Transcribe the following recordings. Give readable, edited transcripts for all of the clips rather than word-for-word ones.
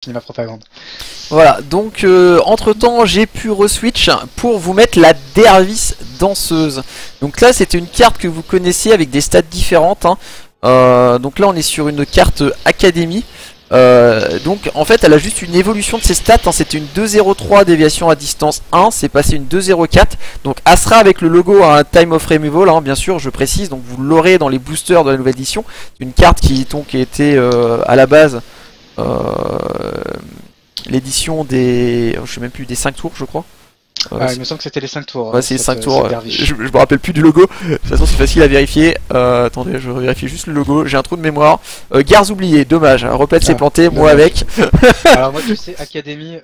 Fini ma propagande. Voilà, donc entre temps j'ai pu reswitch pour vous mettre la Dervis danseuse. Donc là c'était une carte que vous connaissiez avec des stats différentes, hein. Donc là on est sur une carte académie. Donc en fait elle a juste une évolution de ses stats, hein. C'était une 2.03 déviation à distance 1, c'est passé une 2.04. Donc Asra avec le logo à un time of removal, hein, bien sûr je précise, donc vous l'aurez dans les boosters de la nouvelle édition. Une carte qui donc était à la base l'édition des, je sais même plus, des 5 tours je crois. Il me semble que c'était les 5 tours. Ouais, c'est les 5 tours. Je me rappelle plus du logo. De toute façon, c'est facile à vérifier. Attendez, je vérifie juste le logo. J'ai un trou de mémoire. Gares oubliées, dommage. Replète s'est planté, moi avec. Alors, moi, tu sais, Académie,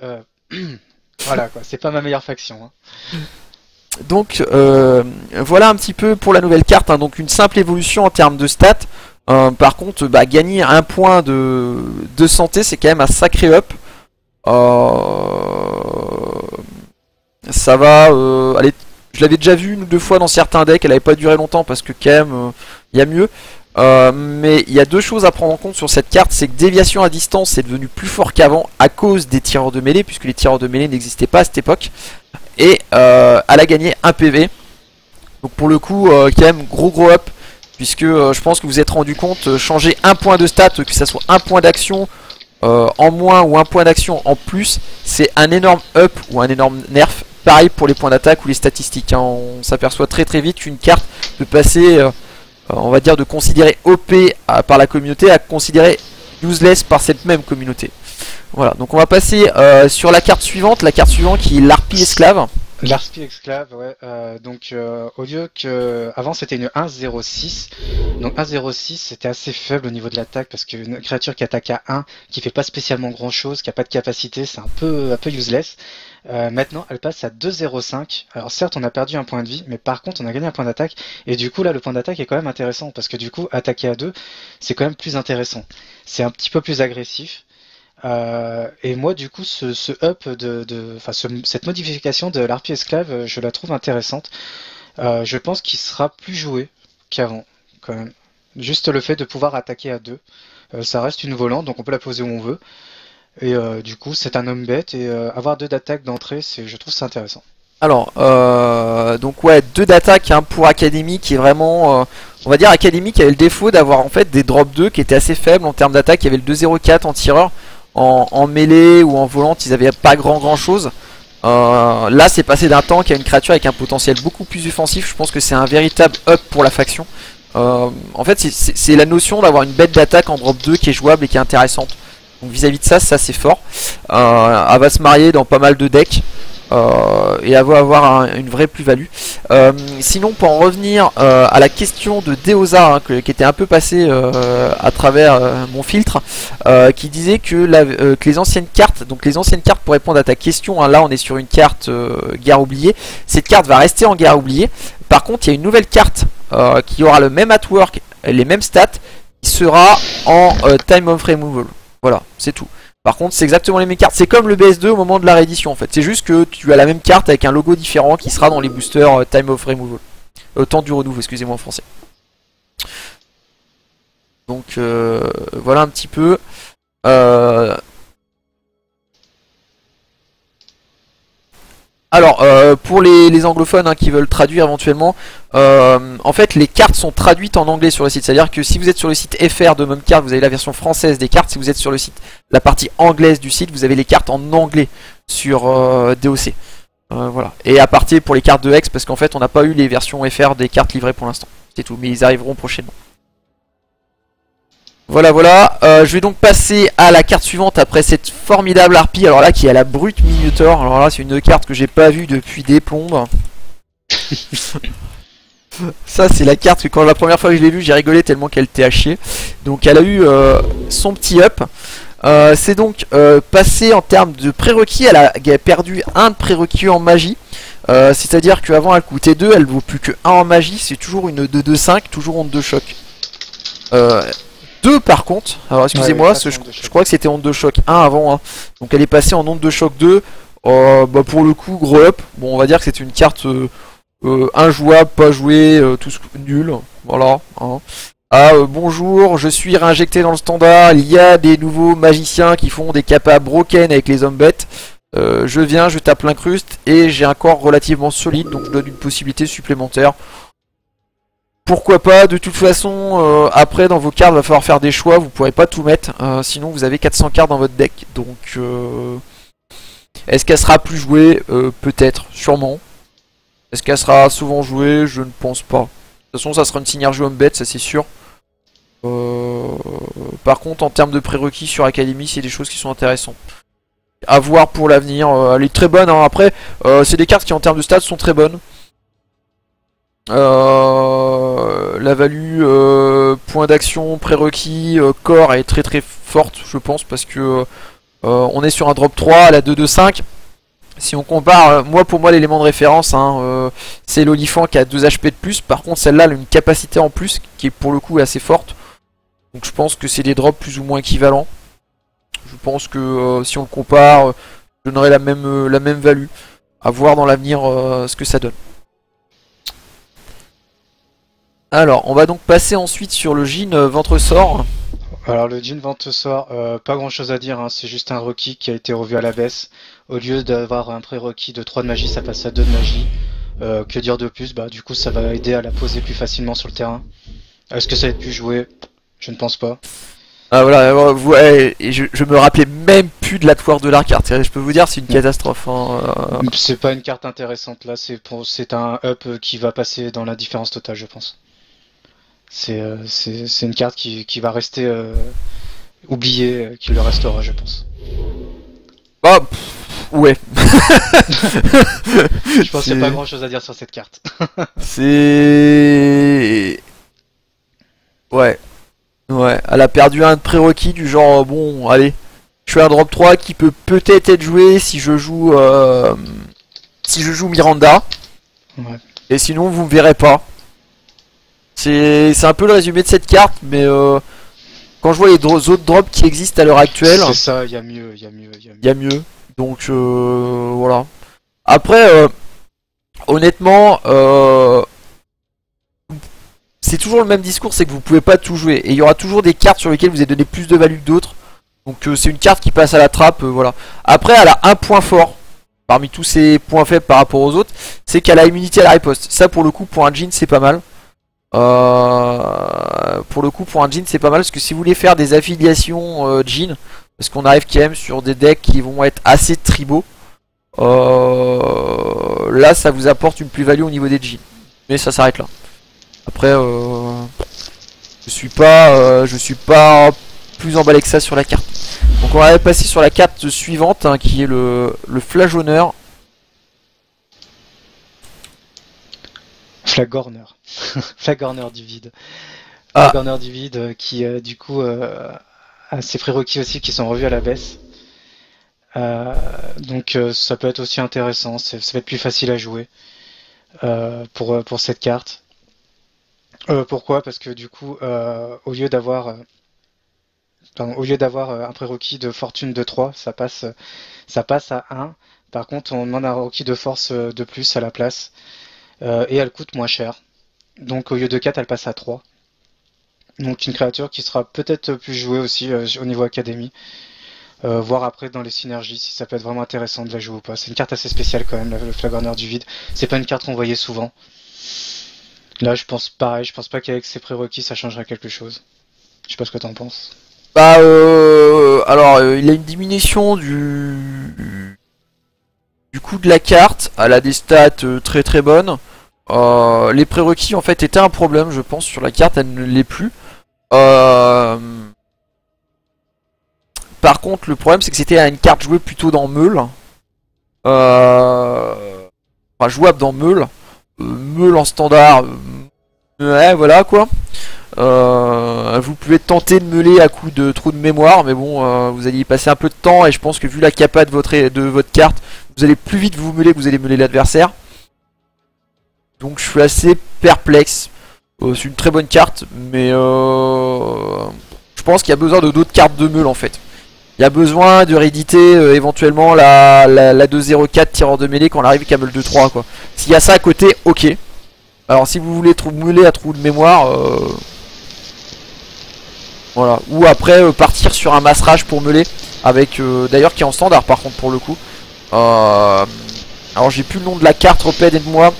voilà quoi, c'est pas ma meilleure faction. Hein. Donc, voilà un petit peu pour la nouvelle carte, hein. Donc, une simple évolution en termes de stats. Par contre, gagner un point de santé, c'est quand même un sacré up. Ça va, allez, je l'avais déjà vu une ou deux fois dans certains decks, elle avait pas duré longtemps parce que quand même, il y a mieux. Mais il y a deux choses à prendre en compte sur cette carte, c'est que déviation à distance est devenu plus fort qu'avant à cause des tireurs de mêlée, puisque les tireurs de mêlée n'existaient pas à cette époque. Et elle a gagné un PV. Donc pour le coup, quand même, gros up, puisque je pense que vous vous êtes rendu compte, changer un point de stat, que ça soit un point d'action en moins ou un point d'action en plus, c'est un énorme up ou un énorme nerf. Pareil pour les points d'attaque ou les statistiques, hein. On s'aperçoit très vite qu'une carte peut passer, on va dire, de considérer OP par la communauté à considérer useless par cette même communauté. Voilà, donc on va passer sur la carte suivante qui est l'harpie esclave. L'harpie esclave, ouais. Donc au lieu que avant c'était une 1.06, donc 1.06 c'était assez faible au niveau de l'attaque parce qu'une créature qui attaque à 1, qui fait pas spécialement grand chose, qui a pas de capacité, c'est un peu useless. Maintenant elle passe à 2.05. Alors certes on a perdu un point de vie, mais par contre on a gagné un point d'attaque et du coup là le point d'attaque est quand même intéressant parce que du coup attaquer à 2 c'est quand même plus intéressant. C'est un petit peu plus agressif. Et moi du coup ce up cette modification de l'harpie esclave je la trouve intéressante. Je pense qu'il sera plus joué qu'avant quand même. Juste le fait de pouvoir attaquer à 2, ça reste une volante donc on peut la poser où on veut. Et du coup c'est un homme bête et avoir 2 d'attaque d'entrée je trouve ça intéressant. Alors donc ouais, 2 d'attaque, hein, pour Académie qui est vraiment on va dire Académie qui avait le défaut d'avoir en fait des drop 2 qui étaient assez faibles en termes d'attaque. Il y avait le 2.04 en tireur. En mêlée ou en volante, ils avaient pas grand chose. Là, c'est passé d'un tank à une créature avec un potentiel beaucoup plus offensif. Je pense que c'est un véritable up pour la faction. En fait, c'est la notion d'avoir une bête d'attaque en drop 2 qui est jouable et qui est intéressante. Donc vis-à-vis de ça c'est fort. Elle va se marier dans pas mal de decks. Et elle va avoir une vraie plus-value. Sinon, pour en revenir à la question de Deosa, hein, qui était un peu passée à travers mon filtre, qui disait que les anciennes cartes, donc les anciennes cartes pour répondre à ta question, hein, là on est sur une carte guerre oubliée, cette carte va rester en guerre oubliée. Par contre, il y a une nouvelle carte qui aura le même artwork, les mêmes stats, qui sera en time of removal. Voilà, c'est tout. Par contre, c'est exactement les mêmes cartes. C'est comme le BS2 au moment de la réédition en fait. C'est juste que tu as la même carte avec un logo différent qui sera dans les boosters Time of Removal. Temps du renouveau, excusez-moi en français. Donc voilà un petit peu. Alors, pour les anglophones, hein, qui veulent traduire éventuellement, en fait les cartes sont traduites en anglais sur le site. C'est-à-dire que si vous êtes sur le site FR de Mumcard, vous avez la version française des cartes. Si vous êtes sur le site, la partie anglaise du site, vous avez les cartes en anglais sur DOC. Voilà. Et à partir pour les cartes de Hex, parce qu'en fait on n'a pas eu les versions FR des cartes livrées pour l'instant. C'est tout, mais ils arriveront prochainement. Voilà, je vais donc passer à la carte suivante après cette formidable harpie. Alors là, qui est à la brute Minotaur. Alors là, c'est une carte que j'ai pas vue depuis des plombes. Ça, c'est la carte que quand la première fois que je l'ai vue, j'ai rigolé tellement qu'elle était à chier. Donc elle a eu son petit up. C'est donc passé en termes de prérequis. Elle a perdu un de prérequis en magie. C'est-à-dire qu'avant elle coûtait 2, elle vaut plus que 1 en magie. C'est toujours une 2-2-5, toujours onde de choc. 2 par contre, alors excusez-moi, ouais, je crois que c'était onde de choc 1 avant, hein. Donc elle est passée en onde de choc 2. Bah pour le coup, gros up. Bon, on va dire que c'est une carte injouable, pas jouée, tout nul. Voilà, hein. Ah bonjour, je suis réinjecté dans le standard, il y a des nouveaux magiciens qui font des kappas broken avec les hommes bêtes. Je viens, je tape l'incruste et j'ai un corps relativement solide, donc je donne une possibilité supplémentaire. Pourquoi pas, de toute façon, après dans vos cartes, il va falloir faire des choix, vous pourrez pas tout mettre, sinon vous avez 400 cartes dans votre deck. Donc, est-ce qu'elle sera plus jouée? Peut-être, sûrement. Est-ce qu'elle sera souvent jouée? Je ne pense pas. De toute façon, ça sera une synergie homme-bête, ça c'est sûr. Par contre, en termes de prérequis sur Academy, c'est des choses qui sont intéressantes. À voir pour l'avenir. Elle est très bonne, hein. Après, c'est des cartes qui en termes de stats sont très bonnes. La value point d'action, prérequis, corps est très très forte, je pense, parce que on est sur un drop 3 à la 2-2-5. Si on compare, pour moi l'élément de référence, hein, c'est l'olifant qui a 2 HP de plus. Par contre celle-là elle a une capacité en plus qui est pour le coup assez forte. Donc je pense que c'est des drops plus ou moins équivalents. Je pense que si on le compare, je donnerai la même value. À voir dans l'avenir ce que ça donne. Alors on va donc passer ensuite sur le Djinn Ventre-Sort. Alors le Djinn Ventre-Sort, pas grand chose à dire, hein, c'est juste un requis qui a été revu à la baisse. Au lieu d'avoir un prérequis de 3 de magie, ça passe à 2 de magie. Que dire de plus? Bah du coup ça va aider à la poser plus facilement sur le terrain. Est-ce que ça va être plus joué? Je ne pense pas. Ah voilà, ouais, et je me rappelais même plus de la toile de la carte. Je peux vous dire c'est une catastrophe. Hein. C'est pas une carte intéressante là, c'est un up qui va passer dans la différence totale, je pense. C'est une carte qui va rester oubliée, qui le restera, je pense. Bah, ouais. Je pense qu'il n'y a pas grand chose à dire sur cette carte. C'est... Ouais. Ouais, elle a perdu un prérequis du genre, bon, allez, je fais un drop 3 qui peut peut-être être joué si je joue Miranda. Ouais. Et sinon, vous me verrez pas. C'est un peu le résumé de cette carte, mais quand je vois les autres drops qui existent à l'heure actuelle... C'est ça, il y a mieux. Il y a mieux. Donc, voilà. Après, honnêtement... c'est toujours le même discours, c'est que vous pouvez pas tout jouer. Et il y aura toujours des cartes sur lesquelles vous avez donné plus de value que d'autres. Donc c'est une carte qui passe à la trappe, voilà. Après elle a un point fort, parmi tous ses points faibles par rapport aux autres, c'est qu'elle a immunité à la riposte. Ça pour le coup pour un Djinn c'est pas mal. Pour le coup pour un Djinn c'est pas mal, parce que si vous voulez faire des affiliations Djinn, parce qu'on arrive quand même sur des decks qui vont être assez tribaux, là ça vous apporte une plus-value au niveau des Djinn. Mais ça s'arrête là. Après, je suis pas plus emballé que ça sur la carte. Donc on va passer sur la carte suivante, hein, qui est le Flageonneur. Flagorner. Flagorner du vide. Ah. Flagorner du vide qui du coup a ses prérequis aussi qui sont revus à la baisse. Donc ça peut être aussi intéressant, ça va être plus facile à jouer pour cette carte. Pourquoi? Parce que du coup, au lieu d'avoir un prérequis de fortune de 3, ça passe à 1. Par contre, on demande un requis de force de plus à la place. Et elle coûte moins cher. Donc au lieu de 4, elle passe à 3. Donc une créature qui sera peut-être plus jouée aussi au niveau académie. Voir après dans les synergies si ça peut être vraiment intéressant de la jouer ou pas. C'est une carte assez spéciale quand même, le Flagorner du vide. C'est pas une carte qu'on voyait souvent. Là, je pense pareil, je pense pas qu'avec ses prérequis ça changerait quelque chose. Je sais pas ce que t'en penses. Bah, alors, il a une diminution du coût de la carte. Elle a des stats très très bonnes. Les prérequis en fait étaient un problème, je pense, sur la carte, elle ne l'est plus. Par contre, le problème c'est que c'était une carte jouée plutôt dans Meule. Enfin, jouable dans Meule. Meule en standard, ouais voilà quoi. Vous pouvez tenter de meuler à coup de trou de mémoire, mais bon, vous allez y passer un peu de temps, et je pense que vu la capa de votre carte, vous allez plus vite vous meuler que vous allez meuler l'adversaire. Donc je suis assez perplexe. C'est une très bonne carte, mais je pense qu'il y a besoin de d'autres cartes de meule en fait. Il y a besoin de rééditer éventuellement la 2-0-4 tireur de mêlée quand on arrive qu'à meule 2-3 quoi. S'il y a ça à côté, ok. Alors si vous voulez meuler à trou de mémoire, Voilà. Ou après partir sur un mass rage pour meuler. Avec d'ailleurs qui est en standard par contre pour le coup. Alors j'ai plus le nom de la carte, Reped, aide-moi.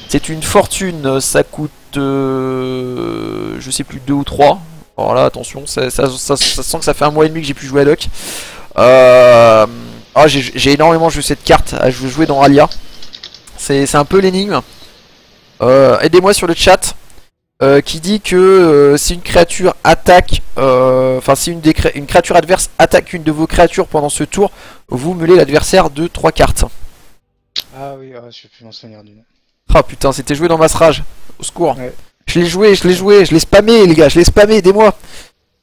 C'est une fortune, ça coûte je sais plus 2 ou 3. Alors là attention, ça sent que ça fait un mois et demi que j'ai plus joué à Doc. J'ai énormément joué cette carte, je veux jouer dans Rallia. C'est un peu l'énigme. Aidez-moi sur le chat. Qui dit que si une créature attaque, enfin si une créature adverse attaque une de vos créatures pendant ce tour, vous meulez l'adversaire de 3 cartes. Ah oui, je vais plus m'en souvenir du nom. Ah putain, c'était joué dans Mass Rage. Au secours. Ouais. Je l'ai joué, je l'ai spammé les gars, je l'ai spammé, aidez-moi.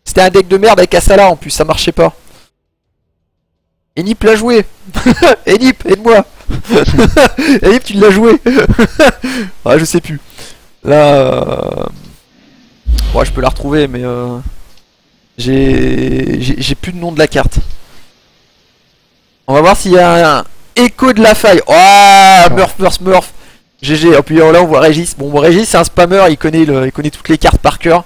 C'était un deck de merde avec Asala en plus, ça marchait pas. Enip l'a joué. Enip, aide-moi. Enip, tu l'as joué. Ah, je sais plus. Là, ouais, je peux la retrouver, mais j'ai plus de nom de la carte. On va voir s'il y a un écho de la faille. Oh, Murph. GG. Et puis là, on voit Régis. Bon, Régis, c'est un spammer, il connaît toutes les cartes par cœur.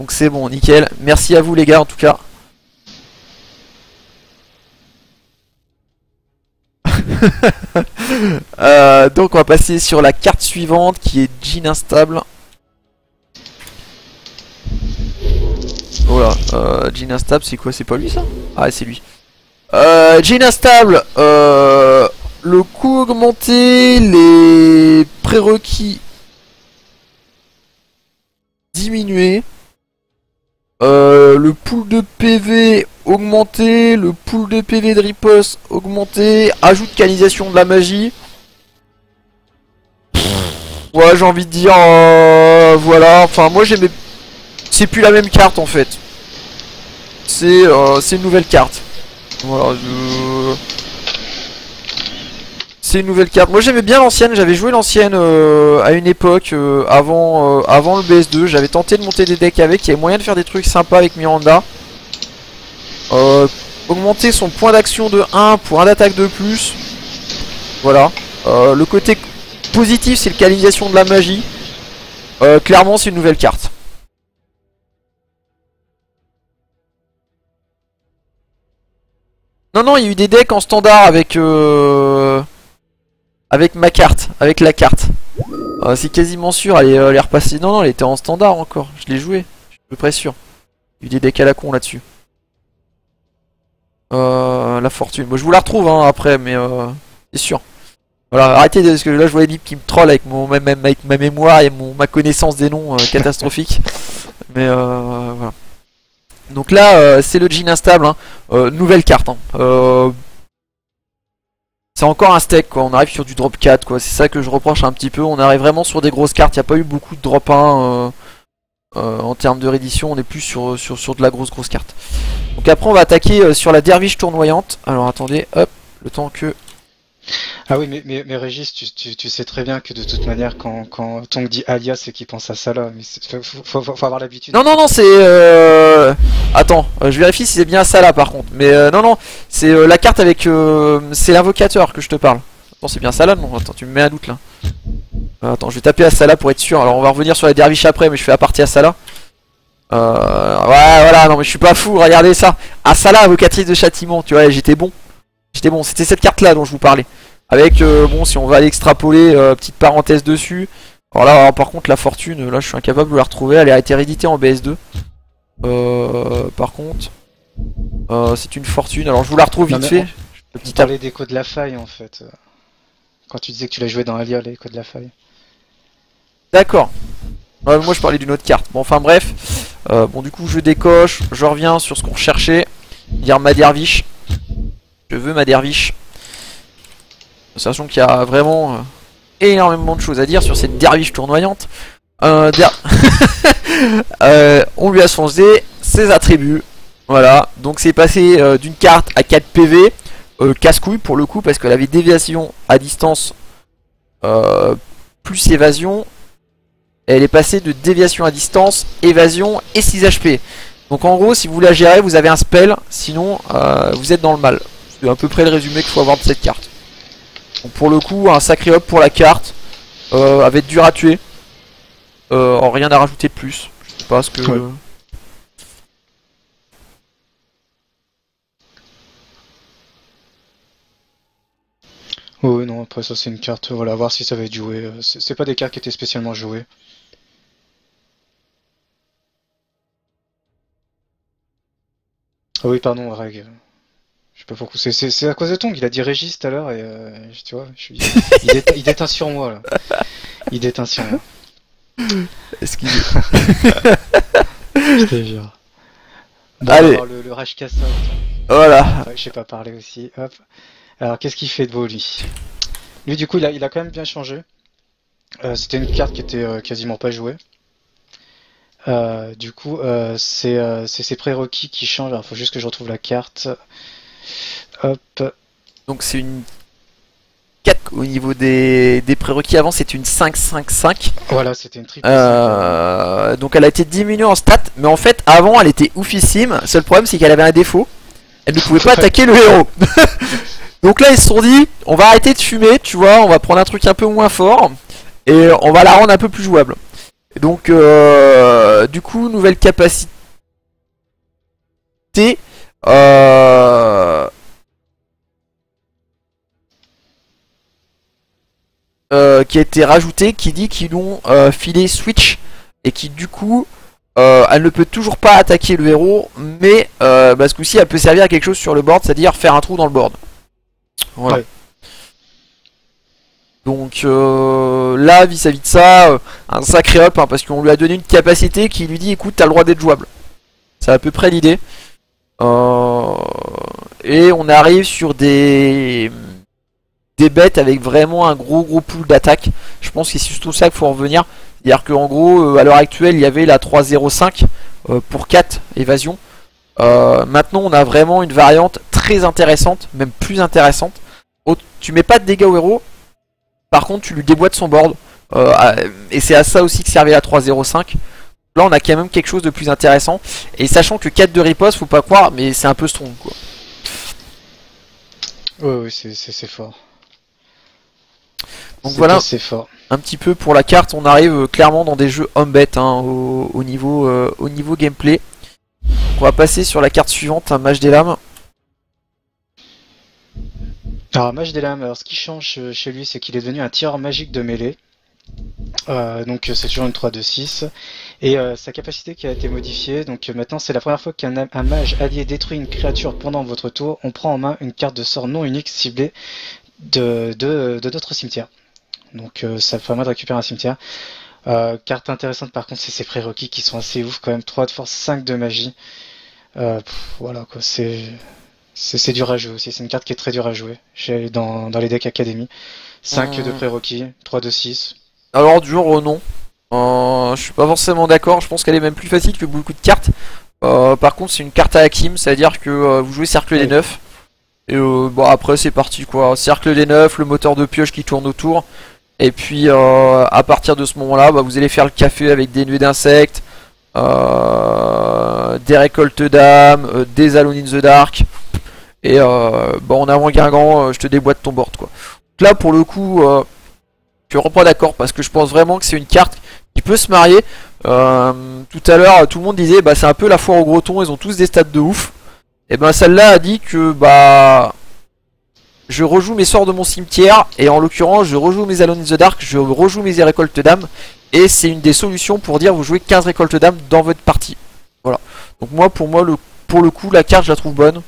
Donc c'est bon, nickel. Merci à vous les gars, en tout cas. Donc on va passer sur la carte suivante qui est Jean Instable. Voilà, Jean Instable c'est quoi? C'est pas lui ça? Ah c'est lui. Jean Instable, le coût augmenté, les prérequis diminués, le pool de PV augmenté, le pool de PV de riposte augmenté, ajout de canalisation de la magie. Ouais, j'ai envie de dire voilà, enfin moi j'aimais, c'est plus la même carte en fait. C'est une nouvelle carte. Voilà, c'est une nouvelle carte. Moi j'aimais bien l'ancienne, j'avais joué l'ancienne à une époque avant le BS2, j'avais tenté de monter des decks avec, il y avait moyen de faire des trucs sympas avec Miranda. Augmenter son point d'action de 1 pour 1 d'attaque de plus. Voilà. Le côté positif c'est le canalisation de la magie. Clairement c'est une nouvelle carte. Non, il y a eu des decks en standard avec ma carte, avec la carte. C'est quasiment sûr, elle est repassée. Non, elle était en standard encore, je l'ai joué, je suis à peu près sûr. Il y a eu des decks à la con là-dessus. La fortune, moi je vous la retrouve hein, après, mais c'est sûr. Voilà, arrêtez parce que là je vois Edip qui me troll avec avec ma mémoire et ma connaissance des noms catastrophique. Mais voilà. Donc là c'est le Jean Instable, hein. Nouvelle carte. Hein. C'est encore un steak quoi, on arrive sur du drop 4 quoi, c'est ça que je reproche un petit peu, on arrive vraiment sur des grosses cartes, il n'y a pas eu beaucoup de drop 1 en termes de réédition, on est plus sur de la grosse carte. Donc après on va attaquer sur la derviche tournoyante, alors attendez, hop, le temps que... Ah oui, mais Régis, tu sais très bien que de toute manière, quand Tonk dit Alia, c'est qu'il pense à ça là. Mais faut avoir l'habitude. Non, c'est... Attends, je vérifie si c'est bien ça là par contre. Mais non, c'est la carte avec... c'est l'invocateur que je te parle. Attends, c'est bien ça là? Non, attends, tu me mets un doute là. Attends, je vais taper à ça là pour être sûr. Alors on va revenir sur la derviche après, mais je fais la partie à ça là. Ouais, voilà, non mais je suis pas fou, regardez ça. Asala, invocatrice de châtiment, tu vois, j'étais bon. C'était cette carte là dont je vous parlais. Avec, bon, si on va aller extrapoler, petite parenthèse dessus. Alors par contre, la fortune, là je suis incapable de la retrouver, elle a été rééditée en BS2. Par contre, c'est une fortune, alors je vous la retrouve vite fait. Tu parlais d'écho de la faille en fait. Quand tu disais que tu l'as joué dans Alia, l'écho de la faille. D'accord. Moi je parlais d'une autre carte. Bon, enfin bref. Bon, du coup, je décoche, je reviens sur ce qu'on recherchait. Dire ma derviche. Je veux ma derviche. Sachant qu'il y a vraiment énormément de choses à dire sur cette derviche tournoyante. On lui a changé ses attributs. Voilà, donc c'est passé d'une carte à 4 PV. Casse-couille pour le coup, parce qu'elle avait déviation à distance plus évasion. Elle est passée de déviation à distance, évasion et 6 HP. Donc en gros, si vous la gérez, vous avez un spell. Sinon, vous êtes dans le mal. C'est à peu près le résumé qu'il faut avoir de cette carte. Donc pour le coup, un sacré up pour la carte. Avec dur à tuer. Rien à rajouter de plus. Je sais pas ce que... Ouais. Oui, non, après ça c'est une carte, voilà, voir si ça va être joué. C'est pas des cartes qui étaient spécialement jouées. Ah oui, pardon, Reg. Je sais pas pourquoi. C'est à cause de Tong, il a dit Régis tout à l'heure et tu vois, il déteint sur moi là. Il déteint sur moi. Excusez. Je te jure. Bon, on va Allez, voir le Rage Cassa. voilà. Ouais, je sais pas parler aussi. Hop. Alors, qu'est-ce qu'il fait de beau lui? Lui, du coup, il a quand même bien changé. C'était une carte qui était quasiment pas jouée. Du coup, c'est ses prérequis qui changent. Alors, faut juste que je retrouve la carte. Hop. Donc c'est une 4 au niveau des prérequis. Avant c'était une 5-5-5. Voilà, c'était une triple 5. Donc elle a été diminuée en stats, mais en fait avant elle était oufissime. Seul problème c'est qu'elle avait un défaut. Elle ne pouvait pas attaquer le héros. Donc là ils se sont dit, on va arrêter de fumer, tu vois, on va prendre un truc un peu moins fort et on va la rendre un peu plus jouable. Et donc du coup nouvelle capacité. Euh, qui a été rajoutée, qui dit qu'ils l'ont filé Switch et qui du coup elle ne peut toujours pas attaquer le héros, mais ce coup-ci elle peut servir à quelque chose sur le board, c'est-à-dire faire un trou dans le board. Voilà. Ouais. Donc là vis-à-vis de ça, un sacré up hein, parce qu'on lui a donné une capacité qui lui dit écoute t'as le droit d'être jouable. C'est à peu près l'idée. Et on arrive sur des bêtes avec vraiment un gros pool d'attaque. Je pense que c'est surtout ça qu'il faut en revenir. C'est-à-dire qu'en gros, à l'heure actuelle, il y avait la 3-0-5 pour 4 évasions. Maintenant, on a vraiment une variante très intéressante, même plus intéressante. Tu mets pas de dégâts au héros, par contre, tu lui déboîtes son board. Et c'est à ça aussi que servait la 3-0-5. Là, on a quand même quelque chose de plus intéressant. Et sachant que 4 de riposte, faut pas croire, mais c'est un peu strong quoi. Ouais, oui, c'est fort. Donc voilà, c'est fort. un petit peu pour la carte, on arrive clairement dans des jeux homme-bet hein, au niveau gameplay. On va passer sur la carte suivante, un Mage des Lames. Alors, Mage des Lames, alors ce qui change chez lui, c'est qu'il est devenu un tireur magique de mêlée. Donc c'est toujours une 3-2-6. Et sa capacité qui a été modifiée, donc maintenant c'est la première fois qu'un mage allié détruit une créature pendant votre tour, on prend en main une carte de sort non unique ciblée de notre cimetière. Donc ça permet de récupérer un cimetière. Carte intéressante par contre, c'est ses prérequis qui sont assez ouf quand même. 3 de force, 5 de magie. Voilà quoi, c'est dur à jouer aussi. C'est une carte qui est très dure à jouer dans les decks Academy. 5 de prérequis, 3 de 6. Alors dur non. Je suis pas forcément d'accord, je pense qu'elle est même plus facile que beaucoup de cartes. Par contre c'est une carte à Hakim, c'est-à-dire que vous jouez cercle des 9. Et bon après c'est parti quoi. Cercle des 9, le moteur de pioche qui tourne autour. Et puis à partir de ce moment là vous allez faire le café avec des nuées d'insectes, des récoltes d'âmes, des Alone in the Dark. Et en avant Guingamp, je te déboîte ton board quoi. Donc là pour le coup je suis pas d'accord parce que je pense vraiment que c'est une carte qui peut se marier. Tout à l'heure tout le monde disait c'est un peu la foire au gros thon, ils ont tous des stats de ouf. Et celle-là a dit que je rejoue mes sorts de mon cimetière et en l'occurrence je rejoue mes Alone in the Dark, je rejoue mes récoltes d'âmes et c'est une des solutions pour dire vous jouez 15 récoltes d'âmes dans votre partie. Voilà. Donc pour le coup la carte je la trouve bonne.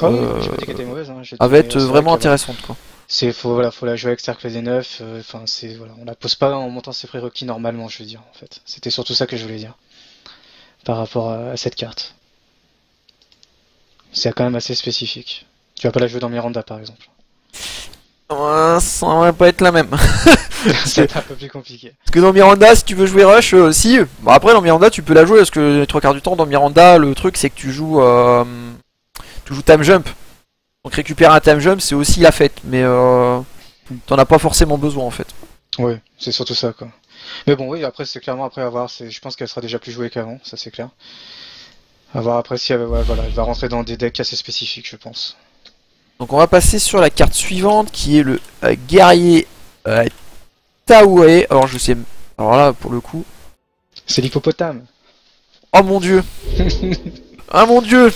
Oh oui, j'ai pas dit qu'elle était mauvaise. Hein. Elle va être vraiment intéressante quoi. Faut la jouer avec cercle des 9. Enfin on la pose pas en montant ses prérequis normalement, je veux dire en fait. C'était surtout ça que je voulais dire par rapport à cette carte. C'est quand même assez spécifique. Tu vas pas la jouer dans Miranda par exemple. Ça va pas être la même. C'est un peu plus compliqué. Parce que dans Miranda, si tu veux jouer Rush, si. Bon, après, dans Miranda, tu peux la jouer parce que les 3 quarts du temps, dans Miranda, le truc c'est que tu joues Time Jump. Donc récupérer un Time Jump, c'est aussi la fête. Mais t'en as pas forcément besoin en fait. Oui, c'est surtout ça quoi. Mais bon, oui, après, c'est clairement après avoir. Je pense qu'elle sera déjà plus jouée qu'avant, ça c'est clair. À voir après si elle va rentrer dans des decks assez spécifiques, je pense. Donc on va passer sur la carte suivante qui est le guerrier Taoué. Alors je sais. Alors là pour le coup. C'est l'hippopotame. Oh mon dieu. Ah mon dieu.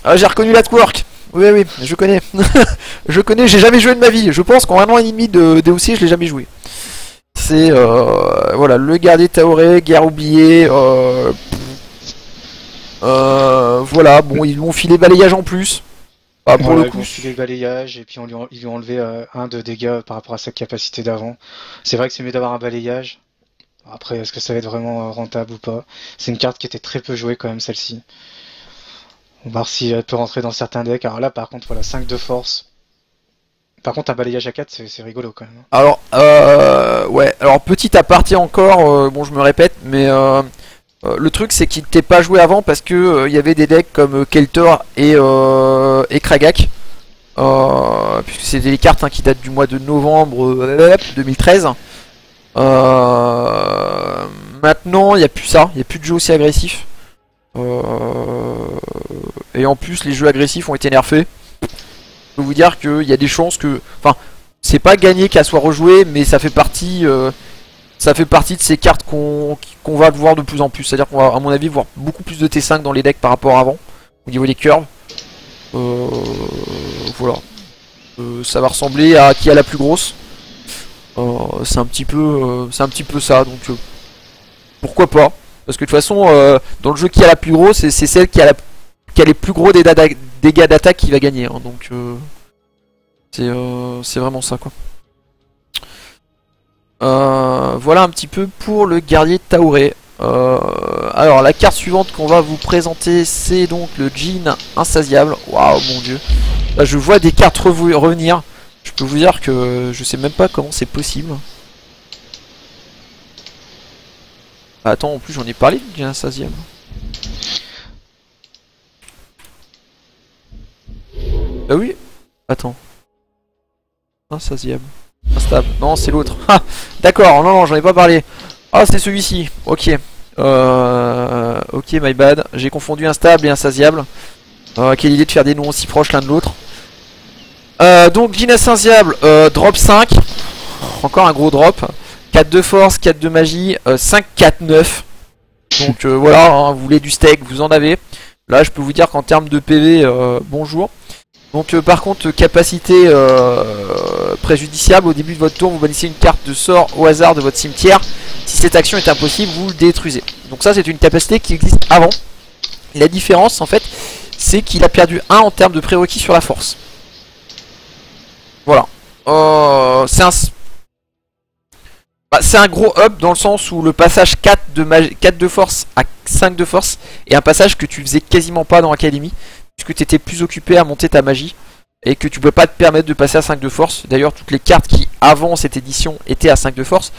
Ah, j'ai reconnu la twerk. Oui, oui, je connais. Je connais, j'ai jamais joué de ma vie. Je pense qu'en un an et demi de DOC, je l'ai jamais joué. C'est voilà, le gardien Taoré, guerre oubliée. Voilà, bon, ils lui ont filé balayage en plus. Bah, pour Voilà, le ils coup, vont filer le balayage et puis ils lui ont enlevé 1 de dégâts par rapport à sa capacité d'avant. C'est vrai que c'est mieux d'avoir un balayage. Après, est-ce que ça va être vraiment rentable ou pas? C'est une carte qui était très peu jouée quand même, celle-ci. On va voir si elle peut rentrer dans certains decks. Alors là, par contre, voilà, 5 de force. Par contre, un balayage à 4, c'est rigolo quand même. alors, ouais, alors petit aparté encore, bon, je me répète, mais le truc c'est qu'il n'était pas joué avant parce que il y avait des decks comme Keltor et Kragak. Puisque c'était des cartes qui datent du mois de novembre 2013. Maintenant, il n'y a plus ça, il n'y a plus de jeux aussi agressifs. Et en plus, les jeux agressifs ont été nerfés. Je peux vous dire qu'il y a des chances que. Enfin, c'est pas gagné qu'elle soit rejouée, mais ça fait partie. Ça fait partie de ces cartes qu'on va voir de plus en plus. C'est-à-dire qu'on va, à mon avis, voir beaucoup plus de T5 dans les decks par rapport à avant, au niveau des curves. Voilà. Ça va ressembler à qui a la plus grosse. C'est un petit peu ça, donc pourquoi pas. Parce que de toute façon, dans le jeu qui a la plus grosse, c'est celle qui a les plus gros dégâts d'attaque qui va gagner. Hein, donc c'est vraiment ça, quoi. Voilà un petit peu pour le guerrier Taoré. Alors la carte suivante qu'on va vous présenter, c'est donc le Djinn insatiable. Waouh, mon dieu. Là, je vois des cartes revenir. Je peux vous dire que je sais même pas comment c'est possible. Attends, en plus j'en ai parlé du Djinn insatiable. Ah oui. Attends. Insatiable. Instable. Non, c'est l'autre. Ah, d'accord, non, j'en ai pas parlé. Ah, c'est celui-ci. Ok. Ok, my bad. J'ai confondu instable et insatiable. Quelle idée de faire des noms aussi proches l'un de l'autre. Donc, Djinn insatiable, drop 5. Encore un gros drop. 4 de force, 4 de magie, 5, 4, 9. Donc voilà, hein, vous voulez du steak, vous en avez. Là, je peux vous dire qu'en termes de PV, bonjour. Donc par contre, capacité préjudiciable, au début de votre tour, vous bannissez une carte de sort au hasard de votre cimetière. Si cette action est impossible, vous le détruisez. Donc ça, c'est une capacité qui existe avant. La différence, en fait, c'est qu'il a perdu 1 en termes de prérequis sur la force. Voilà. C'est un gros up dans le sens où le passage 4 de force à 5 de force est un passage que tu faisais quasiment pas dans Academy, puisque tu étais plus occupé à monter ta magie et que tu pouvais pas te permettre de passer à 5 de force. D'ailleurs, toutes les cartes qui avant cette édition étaient à 5 de force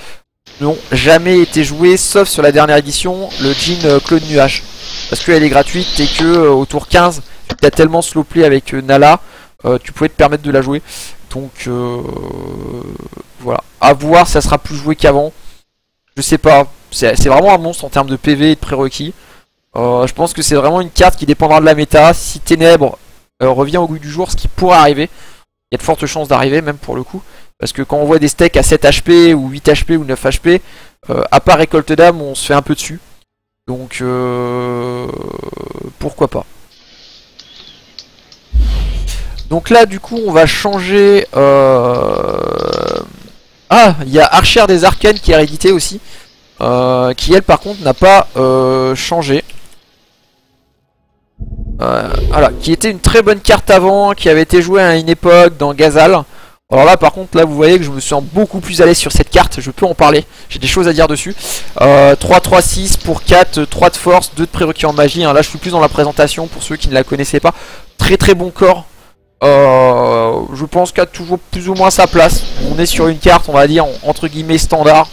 n'ont jamais été jouées, sauf sur la dernière édition, le Djinn Clone Nuage, parce qu'elle est gratuite et que au tour 15 tu as tellement slow play avec Nala, tu pouvais te permettre de la jouer. Donc voilà, à voir, ça sera plus joué qu'avant. Je sais pas, c'est vraiment un monstre en termes de PV et de prérequis. Je pense que c'est vraiment une carte qui dépendra de la méta. Si Ténèbres revient au goût du jour, ce qui pourrait arriver, il y a de fortes chances d'arriver même pour le coup. Parce que quand on voit des stacks à 7 HP ou 8 HP ou 9 HP, à part récolte d'âme, on se fait un peu dessus. Donc pourquoi pas. Donc là du coup on va changer. Ah, il y a Archer des Arcanes qui est réédité aussi. Qui elle par contre n'a pas changé. Voilà, qui était une très bonne carte avant, qui avait été jouée à une époque dans Ghazal. Alors là par contre, là vous voyez que je me sens beaucoup plus à l'aise sur cette carte, je peux en parler, j'ai des choses à dire dessus. 3-3-6 pour 4, 3 de force, 2 de prérequis en magie, hein. Là je suis plus dans la présentation pour ceux qui ne la connaissaient pas. Très très bon corps. Je pense qu'elle a toujours plus ou moins sa place. On est sur une carte, on va dire, entre guillemets standard.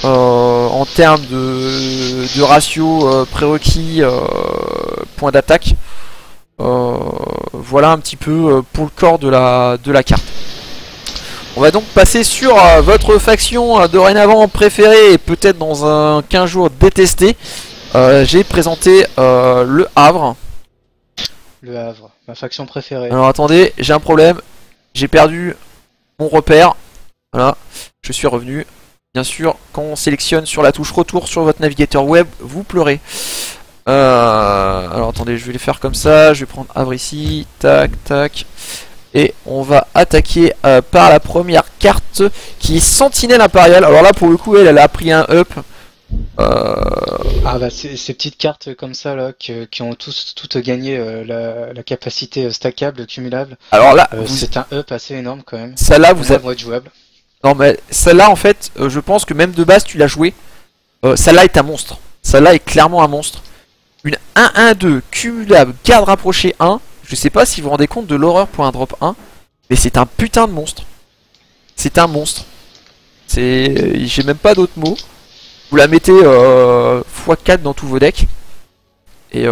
En termes de ratio prérequis, point d'attaque. Voilà un petit peu pour le corps de la carte. On va donc passer sur votre faction dorénavant préférée et peut-être dans un 15 jours détesté. J'ai présenté le Havre. Le Havre, ma faction préférée. Alors attendez, j'ai un problème. J'ai perdu mon repère. Voilà, je suis revenu. Bien sûr, quand on sélectionne sur la touche retour sur votre navigateur web, vous pleurez. Alors attendez, je vais les faire comme ça. Je vais prendre Havre ici, tac, tac. Et on va attaquer par la première carte qui est Sentinelle Impériale. Alors là, pour le coup, elle a pris un up. Ah bah ces petites cartes comme ça là qui ont toutes gagné la capacité stackable, cumulable. Alors là, c'est un up assez énorme quand même. Celle-là, vous avez être jouable. Non mais celle-là en fait, je pense que même de base tu l'as joué. Celle-là est un monstre. Celle-là est clairement un monstre. Une 1-1-2 cumulable, garde rapproché 1. Je sais pas si vous vous rendez compte de l'horreur pour un drop 1. Mais c'est un putain de monstre. C'est un monstre. J'ai même pas d'autres mots. Vous la mettez x4 dans tous vos decks. Et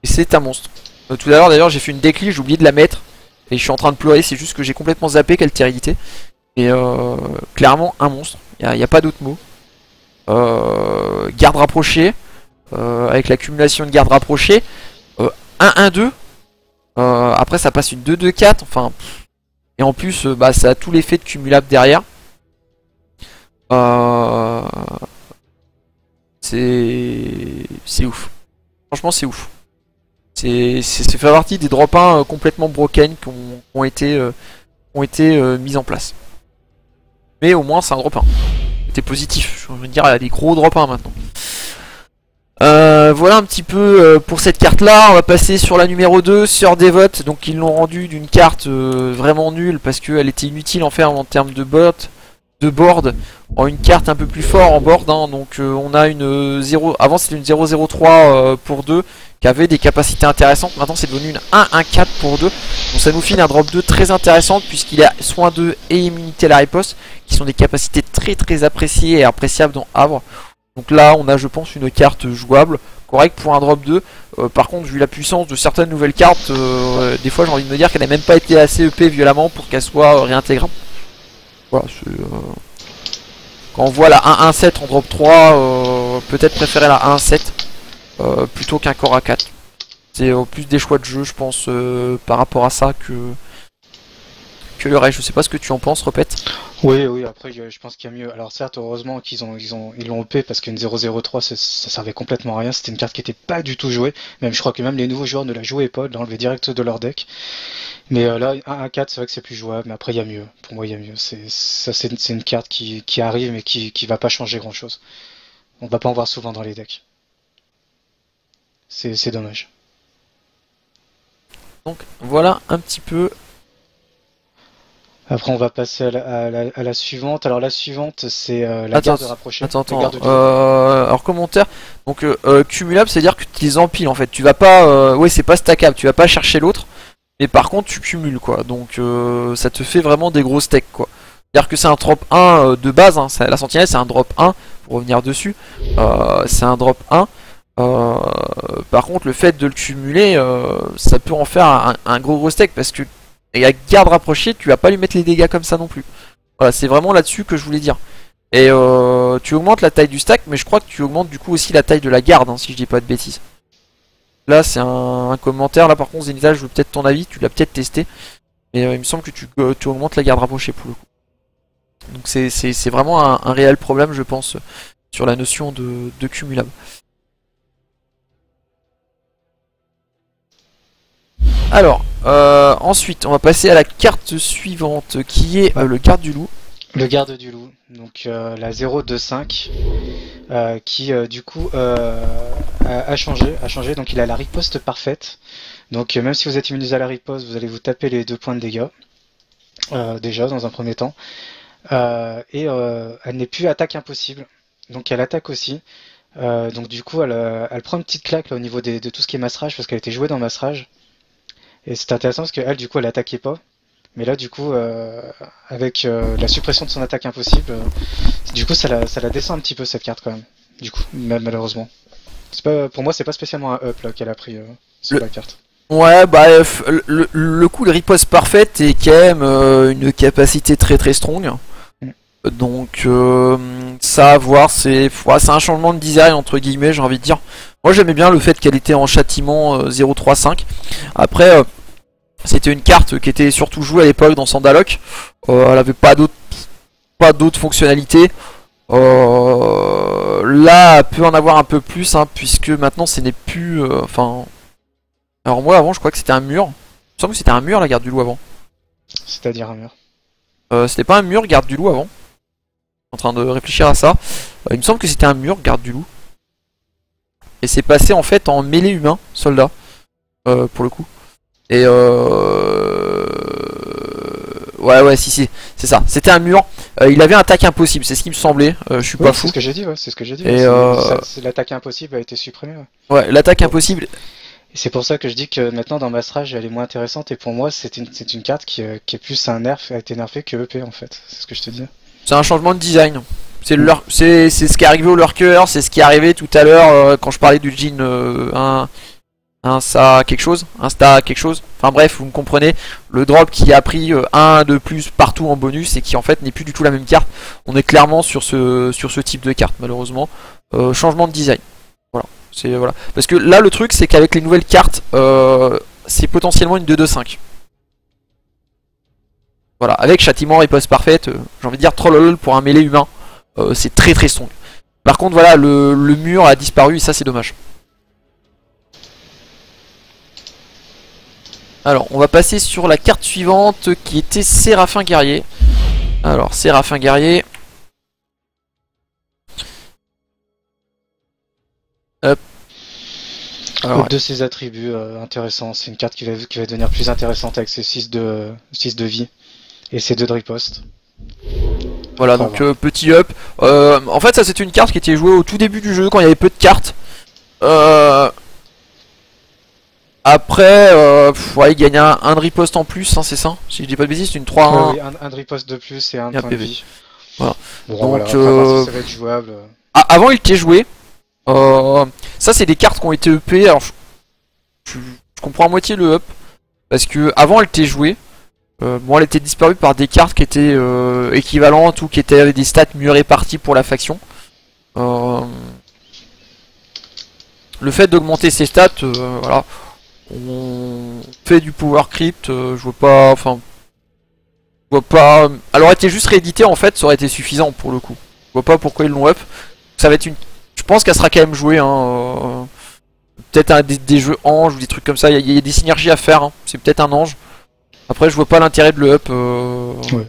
c'est un monstre. Tout à l'heure d'ailleurs j'ai fait une déclic, j'ai oublié de la mettre. Et je suis en train de pleurer, c'est juste que j'ai complètement zappé quelle terribilité. Et clairement un monstre. Il n'y a pas d'autres mots. Garde rapprochée. Avec l'accumulation de garde rapprochée. 1-1-2. Après ça passe une 2-2-4. Enfin. Et en plus bah, ça a tout l'effet de cumulable derrière. C'est ouf. Franchement c'est ouf. C'est fait partie des drop 1 complètement broken qui ont été mis en place. Mais au moins c'est un drop 1. C'était positif. Je veux dire, il y a des gros drop 1 maintenant. Voilà un petit peu pour cette carte là. On va passer sur la numéro 2, Sœur Dévote. Donc ils l'ont rendue d'une carte vraiment nulle parce qu'elle était inutile en fait en termes de board. En une carte un peu plus fort en board hein. Donc on a une 0. Avant c'était une 0-0-3 pour 2 qui avait des capacités intéressantes. Maintenant c'est devenu une 1-1-4 pour 2. Donc ça nous file un drop 2 très intéressante puisqu'il y a soin 2 et immunité à la riposte qui sont des capacités très appréciées et appréciables dans Havre. Donc là on a je pense une carte jouable, correcte pour un drop 2. Par contre vu la puissance de certaines nouvelles cartes, des fois j'ai envie de me dire qu'elle n'a même pas été assez EP violemment pour qu'elle soit réintégrable. Voilà, quand on voit la 1-1-7 en drop 3, peut-être préférer la 1-7 plutôt qu'un corps à 4. C'est plus des choix de jeu je pense par rapport à ça que le reste. Je sais pas ce que tu en penses, répète. Oui, après je pense qu'il y a mieux. Alors certes, heureusement qu'ils l'ont OP parce qu'une 0-0-3 ça servait complètement à rien. C'était une carte qui était pas du tout jouée. Même je crois que même les nouveaux joueurs ne la jouaient pas, l'enlevaient direct de leur deck. Mais là, 1-1-4, c'est vrai que c'est plus jouable, mais après il y a mieux. Pour moi, il y a mieux. C'est une carte qui arrive mais qui va pas changer grand chose. On va pas en voir souvent dans les decks. C'est dommage. Donc voilà un petit peu. Après, on va passer à la suivante. Alors, la suivante, c'est la garde rapprochée. Attends. Alors, commentaire. Donc, cumulable, c'est-à-dire que tu les empiles en fait. Tu vas pas. Ouais, c'est pas stackable. Tu vas pas chercher l'autre. Mais par contre, tu cumules quoi. Donc, ça te fait vraiment des gros stacks quoi. C'est-à-dire que c'est un drop 1 de base. Hein. La sentinelle, c'est un drop 1. Pour revenir dessus. C'est un drop 1. Par contre, le fait de le cumuler, ça peut en faire un gros stack parce que. Et à garde rapprochée, tu vas pas lui mettre les dégâts comme ça non plus. Voilà, c'est vraiment là-dessus que je voulais dire. Et tu augmentes la taille du stack, mais je crois que tu augmentes du coup aussi la taille de la garde, hein, si je dis pas de bêtises. Là, c'est un commentaire. Là, par contre, Zenithal, je veux peut-être ton avis. Tu l'as peut-être testé. Et il me semble que tu augmentes la garde rapprochée pour le coup. Donc c'est vraiment un réel problème, je pense, sur la notion de cumulable. Alors, ensuite, on va passer à la carte suivante qui est le garde du loup. Le garde du loup, donc la 025, qui du coup a changé, donc il a la riposte parfaite. Donc même si vous êtes immunisé à la riposte, vous allez vous taper les 2 points de dégâts, déjà dans un premier temps. Et elle n'est plus attaque impossible, donc elle attaque aussi. Donc du coup elle prend une petite claque là, au niveau de tout ce qui est mass rage, parce qu'elle était jouée dans mass rage. Et c'est intéressant parce qu'elle, du coup, elle attaquait pas. Mais là, du coup, avec la suppression de son attaque impossible, du coup, ça la descend un petit peu cette carte quand même. Du coup, malheureusement. Pour moi, c'est pas spécialement un up là qu'elle a pris sur la carte. Ouais, bah le coup de riposte parfaite est quand même une capacité très strong. Donc ça à voir, c'est un changement de design entre guillemets, j'ai envie de dire. Moi j'aimais bien le fait qu'elle était en châtiment 0-3-5. Après c'était une carte qui était surtout jouée à l'époque dans Sandalok. Elle avait pas d'autres fonctionnalités. Là, peut en avoir un peu plus, hein, puisque maintenant ce n'est plus... Enfin... Alors moi avant je crois que c'était un mur. Il me semble que c'était un mur la garde du loup avant. C'est-à-dire un mur. C'était pas un mur garde du loup avant. En train de réfléchir à ça. Il me semble que c'était un mur garde du loup. Et c'est passé en fait en mêlée humain, soldat. Pour le coup. Et ouais, si, c'est ça. C'était un mur. Il avait un attaque impossible, c'est ce qui me semblait. Je suis pas fou. C'est ce que j'ai dit, ouais, c'est ce que j'ai dit. Et l'attaque impossible a été supprimée. Ouais, ouais l'attaque impossible. Et c'est pour ça que je dis que maintenant dans Mastrage elle est moins intéressante. Et pour moi, c'est une carte qui est plus un nerf, a été nerfée que EP en fait. C'est ce que je te dis. C'est un changement de design. C'est ce qui est arrivé au lurker, c'est ce qui est arrivé tout à l'heure quand je parlais du jean un sta quelque chose, enfin bref vous me comprenez, le drop qui a pris un de plus partout en bonus et qui en fait n'est plus du tout la même carte. On est clairement sur ce type de carte malheureusement. Changement de design, voilà, parce que là le truc c'est qu'avec les nouvelles cartes c'est potentiellement une 2-2-5. Voilà, avec châtiment riposte parfaite, j'ai envie de dire trollolol pour un mêlée humain, c'est très très strong. Par contre voilà, le mur a disparu et ça c'est dommage. Alors, on va passer sur la carte suivante qui était Séraphin Guerrier. Alors, Séraphin Guerrier. Hop. Alors, de ses attributs intéressants, c'est une carte qui va devenir plus intéressante avec ses 6 de vie et ses 2 de riposte. Voilà, donc petit up. En fait, ça c'était une carte qui était jouée au tout début du jeu quand il y avait peu de cartes. Après, ouais, il gagne un de riposte en plus, hein, c'est ça? Si je dis pas de bêtises, c'est une 3-1. Oui, un de riposte de plus et un point de vie. Voilà. Bon, donc, voilà, ça va être jouable. Avant, il était joué. Ça, c'est des cartes qui ont été EP. Alors, je comprends à moitié le up. Parce que avant, elle était jouée. Bon, elle était disparue par des cartes qui étaient équivalentes ou qui étaient avec des stats mieux réparties pour la faction. Le fait d'augmenter ses stats, voilà. On fait du power crypt, je vois pas, enfin, je vois pas. Elle aurait été juste rééditée en fait, ça aurait été suffisant pour le coup. Je vois pas pourquoi ils l'ont up. Ça va être une. Je pense qu'elle sera quand même jouée, hein. Peut-être des jeux anges ou des trucs comme ça. Il y a des synergies à faire. Hein. C'est peut-être un ange. Après, je vois pas l'intérêt de le up. Ouais.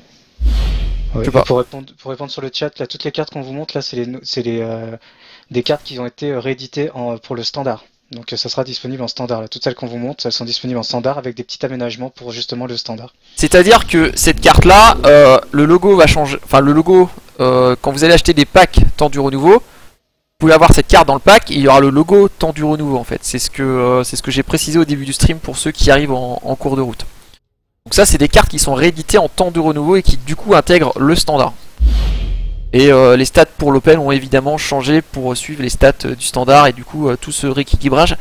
Ouais, sais pas. Pour répondre sur le chat, là, toutes les cartes qu'on vous montre là, c'est des cartes qui ont été rééditées pour le standard. Donc ça sera disponible en standard. Là. Toutes celles qu'on vous montre, elles sont disponibles en standard avec des petits aménagements pour justement le standard. C'est-à-dire que cette carte-là, le logo va changer. Enfin, le logo, quand vous allez acheter des packs temps du renouveau, vous pouvez avoir cette carte dans le pack et il y aura le logo temps du renouveau en fait. C'est ce que j'ai précisé au début du stream pour ceux qui arrivent en cours de route. Donc ça, c'est des cartes qui sont rééditées en temps de renouveau et qui du coup intègrent le standard. Et les stats pour l'Open ont évidemment changé pour suivre les stats du standard et du coup tout ce rééquilibrage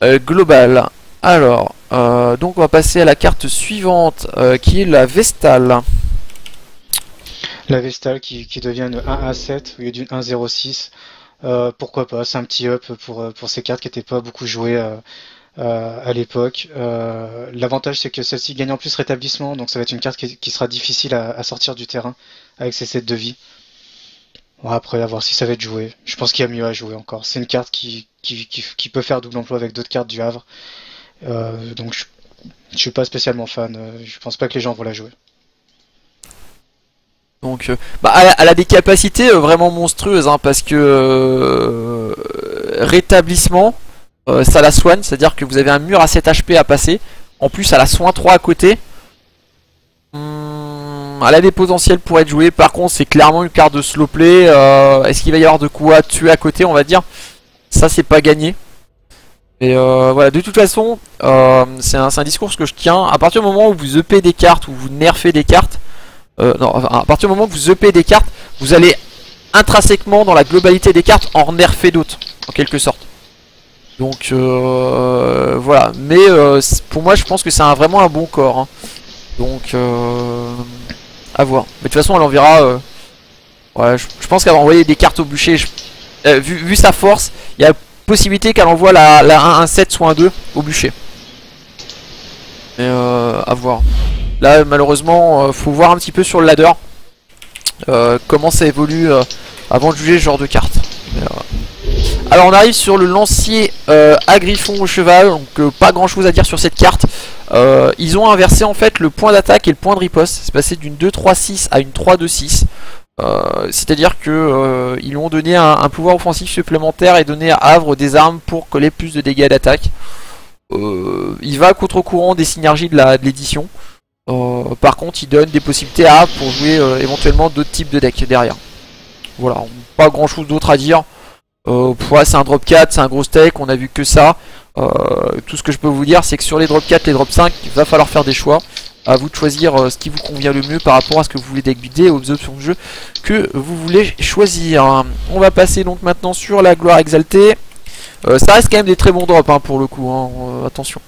global. Alors, donc on va passer à la carte suivante qui est la Vestale. La Vestale qui devient une 1-A7 au lieu d'une 1-0-6. Pourquoi pas, c'est un petit up pour ces cartes qui n'étaient pas beaucoup jouées à l'époque. L'avantage c'est que celle-ci gagne en plus rétablissement, donc ça va être une carte qui sera difficile à sortir du terrain avec ses 7 de vie. Bon, après, à voir si ça va être joué. Je pense qu'il y a mieux à jouer encore. C'est une carte qui peut faire double emploi avec d'autres cartes du Havre. Donc je suis pas spécialement fan. Je pense pas que les gens vont la jouer. Donc, elle a des capacités vraiment monstrueuses, hein, parce que rétablissement, ça la soigne, c'est-à-dire que vous avez un mur à 7 HP à passer. En plus, elle a soin 3 à côté. Elle a des potentiels pour être jouée. Par contre, c'est clairement une carte de slow play. Est-ce qu'il va y avoir de quoi tuer à côté, on va dire? Ça, c'est pas gagné. Et voilà, de toute façon, c'est un discours que je tiens. À partir du moment où vous EP des cartes, ou vous nerfez des cartes, non, à partir du moment où vous EP des cartes, vous allez intrinsèquement dans la globalité des cartes en nerfer d'autres, en quelque sorte. Donc voilà, mais pour moi je pense que c'est vraiment un bon corps, hein. Donc à voir. Mais de toute façon elle enverra, ouais, je pense qu'elle va envoyer des cartes au bûcher. Vu sa force, il y a possibilité qu'elle envoie la 1-7 soit un 2 au bûcher. Mais à voir. Là malheureusement faut voir un petit peu sur le ladder comment ça évolue avant de juger ce genre de carte. Alors on arrive sur le lancier à griffon au cheval, donc pas grand chose à dire sur cette carte. Ils ont inversé en fait le point d'attaque et le point de riposte, c'est passé d'une 2-3-6 à une 3-2-6. C'est à dire que ils lui ont donné un pouvoir offensif supplémentaire et donné à Havre des armes pour coller plus de dégâts d'attaque. Il va à contre-courant des synergies de l'édition. Par contre il donne des possibilités à Havre pour jouer éventuellement d'autres types de decks derrière. Voilà, pas grand chose d'autre à dire. C'est un drop 4, c'est un gros steak, on a vu que ça. Tout ce que je peux vous dire c'est que sur les drop 4, les drop 5, il va falloir faire des choix. À vous de choisir ce qui vous convient le mieux par rapport à ce que vous voulez deck builder et aux options de jeu que vous voulez choisir. On va passer donc maintenant sur la gloire exaltée. Ça reste quand même des très bons drops pour le coup, attention.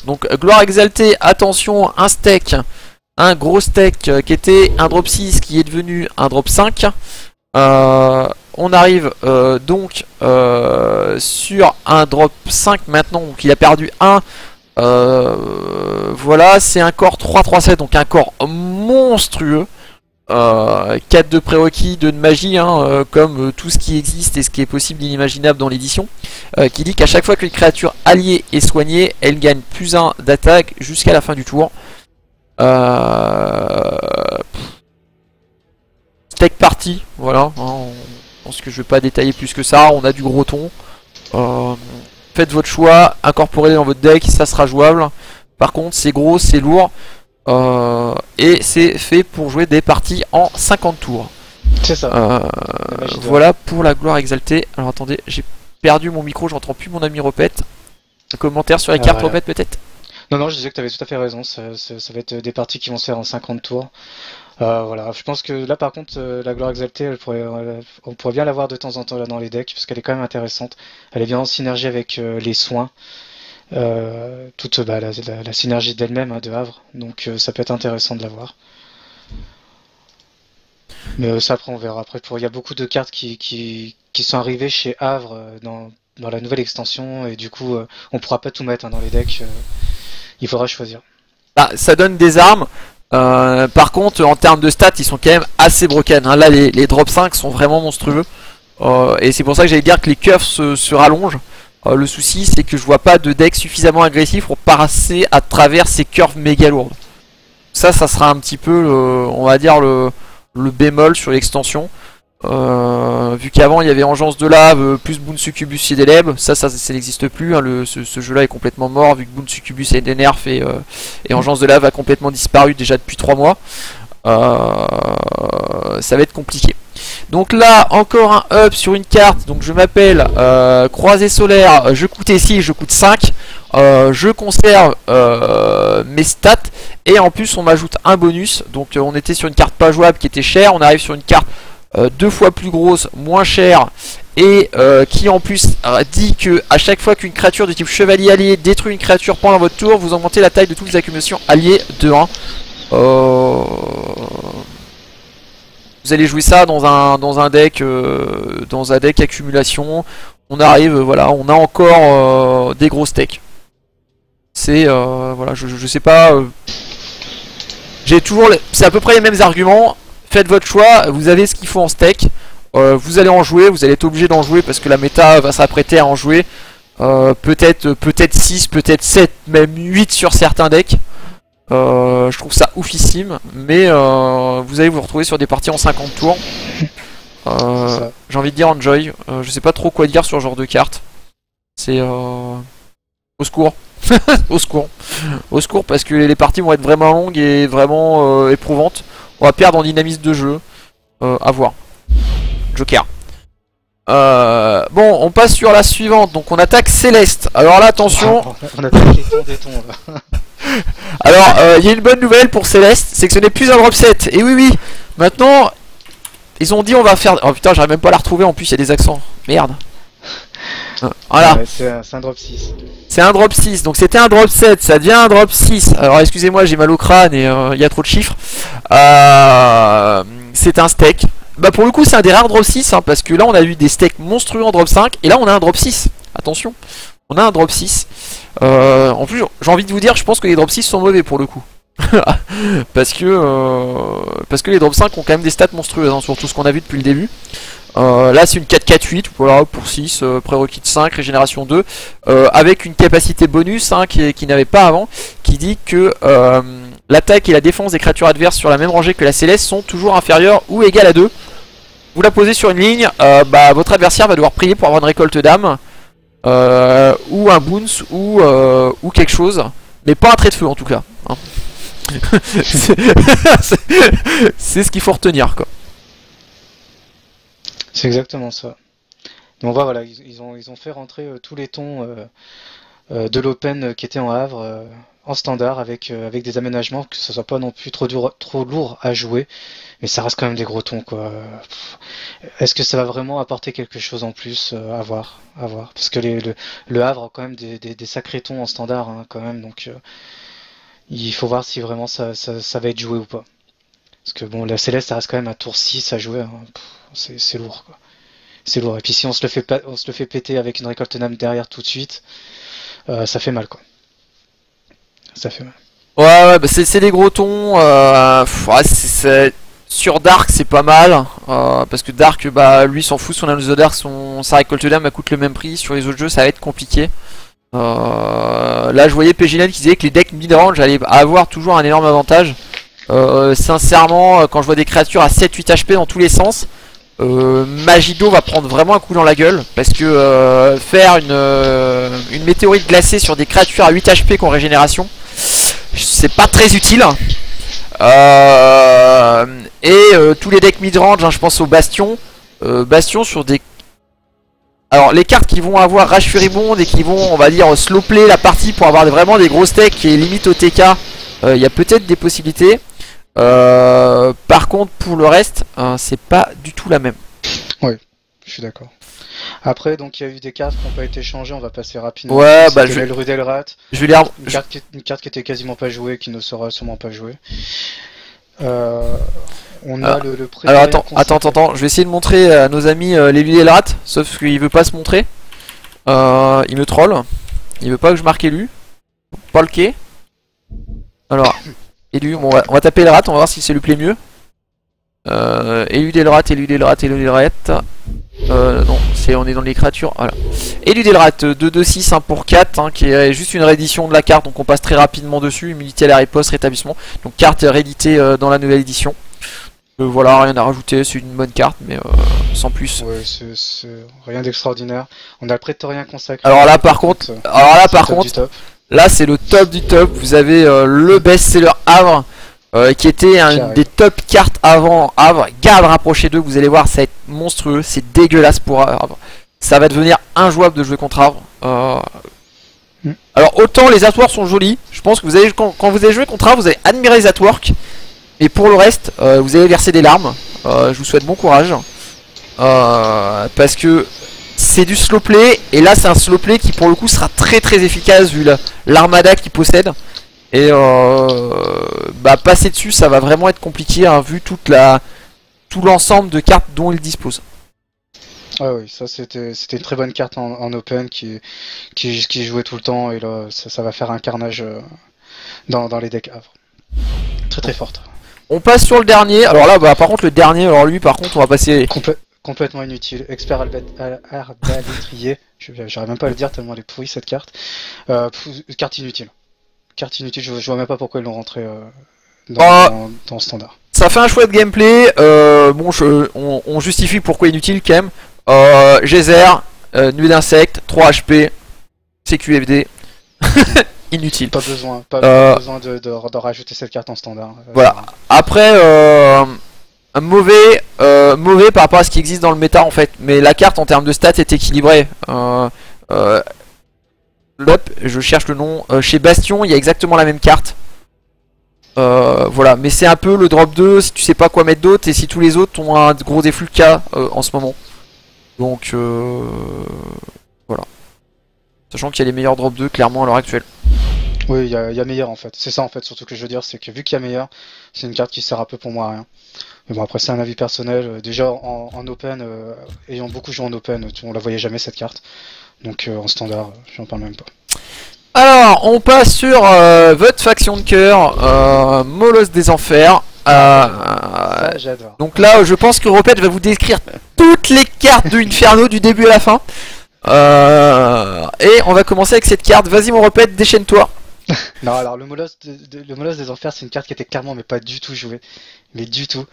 Donc gloire exaltée, attention, un steak, un gros steak qui était un drop 6 qui est devenu un drop 5. On arrive donc sur un drop 5 maintenant, donc il a perdu 1. Voilà, c'est un corps 3-3-7, donc un corps monstrueux. 4 de prérequis, 2 de magie, comme tout ce qui existe et ce qui est possible d'inimaginable dans l'édition, qui dit qu'à chaque fois qu'une créature alliée est soignée, elle gagne plus 1 d'attaque jusqu'à la fin du tour. Steak party, voilà, je pense que je vais pas détailler plus que ça, on a du gros ton. Faites votre choix, incorporez-les dans votre deck, ça sera jouable. Par contre c'est gros, c'est lourd, et c'est fait pour jouer des parties en 50 tours. C'est ça. Voilà pour la gloire exaltée. Alors attendez, j'ai perdu mon micro, j'entends plus mon ami Repète. Un commentaire sur les cartes Repète peut-être? Non, je disais que tu avais tout à fait raison, ça va être des parties qui vont se faire en 50 tours. Voilà, je pense que là par contre la gloire exaltée, on pourrait bien l'avoir de temps en temps là dans les decks parce qu'elle est quand même intéressante. Elle est bien en synergie avec les soins, toute la synergie d'elle-même de Havre, donc ça peut être intéressant de l'avoir. Mais ça après on verra. Après il y a beaucoup de cartes qui sont arrivées chez Havre dans la nouvelle extension et du coup on pourra pas tout mettre dans les decks. Il faudra choisir. Ça donne des armes. Par contre en termes de stats ils sont quand même assez broken, là les drop 5 sont vraiment monstrueux, et c'est pour ça que j'allais dire que les curves se rallongent. Le souci c'est que je vois pas de deck suffisamment agressif pour passer à travers ces curves méga lourdes. Ça sera un petit peu on va dire le bémol sur l'extension. Vu qu'avant il y avait Engeance de lave plus Boon Succubus et Délèbre, ça n'existe plus, ce jeu là est complètement mort vu que Boon Succubus est des nerfs et Engeance de lave a complètement disparu déjà depuis 3 mois. Ça va être compliqué. Donc là encore un up sur une carte, donc je m'appelle Croisée Solaire, je coûtais 6, je coûte 5, je conserve mes stats et en plus on m'ajoute un bonus, donc on était sur une carte pas jouable qui était chère, on arrive sur une carte 2 fois plus grosse, moins chère, et qui en plus dit que à chaque fois qu'une créature de type chevalier allié détruit une créature pendant votre tour, vous augmentez la taille de toutes les accumulations alliées de 1. Vous allez jouer ça dans un deck accumulation. On arrive, voilà, on a encore des gros steaks. C'est voilà, je sais pas. J'ai toujours, c'est à peu près les mêmes arguments. Faites votre choix, vous avez ce qu'il faut en steak, vous allez en jouer, vous allez être obligé d'en jouer parce que la méta va s'apprêter à en jouer. Peut-être 6, peut-être 7, même 8 sur certains decks. Je trouve ça oufissime, mais vous allez vous retrouver sur des parties en 50 tours. J'ai envie de dire enjoy, je sais pas trop quoi dire sur ce genre de carte. C'est au secours. Au secours. Au secours parce que les parties vont être vraiment longues et vraiment éprouvantes. On va perdre en dynamisme de jeu. À voir. Joker. Bon, on passe sur la suivante. Donc on attaque Céleste. Alors là, attention. On attaque les tons des tons là. Alors, il y a une bonne nouvelle pour Céleste, c'est que ce n'est plus un drop 7. Et oui, maintenant, ils ont dit on va faire... Oh putain, j'arrive même pas à la retrouver, en plus il y a des accents. Merde. Voilà. Ouais, c'est un drop 6. C'est un drop 6, donc c'était un drop 7, ça devient un drop 6. Alors excusez-moi, j'ai mal au crâne et il y a trop de chiffres. C'est un steak. Bah pour le coup c'est un des rares drop 6, parce que là on a eu des steaks monstrueux en drop 5, et là on a un drop 6. Attention, on a un drop 6. En plus j'ai envie de vous dire, je pense que les drop 6 sont mauvais pour le coup. parce que parce que les drop 5 ont quand même des stats monstrueuses, hein, sur tout ce qu'on a vu depuis le début. Là c'est une 4-4-8, voilà, pour 6, prérequis de 5, régénération 2, avec une capacité bonus hein, qui n'avait pas avant, qui dit que l'attaque et la défense des créatures adverses sur la même rangée que la Céleste sont toujours inférieures ou égales à 2. Vous la posez sur une ligne, votre adversaire va devoir prier pour avoir une récolte d'âme, ou un bounce, ou quelque chose, mais pas un trait de feu en tout cas. Hein. C'est ce qu'il faut retenir, quoi. C'est exactement ça. Donc voilà, ils ont fait rentrer tous les tons de l'Open qui étaient en Havre en standard avec des aménagements, que ce soit pas non plus trop lourd à jouer, mais ça reste quand même des gros tons, quoi. Est-ce que ça va vraiment apporter quelque chose en plus? À voir, à voir. Parce que le Havre a quand même des sacrés tons en standard, hein, quand même, donc il faut voir si vraiment ça va être joué ou pas. Parce que bon, la Céleste, ça reste quand même un tour 6 à jouer, hein. C'est lourd, quoi. C'est lourd. Et puis si on se le fait péter avec une récolte d'âme derrière tout de suite, ça fait mal, quoi. Ça fait mal. Ouais, bah c'est des gros tons. Sur Dark, c'est pas mal. Parce que Dark, lui s'en fout, son Anneau Dark, sa récolte d'âme, elle coûte le même prix. Sur les autres jeux, ça va être compliqué. Là, je voyais PGLN qui disait que les decks mid-range allaient avoir toujours un énorme avantage. Sincèrement, quand je vois des créatures à 7-8 HP dans tous les sens, Magido va prendre vraiment un coup dans la gueule, parce que faire une météorite glacée sur des créatures à 8 HP qui ont régénération, c'est pas très utile. Tous les decks mid-range, hein, je pense au Bastion. Bastion sur des... Alors les cartes qui vont avoir Rage Furibond et qui vont, on va dire, slow play la partie pour avoir vraiment des grosses decks et limite au TK, il y a peut-être des possibilités. Par contre pour le reste c'est pas du tout la même. Oui, je suis d'accord. Après donc il y a eu des cartes qui n'ont pas été changées, on va passer rapidement. Ouais, je vais le Rudelrat. Je vais les une carte qui était quasiment pas jouée, qui ne sera sûrement pas jouée. On a le alors attends, je vais essayer de montrer à nos amis l'élu d'Elrat, sauf qu'il veut pas se montrer. Il me troll. Il veut pas que je marque élu. Pas le quai. Alors élu, bon, on va taper Elrat, on va voir si c'est lui plaît mieux. Élu d'Elrat, élu d'Elrat, élu d'Elrat. Non, on est dans les créatures. Voilà. Élu d'Elrat, 2-2-6, 1 pour 4, hein, qui est juste une réédition de la carte, donc on passe très rapidement dessus. Immunité à la riposte, rétablissement. Donc carte rééditée dans la nouvelle édition. Voilà, rien à rajouter, c'est une bonne carte, mais sans plus. Ouais, c'est rien d'extraordinaire. On a le Prétorien consacré. Alors là par contre, là c'est le top du top. Vous avez le best-seller Havre, qui était une des top cartes avant Havre. Garde rapproché d'eux, vous allez voir, ça va être monstrueux, c'est dégueulasse pour Havre. Ça va devenir injouable de jouer contre Havre. Alors autant les artworks sont jolis, je pense que vous allez, quand vous allez jouer contre Havre, vous allez admirer les artworks. Mais pour le reste, vous allez verser des larmes. Je vous souhaite bon courage. Parce que c'est du slow play. Et là c'est un slow play qui pour le coup sera très très efficace vu l'armada qu'il possède. Et passer dessus ça va vraiment être compliqué, hein, vu tout l'ensemble de cartes dont il dispose. Ah oui, ça c'était une très bonne carte en open qui jouait tout le temps. Et là ça va faire un carnage dans les decks Havre. Très très forte. On passe sur le dernier. Alors là, par contre, le dernier, alors lui, par contre, on va passer. Complètement inutile. Expert arbalétrier. J'arrive même pas à le dire tellement elle est pourrie cette carte. Carte inutile. Carte inutile, je vois même pas pourquoi ils l'ont rentré dans standard. Ça fait un chouette gameplay. On justifie pourquoi inutile quand même. Geyser, nuée d'insectes, 3 HP, CQFD. Inutile. Pas besoin de rajouter cette carte en standard. Voilà. Après, mauvais par rapport à ce qui existe dans le méta en fait. Mais la carte en termes de stats est équilibrée. Je cherche le nom. Chez Bastion, il y a exactement la même carte. Voilà. Mais c'est un peu le drop 2 si tu sais pas quoi mettre d'autre et si tous les autres ont un gros déflux de cas en ce moment. Donc voilà. Sachant qu'il y a les meilleurs drop 2 clairement à l'heure actuelle. Oui, il y a meilleur en fait. C'est ça en fait, surtout que je veux dire, c'est que vu qu'il y a meilleur, c'est une carte qui sert un peu pour moi à rien. Mais bon, après c'est un avis personnel. Déjà en open, ayant beaucoup joué en open, on la voyait jamais cette carte. Donc en standard, j'en parle même pas. Alors, on passe sur votre faction de cœur, Molosse des Enfers. Ça, j'adore. Donc là, je pense que Ropet va vous décrire toutes les cartes de Inferno du début à la fin. Et on va commencer avec cette carte. Vas-y mon Ropet, déchaîne-toi. Non, alors le Molosse des Enfers, c'est une carte qui était clairement mais pas du tout jouée, mais du tout,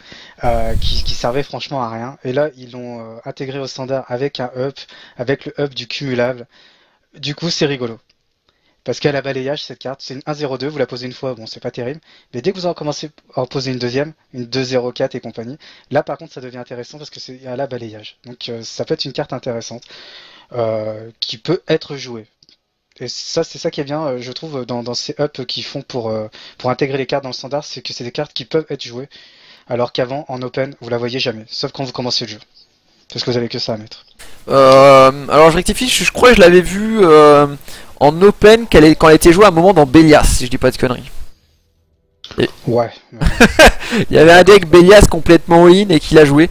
qui servait franchement à rien. Et là, ils l'ont intégré au standard avec un up, avec le up du cumulable. Du coup, c'est rigolo. Parce qu'elle a balayage cette carte, c'est une 1-0-2, vous la posez une fois, bon c'est pas terrible, mais dès que vous en commencez à en poser une deuxième, une 2-0-4 et compagnie, là par contre ça devient intéressant parce que c'est à la balayage. Donc ça peut être une carte intéressante qui peut être jouée. Et ça, c'est ça qui est bien, je trouve, dans ces ups qu'ils font pour intégrer les cartes dans le standard, c'est que c'est des cartes qui peuvent être jouées, alors qu'avant, en open, vous la voyez jamais, sauf quand vous commencez le jeu. Parce que vous avez que ça à mettre. Alors je rectifie, je crois que je l'avais vu en open quand elle était jouée à un moment dans Bélias, si je dis pas de conneries. Ouais. Il y avait un deck Bélias complètement all-in et qu'il a joué.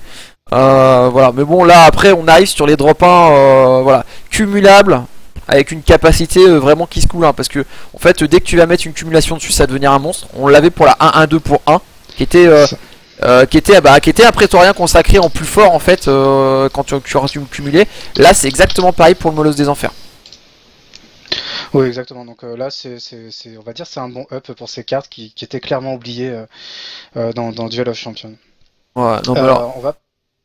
Voilà, mais bon là après on arrive sur les drop 1 voilà, cumulables avec une capacité vraiment qui se coule parce que en fait dès que tu vas mettre une cumulation dessus ça va devenir un monstre. On l'avait pour la 1-1-2 pour 1 qui était un prétorien consacré en plus fort en fait quand tu cumulais. Là c'est exactement pareil pour le Molosse des Enfers. Oui, exactement. Donc là, on va dire, c'est un bon up pour ces cartes qui étaient clairement oubliées dans Duel of Champions. Ouais, donc alors... On va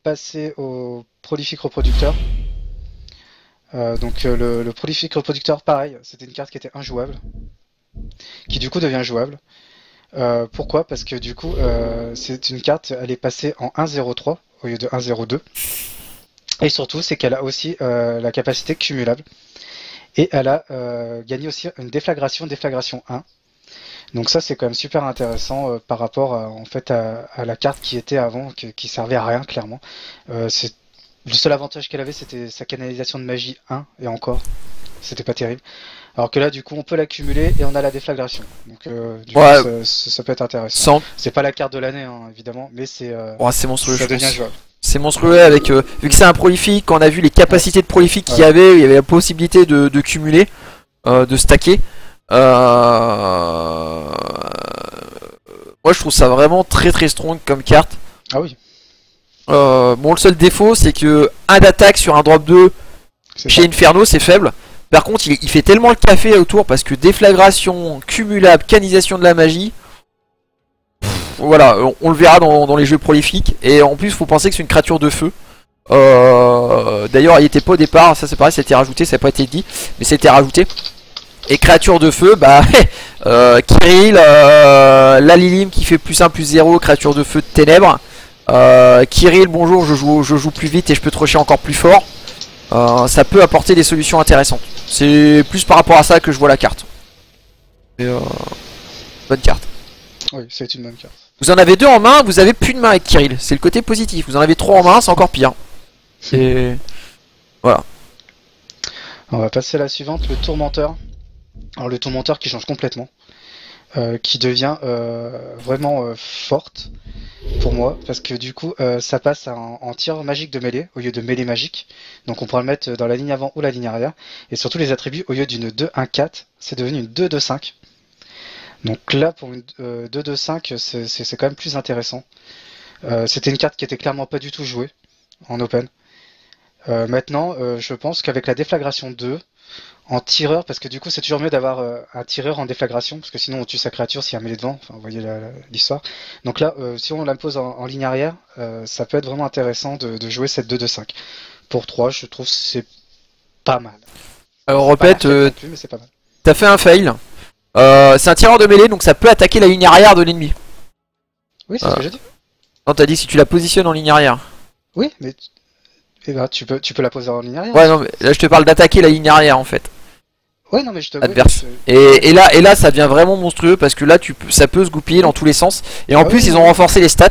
passer au prolifique reproducteur. Donc le prolifique reproducteur, pareil, c'était une carte qui était injouable, qui du coup devient jouable. Pourquoi? Parce que du coup, c'est une carte, elle est passée en 1-0-3 au lieu de 1-0-2. Et surtout, c'est qu'elle a aussi la capacité cumulable. Et elle a gagné aussi une déflagration 1. Donc ça c'est quand même super intéressant par rapport en fait à la carte qui était avant, qui servait à rien clairement. Le seul avantage qu'elle avait c'était sa canalisation de magie 1 et encore, c'était pas terrible. Alors que là du coup on peut l'accumuler et on a la déflagration. Donc du coup ça peut être intéressant. C'est pas la carte de l'année hein, évidemment, mais c'est monstrueux, ça devient jouable. C'est monstrueux avec vu que c'est un prolifique, quand on a vu les capacités de prolifique qu'il y avait, il y avait la possibilité de cumuler, de stacker. Moi je trouve ça vraiment très très strong comme carte. Ah oui. Bon le seul défaut c'est que 1 d'attaque sur un drop 2 chez Inferno c'est faible. Par contre il fait tellement le café autour parce que déflagration, cumulable, canisation de la magie. Voilà, on le verra dans les jeux prolifiques. Et en plus, faut penser que c'est une créature de feu. D'ailleurs, il était pas au départ. Ça, c'est pareil, ça a été rajouté. Ça n'a pas été dit, mais ça a été rajouté. Et créature de feu, bah, Kirill, la Lilim qui fait +1/+0, créature de feu de ténèbres. Kirill, bonjour, je joue plus vite et je peux te rusher encore plus fort. Ça peut apporter des solutions intéressantes. C'est plus par rapport à ça que je vois la carte. Et, bonne carte. Oui, c'est une bonne carte. Vous en avez 2 en main, vous avez plus de main avec Kirill. C'est le côté positif. Vous en avez 3 en main, c'est encore pire. Et voilà. On va passer à la suivante, le tourmenteur. Alors le tourmenteur qui change complètement, qui devient vraiment forte pour moi, parce que du coup ça passe en tir magique de mêlée au lieu de mêlée magique. Donc on pourra le mettre dans la ligne avant ou la ligne arrière. Et surtout les attributs, au lieu d'une 2-1-4, c'est devenu une 2-2-5. Donc là, pour une 2-2-5, c'est quand même plus intéressant. C'était une carte qui était clairement pas du tout jouée en open. Maintenant, je pense qu'avec la déflagration 2, en tireur, parce que du coup c'est toujours mieux d'avoir un tireur en déflagration, parce que sinon on tue sa créature s'il y a un mêlée devant, enfin vous voyez l'histoire. Donc là, si on l'impose en ligne arrière, ça peut être vraiment intéressant de jouer cette 2-2-5. Pour 3, je trouve que c'est pas mal. Alors répète, t'as fait un fail. C'est un tireur de mêlée, donc ça peut attaquer la ligne arrière de l'ennemi. Oui, c'est ce que j'ai dit. Non, t'as dit si tu la positionnes en ligne arrière. Oui, mais tu peux la poser en ligne arrière. Ouais, non, mais là je te parle d'attaquer la ligne arrière en fait. Ouais, non, mais je te adverse. Et là, ça devient vraiment monstrueux parce que là, ça peut se goupiller dans tous les sens. Et en plus, ils ont renforcé les stats.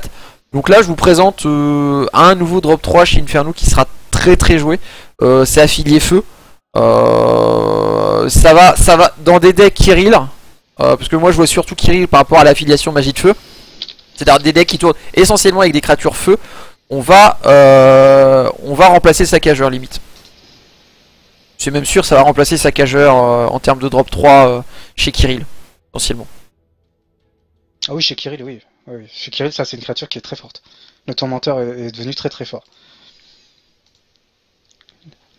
Donc là, je vous présente un nouveau drop 3 chez Inferno qui sera très très joué. C'est affilié feu. Ça va dans des decks Kirill. Parce que moi, je vois surtout Kirill par rapport à l'affiliation magie de feu. C'est-à-dire des decks qui tournent essentiellement avec des créatures feu. On va remplacer Saccageur limite. C'est même sûr, ça va remplacer Saccageur en termes de drop 3 chez Kirill, potentiellement. Ah oui, chez Kirill, oui. Oui. Chez Kirill, ça c'est une créature qui est très forte. Le tourmenteur est devenu très très fort.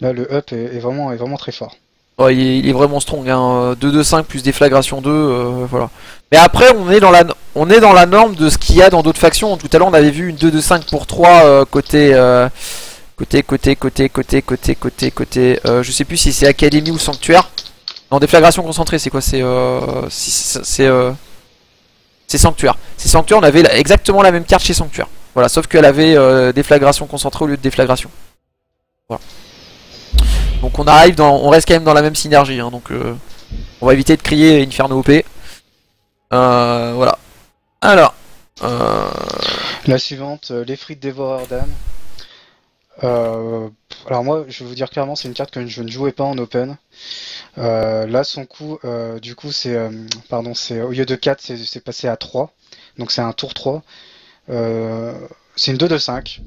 Là, le up est vraiment très fort. Ouais, il est vraiment strong, hein. 2-2-5 plus déflagration 2, voilà. Mais après, on est dans la norme de ce qu'il y a dans d'autres factions. Tout à l'heure, on avait vu une 2-2-5 pour 3 côté. Je sais plus si c'est Académie ou Sanctuaire. Non, déflagration concentrée, c'est quoi? C'est Sanctuaire. C'est Sanctuaire, on avait exactement la même carte chez Sanctuaire. Voilà, sauf qu'elle avait déflagration concentrée au lieu de déflagration. Voilà. Donc on reste quand même dans la même synergie, hein, donc on va éviter de crier Inferno OP. Voilà. Alors. La suivante, l'Effrit de Dévoreur d'âme. Alors moi, je vais vous dire clairement, c'est une carte que je ne jouais pas en open. Là, son coup, du coup, c'est au lieu de 4, c'est passé à 3. Donc c'est un tour 3. C'est une 2-2-5.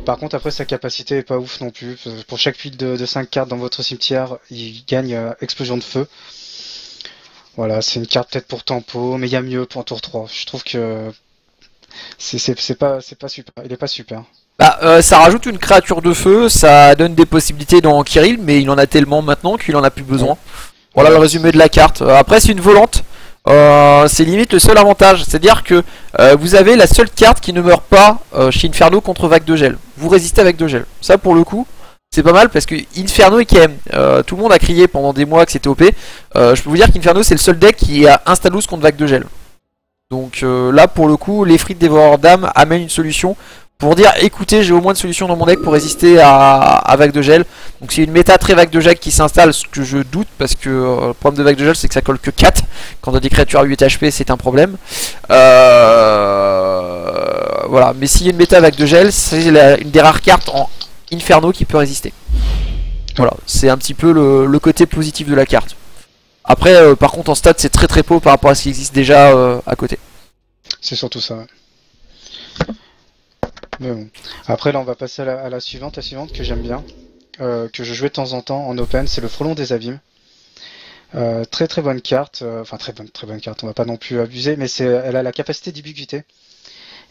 Par contre, après, sa capacité est pas ouf non plus. Pour chaque pile de 5 cartes dans votre cimetière, il gagne explosion de feu. Voilà, c'est une carte peut-être pour tempo, mais il y a mieux pour un tour 3. Je trouve que c'est pas super. Il est pas super. Bah, ça rajoute une créature de feu, ça donne des possibilités dans Kirill, mais il en a tellement maintenant qu'il en a plus besoin. Voilà le résumé de la carte. Après, c'est une volante. C'est limite le seul avantage, c'est-à-dire que vous avez la seule carte qui ne meurt pas chez Inferno contre vague de gel. Vous résistez avec de gel. Ça pour le coup, c'est pas mal parce que Inferno et KM, tout le monde a crié pendant des mois que c'était OP. Je peux vous dire qu'Inferno c'est le seul deck qui a Instalus contre vague de gel. Donc là pour le coup, l'Effrit de Dévoreur d'âme amène une solution pour dire écoutez, j'ai au moins une solution dans mon deck pour résister à vague de gel. Donc c'est une méta très vague de gel qui s'installe, ce que je doute parce que le problème de vague de gel c'est que ça colle que 4. Quand on a des créatures à 8 HP c'est un problème. Voilà, mais s'il y a une méta vague de gel, c'est une des rares cartes en Inferno qui peut résister. Voilà, c'est un petit peu le côté positif de la carte. Après par contre en stats c'est très très peu par rapport à ce qui existe déjà à côté. C'est surtout ça. Ouais. Mais bon. Après là on va passer à la suivante que j'aime bien, que je jouais de temps en temps en open, c'est le Frelon des Abîmes. Très très bonne carte, enfin très bonne carte, on va pas non plus abuser, mais elle a la capacité d'ubiquité.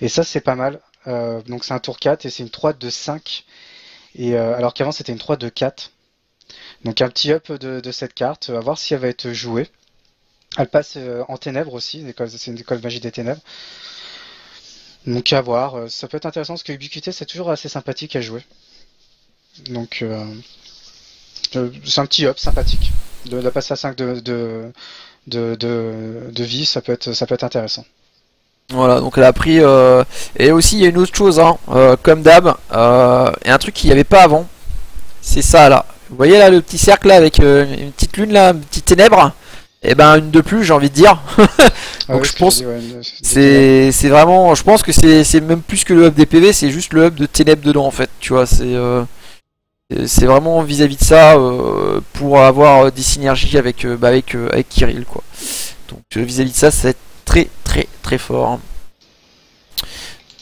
Et ça c'est pas mal. Donc c'est un tour 4 et c'est une 3 de 5. Et alors qu'avant c'était une 3 de 4. Donc un petit up de cette carte, à voir si elle va être jouée. Elle passe en ténèbres aussi, c'est une école magie des ténèbres. Donc à voir, ça peut être intéressant parce que Ubiquité c'est toujours assez sympathique à jouer. Donc c'est un petit up sympathique. De passer à 5 de vie, ça peut être intéressant. Voilà, donc elle a pris... Et aussi il y a une autre chose, hein, comme d'hab, et un truc qu'il n'y avait pas avant. C'est ça là. Vous voyez là le petit cercle là avec une petite lune là, une petite ténèbre. Et ben une de plus j'ai envie de dire. Donc je pense c'est vraiment, je pense que c'est même plus que le hub des PV, c'est juste le hub de ténèbres dedans en fait, tu vois, c'est vraiment vis-à-vis de ça pour avoir des synergies avec Kirill quoi. Donc vis-à-vis de ça, c'est très très très fort.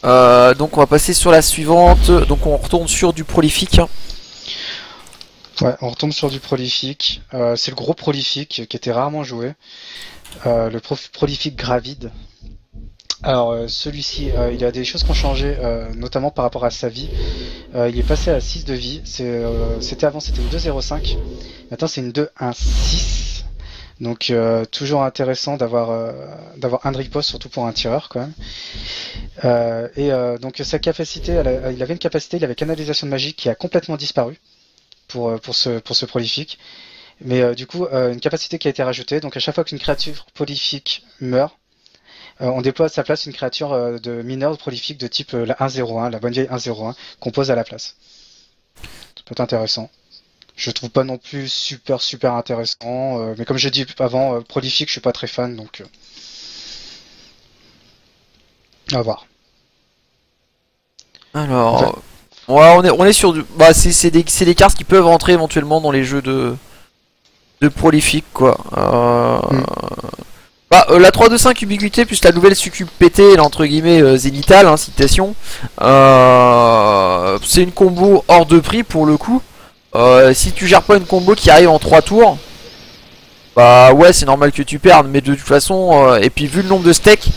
Donc on va passer sur la suivante. Donc on retourne sur du prolifique. Ouais, on retombe sur du prolifique. C'est le gros prolifique qui était rarement joué. Le prolifique gravide. Alors celui-ci, il y a des choses qui ont changé, notamment par rapport à sa vie. Il est passé à 6 de vie. C'était avant, c'était une 2-0-5. Maintenant, c'est une 2-1-6. Donc toujours intéressant d'avoir un riposte, surtout pour un tireur quand même. Donc sa capacité, il avait une capacité, il avait canalisation de magie qui a complètement disparu pour ce prolifique. Mais du coup, une capacité qui a été rajoutée. Donc à chaque fois qu'une créature prolifique meurt, on déploie à sa place une créature de mineur prolifique de type la 1-0-1, la bonne vieille 1-0-1, qu'on pose à la place. Ça peut être intéressant. Je trouve pas non plus super intéressant, mais comme j'ai dit avant, prolifique, je suis pas très fan, donc à voir. Alors, ouais, on est sur du, bah c'est des cartes qui peuvent rentrer éventuellement dans les jeux de prolifique quoi. Bah, la 3-2-5 ubiquité plus la nouvelle succube PT, entre guillemets zénithale, hein, citation. C'est une combo hors de prix pour le coup. Si tu gères pas une combo qui arrive en 3 tours, bah ouais c'est normal que tu perdes, mais de toute façon, et puis vu le nombre de stacks,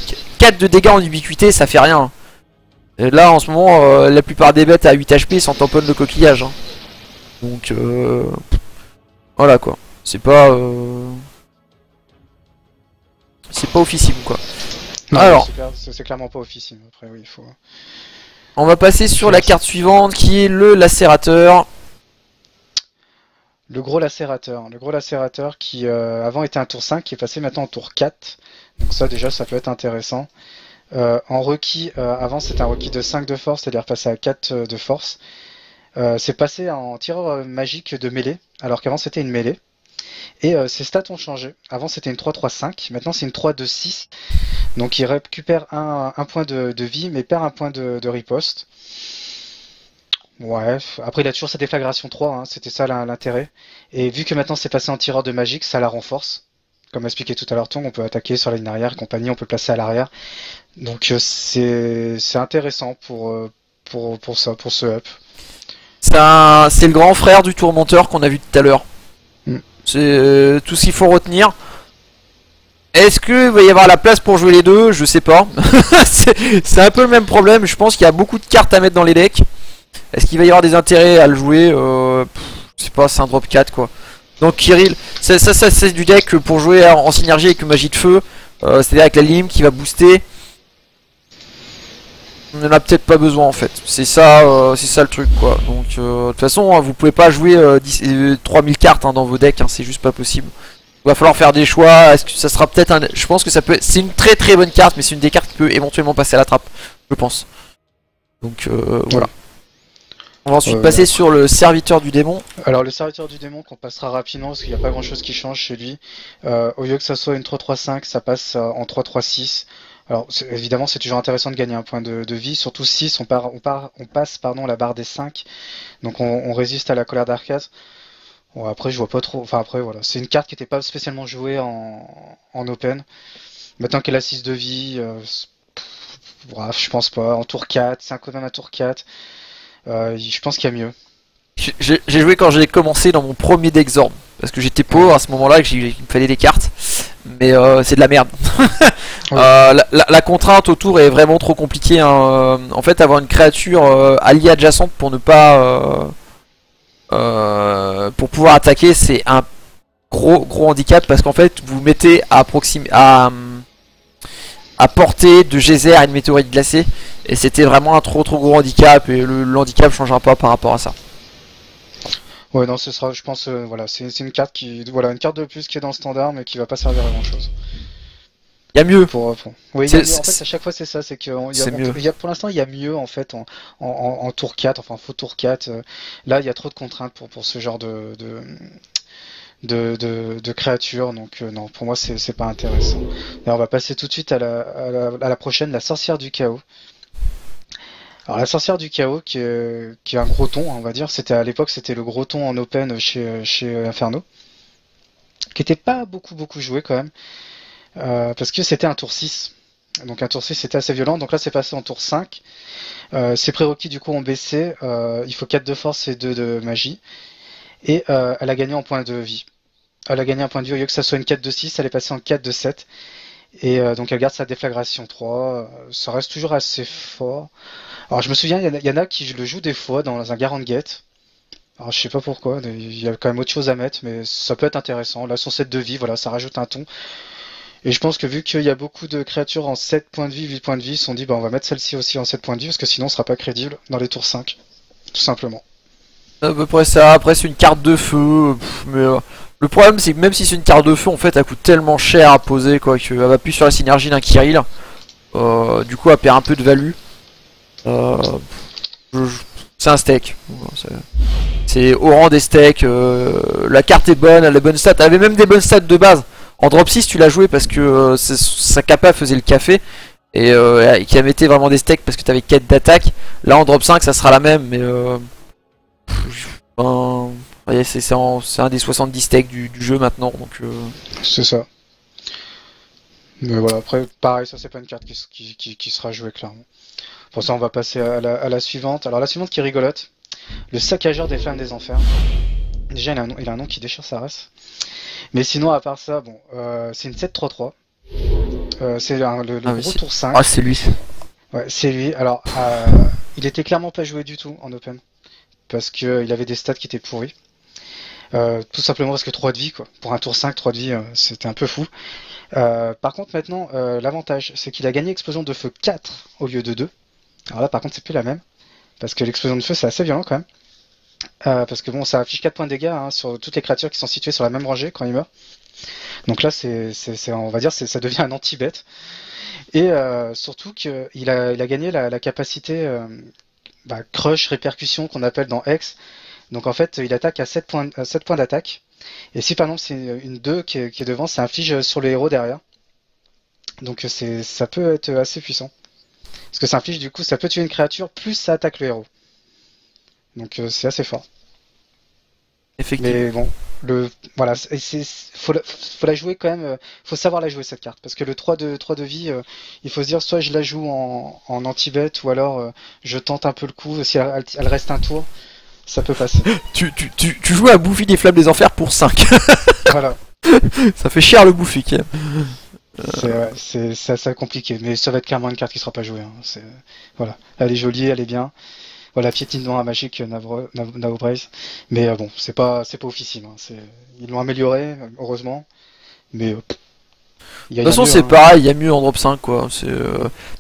4 de dégâts en ubiquité, ça fait rien. Et là, en ce moment, la plupart des bêtes à 8 HP s'en tamponnent le coquillage. Hein. Donc, voilà quoi. C'est pas officime quoi. Non, Alors, c'est clairement pas officine. Après, oui, il faut. on va passer sur la carte suivante qui est le lacérateur. Le gros lacérateur qui avant était un tour 5, qui est passé maintenant en tour 4. Donc ça déjà ça peut être intéressant. En requis, avant c'était un requis de 5 de force, c'est-à-dire passé à 4 de force. C'est passé en tireur magique de mêlée, alors qu'avant c'était une mêlée. Et ses stats ont changé. Avant c'était une 3-3-5, maintenant c'est une 3-2-6. Donc il récupère un point de vie, mais perd un point de riposte. Ouais, après il a toujours sa déflagration 3, hein, c'était ça l'intérêt. Et vu que maintenant c'est passé en tireur de magique, ça la renforce. Comme expliqué tout à l'heure, on peut attaquer sur la ligne arrière, compagnie, on peut placer à l'arrière. Donc c'est intéressant pour ça, pour ce up. C'est le grand frère du tourmenteur qu'on a vu tout à l'heure. C'est tout ce qu'il faut retenir. Est-ce qu'il va y avoir la place pour jouer les deux? Je sais pas. C'est un peu le même problème. Je pense qu'il y a beaucoup de cartes à mettre dans les decks. Est-ce qu'il va y avoir des intérêts à le jouer? Je sais pas, c'est un drop 4 quoi. Donc Kirill, ça c'est du deck pour jouer en synergie avec le magie de feu. C'est-à-dire avec la lime qui va booster. On en a peut-être pas besoin en fait. C'est ça le truc quoi. Donc de toute façon, vous pouvez pas jouer 3000 cartes hein, dans vos decks, hein, c'est juste pas possible. Il va falloir faire des choix. Est-ce que ça sera peut-être un... Je pense que ça peut... C'est une très très bonne carte, mais c'est une des cartes qui peut éventuellement passer à la trappe, je pense. Donc voilà. On va ensuite passer sur le serviteur du démon. Alors le serviteur du démon qu'on passera rapidement parce qu'il n'y a pas grand chose qui change chez lui. Au lieu que ça soit une 3-3-5, ça passe en 3-3-6. Alors évidemment c'est toujours intéressant de gagner un point de vie, surtout 6, on passe la barre des 5. Donc on résiste à la colère d'Arcade. Bon, après je vois pas trop, enfin après voilà, c'est une carte qui n'était pas spécialement jouée en open. Maintenant qu'elle a 6 de vie, bref, je pense pas, en tour 4, c'est un common à tour 4, je pense qu'il y a mieux. J'ai joué quand j'ai commencé dans mon premier deck Zorn, parce que j'étais pauvre à ce moment-là, que il me fallait des cartes, mais c'est de la merde. Oui. La contrainte autour est vraiment trop compliquée, hein. En fait, avoir une créature alliée adjacente pour ne pas... pour pouvoir attaquer, c'est un gros handicap, parce qu'en fait, vous mettez à portée de geyser à une météorite glacée, et c'était vraiment un trop gros handicap, et le handicap changera pas par rapport à ça. Ouais, non, ce sera, je pense, voilà, c'est une carte une carte de plus qui est dans le standard, mais qui va pas servir à grand chose. Il y a mieux. Oui, y a mieux. En fait, à chaque fois, c'est ça, c'est que pour l'instant, il y a mieux en fait en tour 4, enfin faux tour 4. Là, il y a trop de contraintes pour ce genre de créatures, donc non, pour moi, c'est pas intéressant. Et on va passer tout de suite à la prochaine, la sorcière du chaos. Alors la sorcière du chaos qui est un gros ton, on va dire, à l'époque c'était le gros ton en open chez Inferno, qui était pas beaucoup joué quand même, parce que c'était un tour 6. Donc un tour 6 c'était assez violent, donc là c'est passé en tour 5. Ses prérequis du coup ont baissé, il faut 4 de force et 2 de magie, et elle a gagné en points de vie. Elle a gagné un point de vie, au lieu que ça soit une 4 de 6, elle est passée en 4 de 7. Et donc elle garde sa déflagration 3, ça reste toujours assez fort. Alors je me souviens, il y en a qui le jouent des fois dans un Garand Gate. Alors je sais pas pourquoi, il y a quand même autre chose à mettre, mais ça peut être intéressant. Là son 7 de vie, voilà, ça rajoute un ton. Et je pense que vu qu'il y a beaucoup de créatures en 7 points de vie, 8 points de vie, ils se sont dit bah on va mettre celle-ci aussi en 7 points de vie, parce que sinon on sera pas crédible dans les tours 5. Tout simplement. À peu près ça, après c'est une carte de feu, mais... Le problème c'est que même si c'est une carte de feu, en fait elle coûte tellement cher à poser quoi, qu'elle va plus sur la synergie d'un Kirill. Du coup elle perd un peu de value. C'est un steak. C'est au rang des steaks. La carte est bonne, elle a des bonnes stats. Elle avait même des bonnes stats de base. En drop 6 tu l'as joué parce que sa capa faisait le café. Et qui a metté vraiment des steaks parce que tu avais 4 d'attaque. Là en drop 5 ça sera la même, mais c'est un des 70 steaks du jeu maintenant, donc c'est ça. Mais voilà, après pareil, ça c'est pas une carte qui sera jouée clairement. Pour ça on va passer à la suivante. Alors la suivante qui est rigolote, le saccageur des flammes des enfers. Déjà il a un nom qui déchire sa race. Mais sinon à part ça, bon, c'est une 7-3-3. C'est le Ah, mais gros tour 5. ah, c'est lui. Ouais, c'est lui. Alors, il était clairement pas joué du tout en open. Parce que il avait des stats qui étaient pourris. Tout simplement parce que 3 de vie, quoi. Pour un tour 5, 3 de vie, c'était un peu fou. Par contre, maintenant, l'avantage, c'est qu'il a gagné explosion de feu 4 au lieu de 2. Alors là, par contre, c'est plus la même. Parce que l'explosion de feu, c'est assez violent quand même. Parce que bon, ça affiche 4 points de dégâts hein, sur toutes les créatures qui sont situées sur la même rangée quand il meurt. Donc là, on va dire, ça devient un anti-bet. Et surtout qu'il a gagné la capacité crush répercussion qu'on appelle dans X. Donc en fait, il attaque à 7 points d'attaque. Et si par exemple c'est une 2 qui est devant, ça inflige sur le héros derrière. Donc ça peut être assez puissant. Parce que ça inflige du coup, ça peut tuer une créature, plus ça attaque le héros. Donc c'est assez fort. Effectivement. Mais bon, voilà, faut la jouer quand même, faut savoir la jouer cette carte. Parce que le 3 de vie, il faut se dire soit je la joue en anti-bet, ou alors je tente un peu le coup, si elle reste un tour, ça peut passer. Tu joues à Bouffi des Flammes des Enfers pour 5. Voilà. Ça fait cher le Bouffi quand même. C'est assez compliqué, mais ça va être clairement une carte qui sera pas jouée. Hein. Voilà, elle est jolie, elle est bien. Voilà, piétinement à magique Nao Brace. Mais bon, c'est pas officiel. Hein. Ils l'ont amélioré, heureusement. Mais de toute façon, c'est pareil, il y a mieux en drop 5 quoi.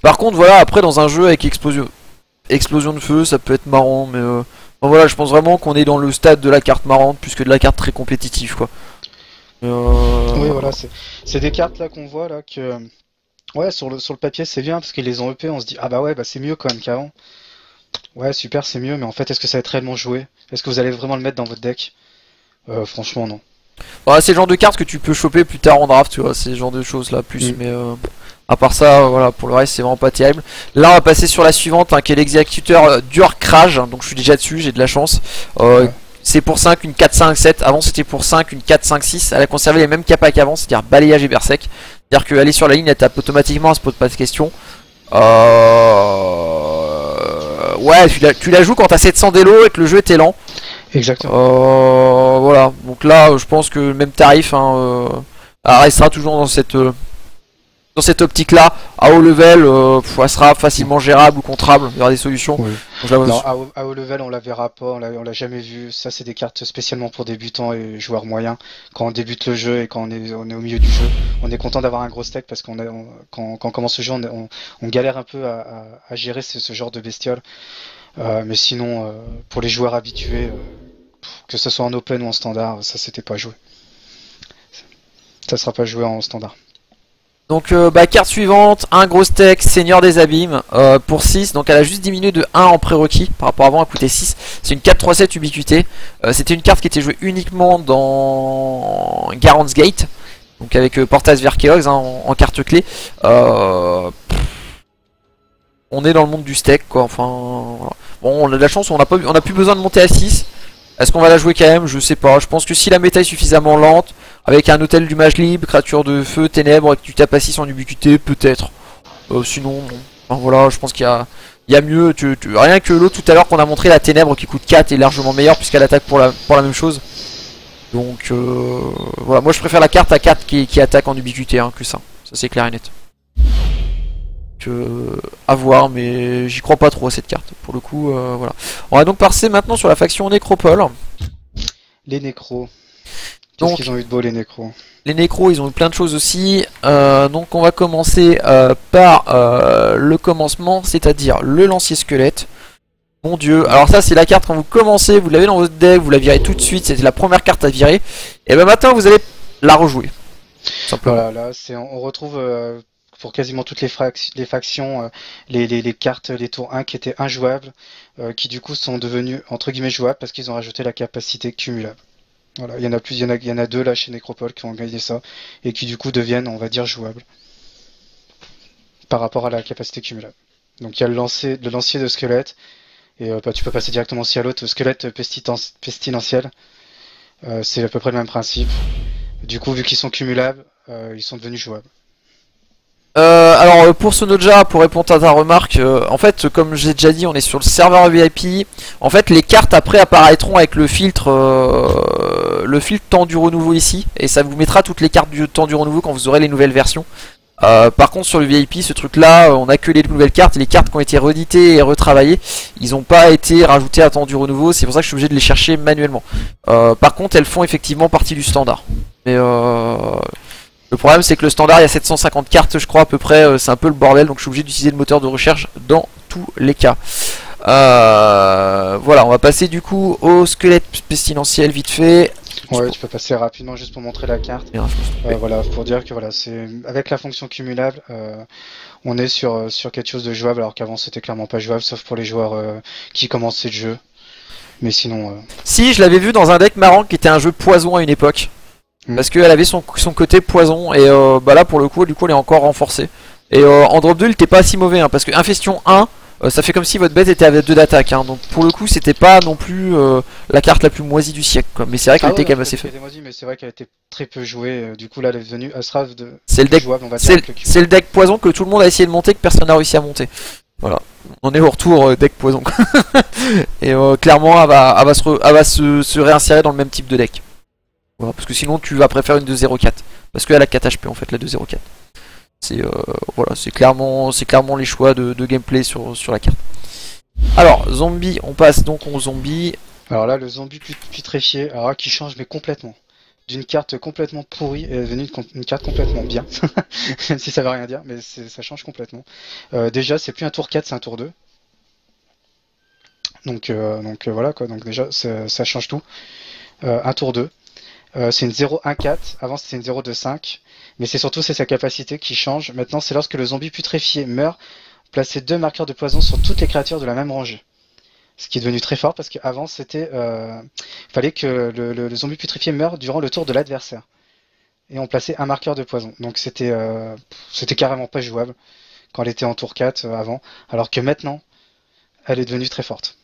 Par contre, voilà, après dans un jeu avec explosion de feu, ça peut être marrant, mais bon, voilà, je pense vraiment qu'on est dans le stade de la carte marrante plus que de la carte très compétitive quoi. Oui, voilà, c'est des cartes là qu'on voit là que ouais, sur le papier c'est bien parce qu'ils les ont EP, on se dit ah bah ouais, bah c'est mieux quand même qu'avant. Ouais, super, c'est mieux, mais en fait, est-ce que ça va être réellement joué? Est-ce que vous allez vraiment le mettre dans votre deck? Franchement, non. Voilà, c'est le genre de cartes que tu peux choper plus tard en draft, tu vois, c'est ce genre de choses là plus, mais à part ça, voilà, pour le reste, c'est vraiment pas terrible. Là, on va passer sur la suivante, hein, qui est l'exécuteur d'Urkraj, donc je suis déjà dessus, j'ai de la chance. Ouais. C'est pour 5, une 4-5-7. Avant, c'était pour 5, une 4-5-6. Elle a conservé les mêmes capas qu'avant, c'est-à-dire balayage et berserk. C'est-à-dire qu'elle est sur la ligne, elle tape automatiquement, elle se pose pas de questions. Ouais, tu la joues quand t'as 700 d'élo et que le jeu était lent. Exactement. Voilà, donc là, je pense que le même tarif hein, elle restera toujours dans cette optique-là. À haut level, elle sera facilement gérable ou contrable. Il y aura des solutions. Oui. Donc, non, à haut level, on la verra pas, on l'a jamais vu. Ça, c'est des cartes spécialement pour débutants et joueurs moyens. Quand on débute le jeu et quand on est au milieu du jeu, on est content d'avoir un gros deck parce quand on commence le jeu, on galère un peu à gérer ce genre de bestiole. Mais sinon, pour les joueurs habitués, que ce soit en open ou en standard, ça c'était pas joué. Ça sera pas joué en standard. Donc carte suivante, un gros steak, Seigneur des Abîmes, pour 6, donc elle a juste diminué de 1 en prérequis, par rapport à avant elle coûtait 6, c'est une 4-3-7 ubiquité, c'était une carte qui était jouée uniquement dans Garand's Gate, donc avec Portas Verkeox hein, en carte clé, on est dans le monde du steak quoi, enfin voilà. Bon on a de la chance, on a plus besoin de monter à 6, est-ce qu'on va la jouer quand même? Je sais pas, je pense que si la méta est suffisamment lente, avec un hôtel du mage libre, créature de feu, ténèbres, et que tu tapes à 6 en ubiquité, peut-être. Sinon, non. Enfin, voilà, je pense qu'il y a mieux. Rien que l'autre tout à l'heure qu'on a montré, la ténèbre qui coûte 4 est largement meilleure puisqu'elle attaque pour la même chose. Donc voilà, moi je préfère la carte à 4 qui attaque en ubiquité hein, que ça. Ça c'est clair et net. À voir, mais j'y crois pas trop à cette carte. Pour le coup, voilà. On va donc passer maintenant sur la faction Nécropole. Les nécros. Qu'est-ce qu'ils ont eu de beau les nécros? Les nécros ils ont eu plein de choses aussi, donc on va commencer par le commencement, c'est-à-dire le lancier squelette. Mon dieu, alors ça c'est la carte quand vous commencez, vous l'avez dans votre deck, vous la virez tout de suite, c'était la première carte à virer, et ben maintenant vous allez la rejouer. Voilà, là on retrouve pour quasiment toutes les factions les cartes, les tours 1 qui étaient injouables, qui du coup sont devenues entre guillemets jouables parce qu'ils ont rajouté la capacité cumulable. Voilà, il y en a plus, il y en a deux là chez Nécropole qui ont gagné ça et qui du coup deviennent, on va dire, jouables par rapport à la capacité cumulable. Donc il y a le lancier de squelette et tu peux passer directement aussi à l'autre, squelette pestilentiel. C'est à peu près le même principe. Du coup, vu qu'ils sont cumulables, ils sont devenus jouables. Alors pour Sonoja, pour répondre à ta remarque, en fait comme j'ai déjà dit on est sur le serveur VIP. En fait les cartes après apparaîtront avec le filtre temps du renouveau ici. Et ça vous mettra toutes les cartes du temps du renouveau quand vous aurez les nouvelles versions. Par contre sur le VIP, ce truc là, on a que les nouvelles cartes, et les cartes qui ont été reditées et retravaillées, ils n'ont pas été rajoutées à temps du renouveau, c'est pour ça que je suis obligé de les chercher manuellement. Par contre elles font effectivement partie du standard. Mais le problème c'est que le standard il y a 750 cartes je crois à peu près, c'est un peu le bordel, donc je suis obligé d'utiliser le moteur de recherche dans tous les cas. Voilà, on va passer du coup au squelette pestilentiel vite fait. Ouais, tu peux passer rapidement juste pour montrer la carte. Voilà, pour dire que voilà, c'est avec la fonction cumulable, on est sur quelque chose de jouable, alors qu'avant c'était clairement pas jouable, sauf pour les joueurs qui commençaient le jeu. Mais sinon. Si, je l'avais vu dans un deck marrant qui était un jeu poison à une époque, parce qu'elle avait son côté poison, et bah là pour le coup, du coup, elle est encore renforcée. Et en drop 2, il était pas si mauvais, hein, parce que Infestion 1. Ça fait comme si votre bête était avec 2 d'attaque, hein. Donc pour le coup c'était pas non plus la carte la plus moisie du siècle quoi. Mais c'est vrai qu'elle était quand même assez faible. Mais c'est vrai qu'elle était très peu jouée, du coup là elle est devenue Asraf de c'est le deck jouable, c'est le deck poison que tout le monde a essayé de monter, que personne n'a réussi à monter. Voilà, on est au retour deck poison. Et clairement elle va se réinsérer dans le même type de deck. Voilà, parce que sinon tu vas préférer une 2-0-4, parce qu'elle a 4 HP en fait la 2-0-4. Voilà, c'est clairement les choix de gameplay sur la carte. Alors, zombie, on passe donc au zombie. Alors là, le zombie putréfié, alors là, qui change mais complètement. D'une carte complètement pourrie est devenue une carte complètement bien. Même si ça veut rien dire, mais ça change complètement. Déjà, c'est plus un tour 4, c'est un tour 2. Donc voilà quoi, donc déjà ça change tout. Un tour 2. C'est une 0-1-4, avant c'était une 0-2-5. Mais c'est surtout sa capacité qui change. Maintenant, c'est lorsque le zombie putréfié meurt, placer 2 marqueurs de poison sur toutes les créatures de la même rangée. Ce qui est devenu très fort parce qu'avant c'était, fallait que le zombie putréfié meure durant le tour de l'adversaire. Et on plaçait un marqueur de poison. Donc c'était carrément pas jouable quand elle était en tour 4 avant. Alors que maintenant, elle est devenue très forte.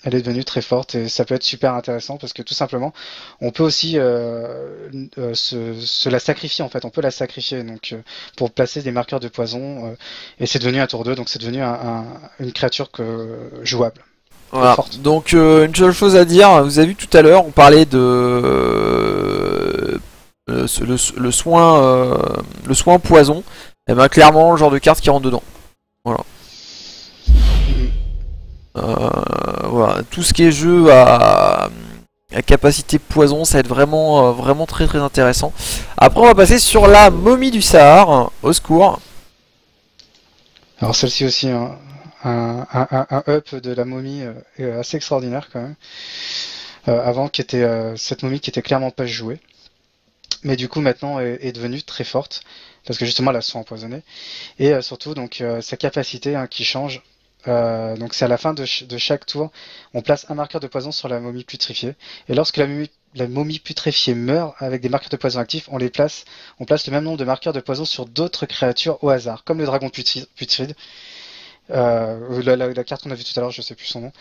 Elle est devenue très forte et ça peut être super intéressant parce que tout simplement, on peut aussi se la sacrifier en fait. On peut la sacrifier donc pour placer des marqueurs de poison et c'est devenu un tour 2, donc c'est devenu une créature jouable. Voilà. Donc une seule chose à dire, vous avez vu tout à l'heure, on parlait de le soin poison. Et ben clairement le genre de carte qui rentre dedans. Voilà. Voilà, tout ce qui est jeu à capacité poison, ça va être vraiment très très intéressant. Après on va passer sur la momie du Sahar, au secours. Alors celle-ci aussi, un up de la momie est assez extraordinaire quand même. Avant cette momie qui était clairement pas jouée. Mais du coup maintenant est devenue très forte, parce que justement elle a son empoisonné. Et surtout donc sa capacité qui change. Donc c'est à la fin de chaque tour, on place un marqueur de poison sur la momie putréfiée. Et lorsque la momie putréfiée meurt avec des marqueurs de poison actifs, on place le même nombre de marqueurs de poison sur d'autres créatures au hasard, comme le dragon putride. La carte qu'on a vue tout à l'heure, je sais plus son nom,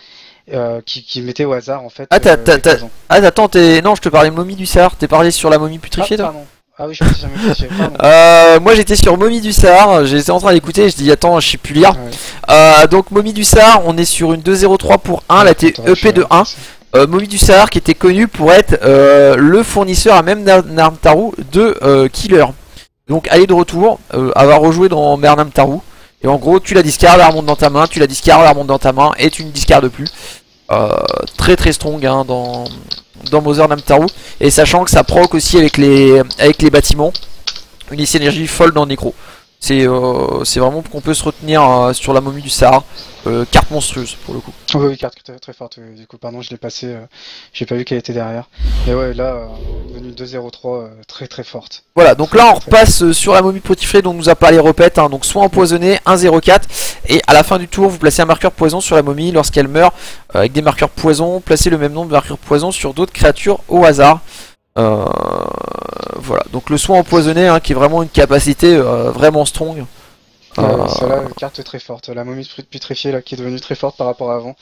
qui mettait au hasard en fait. Attends, non, je te parlais de momie du Sahar, t'es parlé sur la momie putréfiée toi? Ah oui, je suis jamais putréfiée. Moi j'étais sur momie du Sahar, j'étais en train d'écouter, je dis attends, je sais plus lire. Ouais. Donc momie du Sahar, on est sur une 2-0-3 pour 1, la EP de 1. Momie du Sahar qui était connu pour être le fournisseur à même Narntaru de Killer. Donc aller de retour, avoir rejoué dans Narntaru. Et en gros tu la discardes, elle remonte dans ta main, tu la discardes, elle remonte dans ta main et tu ne discardes plus. Très très strong hein, dans Mother Namtaru. Et sachant que ça proc aussi avec les bâtiments une synergie folle dans Necro. C'est vraiment qu'on peut se retenir sur la momie du Sahar. Carte monstrueuse pour le coup. Oui, carte très forte. Du coup, pardon, je l'ai passé. J'ai pas vu qu'elle était derrière. Mais ouais, là, devenue 2-0-3 très très forte. Voilà, donc là on repasse sur la momie putréfiée dont nous a parlé Repette. Hein, donc soit empoisonné, 1-0-4. Et à la fin du tour, vous placez un marqueur poison sur la momie. Lorsqu'elle meurt, avec des marqueurs poison, placez le même nombre de marqueurs poison sur d'autres créatures au hasard. Voilà, donc le soin empoisonné hein, qui est vraiment une capacité vraiment strong. Celle-là, une carte très forte. La momie putréfiée là, qui est devenue très forte par rapport à avant,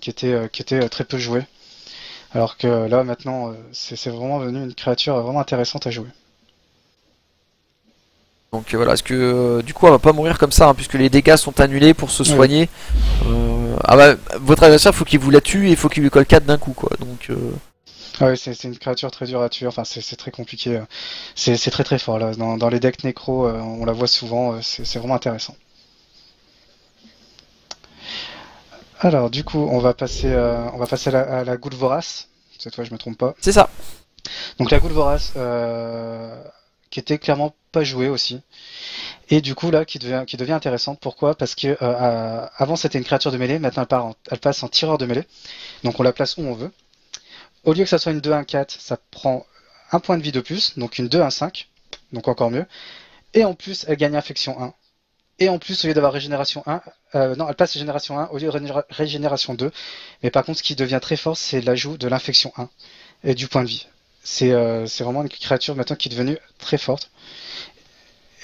qui était très peu jouée. Alors que là maintenant, c'est vraiment devenu une créature vraiment intéressante à jouer. Donc voilà, est-ce que du coup elle va pas mourir comme ça, hein, puisque les dégâts sont annulés pour se soigner. Ah bah, votre adversaire faut qu'il vous la tue et il faut qu'il lui colle 4 d'un coup quoi. Donc Ah ouais, c'est une créature très dure à tuer, enfin c'est très compliqué. C'est très très fort là. Dans les decks nécro, on la voit souvent, c'est vraiment intéressant. Alors du coup, on va passer à la Goule Vorace. Cette fois, je me trompe pas. C'est ça. Donc la Goule Vorace, qui était clairement pas jouée aussi. Et du coup là, qui devient intéressante. Pourquoi? Parce que avant c'était une créature de mêlée, maintenant elle passe en tireur de mêlée. Donc on la place où on veut. Au lieu que ça soit une 2-1-4, ça prend un point de vie de plus, donc une 2-1-5, donc encore mieux. Et en plus, elle gagne infection 1. Et en plus, au lieu d'avoir régénération 1, non, elle passe régénération 1 au lieu de régénération 2. Mais par contre, ce qui devient très fort, c'est l'ajout de l'infection 1 et du point de vie. C'est vraiment une créature maintenant qui est devenue très forte.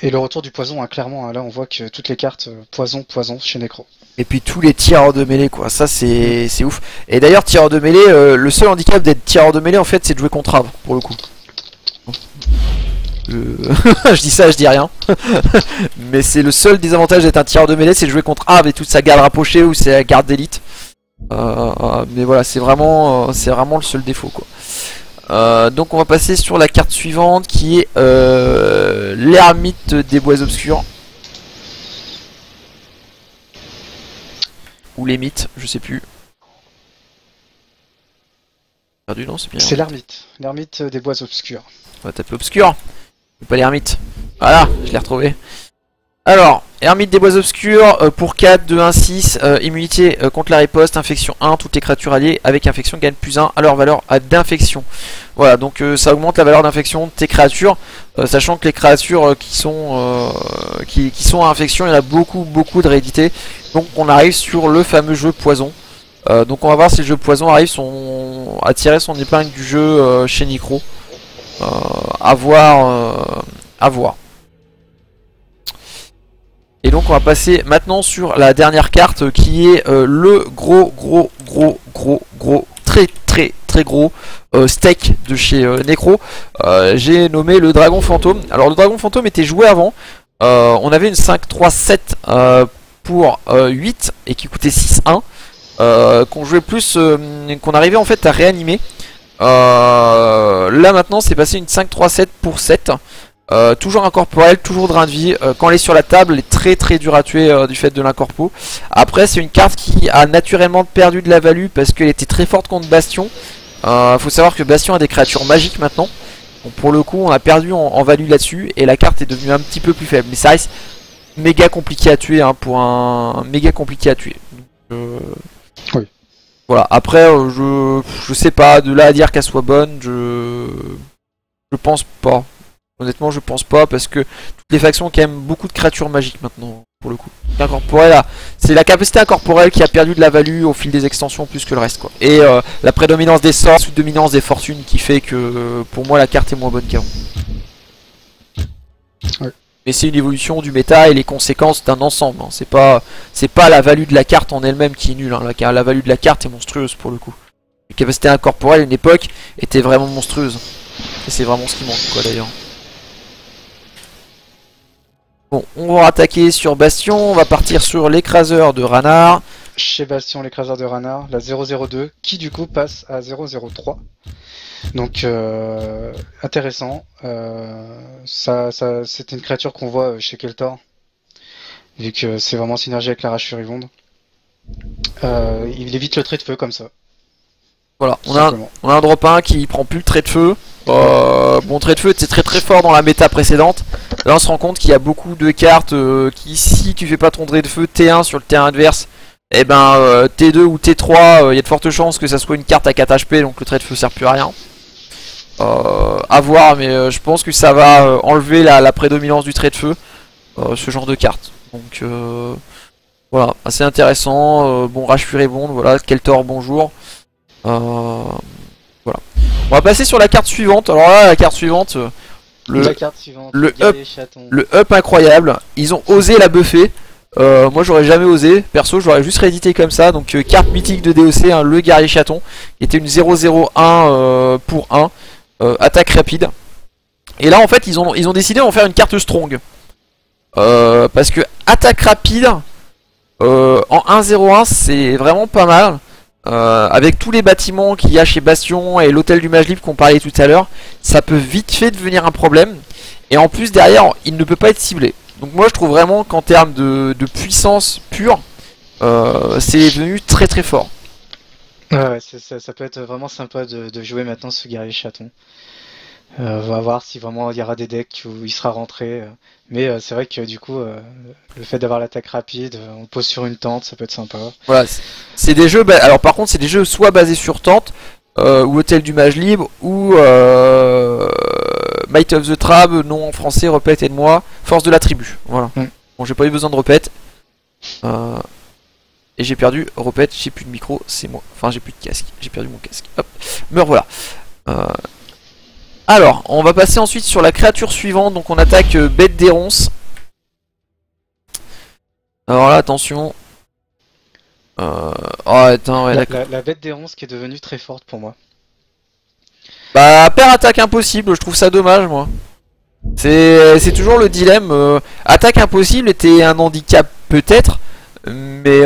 Et le retour du poison, hein, clairement, hein, là on voit que toutes les cartes poison chez Necro. Et puis tous les tireurs de mêlée, quoi, ça c'est ouf. Et d'ailleurs, tireur de mêlée, le seul handicap d'être tireur de mêlée en fait, c'est de jouer contre Ave, pour le coup. Je dis ça, je dis rien. Mais c'est le seul désavantage d'être un tireur de mêlée, c'est de jouer contre Ave et toute sa garde rapprochée ou sa garde d'élite. Mais voilà, c'est vraiment le seul défaut, quoi. Donc on va passer sur la carte suivante qui est l'ermite des bois obscurs. Ou les mythes, je sais plus. Perdu, non, c'est bien. C'est l'ermite des bois obscurs. On va taper obscur, pas l'ermite. Voilà, je l'ai retrouvé. Alors, ermite des bois obscurs, pour 4, 2, 1, 6, immunité contre la riposte, infection 1, toutes les créatures alliées avec infection gagnent plus 1 à leur valeur d'infection. Voilà, donc ça augmente la valeur d'infection de tes créatures, sachant que les créatures qui sont à infection, il y en a beaucoup de réédité. Donc on arrive sur le fameux jeu poison. Donc on va voir si le jeu poison arrive à tirer son épingle du jeu chez Necro. À voir. Et donc on va passer maintenant sur la dernière carte qui est le gros très gros steak de chez Necro. J'ai nommé le dragon fantôme. Alors le dragon fantôme était joué avant. On avait une 5-3-7 pour 8 et qui coûtait 6-1. Qu'on jouait plus, qu'on arrivait en fait à réanimer. Là maintenant c'est passé une 5-3-7 pour 7. Toujours incorporelle, toujours drain de vie. Quand elle est sur la table, elle est très dure à tuer du fait de l'incorpo. Après, c'est une carte qui a naturellement perdu de la value parce qu'elle était très forte contre Bastion. Faut savoir que Bastion a des créatures magiques maintenant. Donc pour le coup, on a perdu en value là-dessus et la carte est devenue un petit peu plus faible. Mais ça reste méga compliqué à tuer, hein, pour un méga compliqué à tuer. Donc, oui. Voilà. Après, je sais pas, de là à dire qu'elle soit bonne, je pense pas. Honnêtement, je pense pas parce que toutes les factions ont quand même beaucoup de créatures magiques maintenant, pour le coup. C'est la capacité incorporelle qui a perdu de la value au fil des extensions plus que le reste, quoi. Et la prédominance des sorts sous dominance des fortunes qui fait que pour moi la carte est moins bonne qu'avant. Ouais. Mais c'est une évolution du méta et les conséquences d'un ensemble, hein. C'est pas la value de la carte en elle-même qui est nulle, hein. La value de la carte est monstrueuse pour le coup. La capacité incorporelle à une époque était vraiment monstrueuse. Et c'est vraiment ce qui manque, quoi, d'ailleurs. Bon, on va attaquer sur Bastion, on va partir sur l'écraseur de Ranard. Chez Bastion, l'écraseur de Ranard, la 002, qui du coup passe à 003. Donc intéressant. C'est une créature qu'on voit chez Keltor, vu que c'est vraiment synergie avec la rage furibonde. Il évite le trait de feu comme ça. Voilà, on a un drop 1 qui prend plus le trait de feu. Bon, trait de feu était très fort dans la méta précédente. Là on se rend compte qu'il y a beaucoup de cartes qui, si tu fais pas ton trait de feu T1 sur le terrain adverse, et ben T2 ou T3, il y a de fortes chances que ça soit une carte à 4 HP, donc le trait de feu sert plus à rien. À voir, mais je pense que ça va enlever la prédominance du trait de feu, ce genre de carte. Donc voilà, assez intéressant. Bon, rage furibonde, voilà, Keltor, bonjour. Voilà. On va passer sur la carte suivante. Alors là, la carte suivante, le up incroyable. Ils ont osé la buffer. Moi j'aurais jamais osé. Perso, j'aurais juste réédité comme ça. Donc carte mythique de DOC, hein, le guerrier chaton, qui était une 001 pour 1. Attaque rapide. Et là en fait ils ont décidé d'en faire une carte strong. Parce que attaque rapide en 1-0-1 c'est vraiment pas mal. avec tous les bâtiments qu'il y a chez Bastion et l'hôtel du Mage Libre qu'on parlait tout à l'heure, ça peut vite fait devenir un problème. Et en plus derrière, il ne peut pas être ciblé. Donc moi je trouve vraiment qu'en termes de puissance pure, c'est devenu très très fort. Ouais, ça peut être vraiment sympa de jouer maintenant ce guerrier chaton. On va voir si vraiment il y aura des decks où il sera rentré. Mais c'est vrai que du coup, le fait d'avoir l'attaque rapide, on pose sur une tente, ça peut être sympa. Voilà, c'est des jeux. Alors par contre, c'est des jeux soit basés sur tente, ou Hôtel du Mage Libre, ou Might of the Trab, non en français, Repette et de moi, Force de la Tribu. Voilà. Bon, j'ai pas eu besoin de Repette. Et j'ai perdu Repette, j'ai plus de micro, c'est moi. Enfin, j'ai plus de casque, j'ai perdu mon casque. Hop, me revoilà. Alors, on va passer ensuite sur la créature suivante. Donc, on attaque Bête des Ronces. Alors là, attention. Oh, attends, ouais, d'accord. La bête des ronces qui est devenue très forte pour moi. Bah, paire attaque impossible, je trouve ça dommage, moi. C'est toujours le dilemme. Attaque impossible était un handicap, peut-être. Mais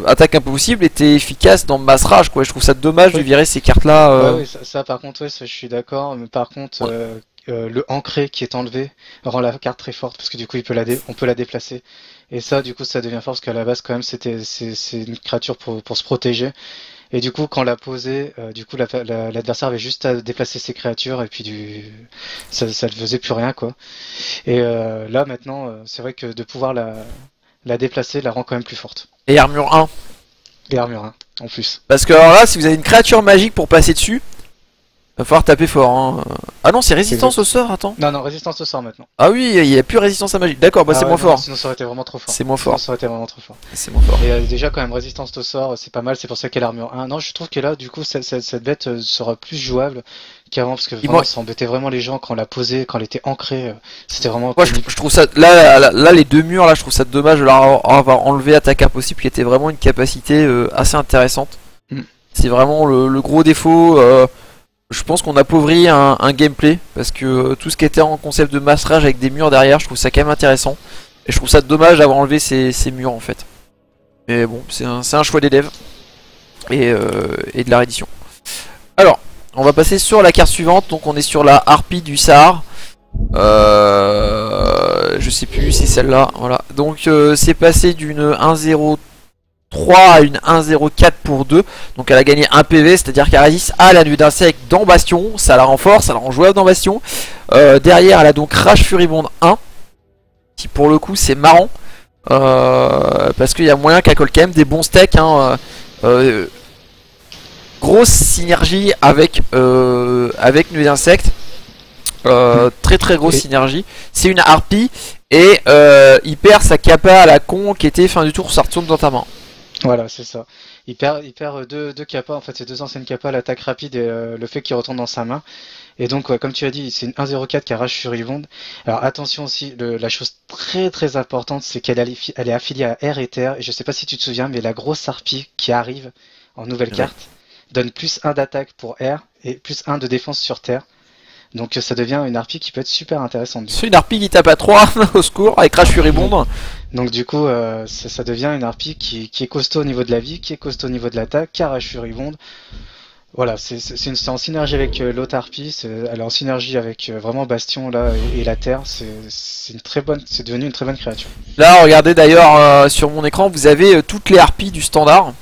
attaque impossible était efficace dans Mass Rage, quoi. Je trouve ça dommage de virer ces cartes là. Ouais, ça, par contre, ouais, ça, je suis d'accord. Mais par contre, le ancré qui est enlevé rend la carte très forte parce que du coup on peut la déplacer. Et ça, du coup, ça devient fort parce qu'à la base, quand même, c'est une créature pour se protéger. Et du coup, quand on l'a posé, du coup, l'adversaire avait juste à déplacer ses créatures et puis ça ne faisait plus rien, quoi. Et là, maintenant, c'est vrai que de pouvoir la déplacer la rend quand même plus forte. Et armure 1. Et armure 1, en plus. Parce que alors là, si vous avez une créature magique pour passer dessus, va falloir taper fort. Hein. Ah non, c'est résistance au sort, attends. Non, résistance au sort maintenant. Ah oui, il n'y a plus résistance à magie. D'accord, bah c'est moins fort. Sinon ça aurait été vraiment trop fort. C'est moins fort. Ça aurait été vraiment trop fort. C'est moins fort. Et déjà quand même résistance au sort, c'est pas mal, c'est pour ça qu'elle a armure 1. Non, je trouve que là, du coup, cette bête sera plus jouable qu'avant, parce que vraiment, ça embêtait vraiment les gens quand on l'a posée, quand elle était ancrée. C'était vraiment... Moi, je trouve ça... Là, les deux murs, là, je trouve ça dommage de leur avoir enlevé attaque impossible, qui était vraiment une capacité assez intéressante. C'est vraiment le gros défaut... Je pense qu'on appauvrit un gameplay parce que tout ce qui était en concept de Mass Rage avec des murs derrière, je trouve ça quand même intéressant. Et je trouve ça dommage d'avoir enlevé ces murs en fait. Mais bon, c'est un choix des devs et de la réédition. Alors, on va passer sur la carte suivante. Donc on est sur la Harpie du Sahar. Je sais plus si celle-là. Voilà. Donc c'est passé d'une 1-0 3 à une 1-0-4 pour 2. Donc elle a gagné 1 PV, c'est-à-dire qu'elle résiste à la nuit d'insecte dans Bastion. Ça la renforce, ça la rend jouable dans Bastion. Derrière elle a donc Rage Furibonde 1. Qui pour le coup c'est marrant. Parce qu'il y a moyen qu'elle colle quand même des bons steaks. Hein, grosse synergie avec nuit d'insecte. Très très grosse synergie. C'est une harpie. Et il perd sa capa à la con qui était fin du tour, ça retourne dans ta main. Voilà, c'est ça. Il perd deux capas, en fait, c'est deux anciennes capas, l'attaque rapide et le fait qu'il retourne dans sa main. Et donc, comme tu as dit, c'est une 1-0-4 qui arrache Furibonde. Alors attention aussi, la chose très très importante, c'est qu'elle est affiliée à Air et Terre. Et je sais pas si tu te souviens, mais la grosse harpie qui arrive en nouvelle carte donne plus 1 d'attaque pour Air et plus 1 de défense sur Terre. Donc ça devient une harpie qui peut être super intéressante. C'est une harpie qui tape à 3 au secours avec Rage Furibonde. Donc du coup ça devient une harpie qui est costaud au niveau de la vie, qui est costaud au niveau de l'attaque, qui a Rage Furibonde. Voilà, c'est en synergie avec l'autre harpie, elle est en synergie avec vraiment Bastion là et la Terre, c'est devenu une très bonne créature. Là regardez d'ailleurs sur mon écran, vous avez toutes les harpies du standard.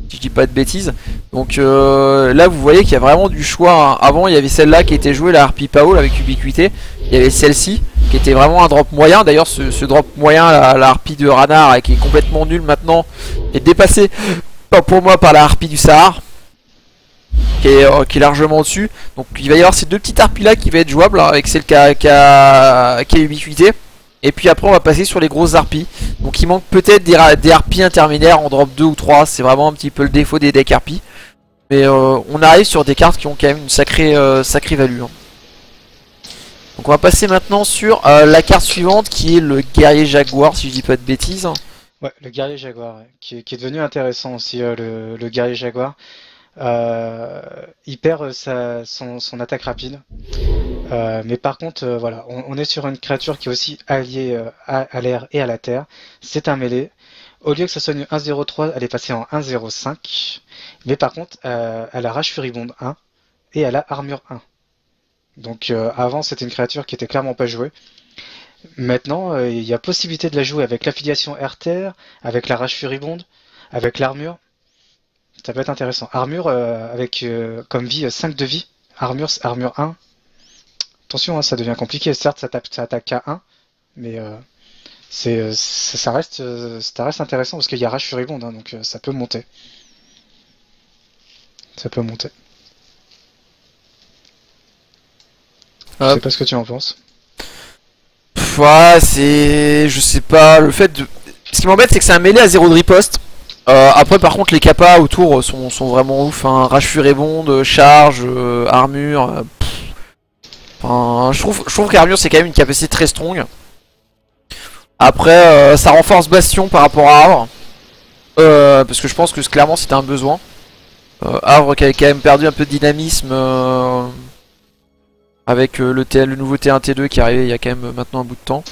Si je dis pas de bêtises. Donc là vous voyez qu'il y a vraiment du choix. Hein. Avant il y avait celle-là qui était jouée, la harpie Paul avec ubiquité. Il y avait celle-ci qui était vraiment un drop moyen. D'ailleurs ce drop moyen, la harpie de Ranar qui est complètement nulle maintenant, est dépassé pour moi par la harpie du Sahar. Qui est largement au-dessus. Donc il va y avoir ces deux petites harpies là qui va être jouables hein, avec celle qui a ubiquité. Et puis après on va passer sur les grosses harpies. Donc il manque peut-être des harpies intermédiaires en drop 2 ou 3. C'est vraiment un petit peu le défaut des decks harpies. Mais on arrive sur des cartes qui ont quand même une sacrée value. Hein. Donc on va passer maintenant sur la carte suivante qui est le guerrier jaguar si je dis pas de bêtises. Ouais, le guerrier jaguar qui est devenu intéressant aussi le guerrier jaguar. Il perd son attaque rapide. Mais par contre, voilà, on est sur une créature qui est aussi alliée à l'air et à la terre. C'est un mêlé. Au lieu que ça soit une 1-0-3, elle est passée en 1-0-5. Mais par contre, elle a Rage Furibonde 1 et elle a Armure 1. Donc avant, c'était une créature qui était clairement pas jouée. Maintenant, il y a possibilité de la jouer avec l'affiliation Air-Terre, avec la Rage Furibonde, avec l'armure. Ça peut être intéressant. Armure avec comme vie 5 de vie. Armure 1. Attention, hein, ça devient compliqué. Certes, ça attaque à 1, mais ça reste intéressant parce qu'il y a Rage Furibonde, hein, donc ça peut monter. Ça peut monter. Je sais pas ce que tu en penses. Ouais, c'est... Je sais pas, le fait de... Ce qui m'embête, c'est que c'est un mêlé à 0 de riposte. Après, par contre, les capas autour sont vraiment ouf, hein. Rage Furibonde, charge, armure... Enfin, je trouve qu'armure, c'est quand même une capacité très strong. Après, ça renforce Bastion par rapport à Havre. Parce que je pense que clairement, c'était un besoin. Havre qui avait quand même perdu un peu de dynamisme... avec le nouveau T1 T2 qui est arrivé il y a quand même maintenant un bout de temps.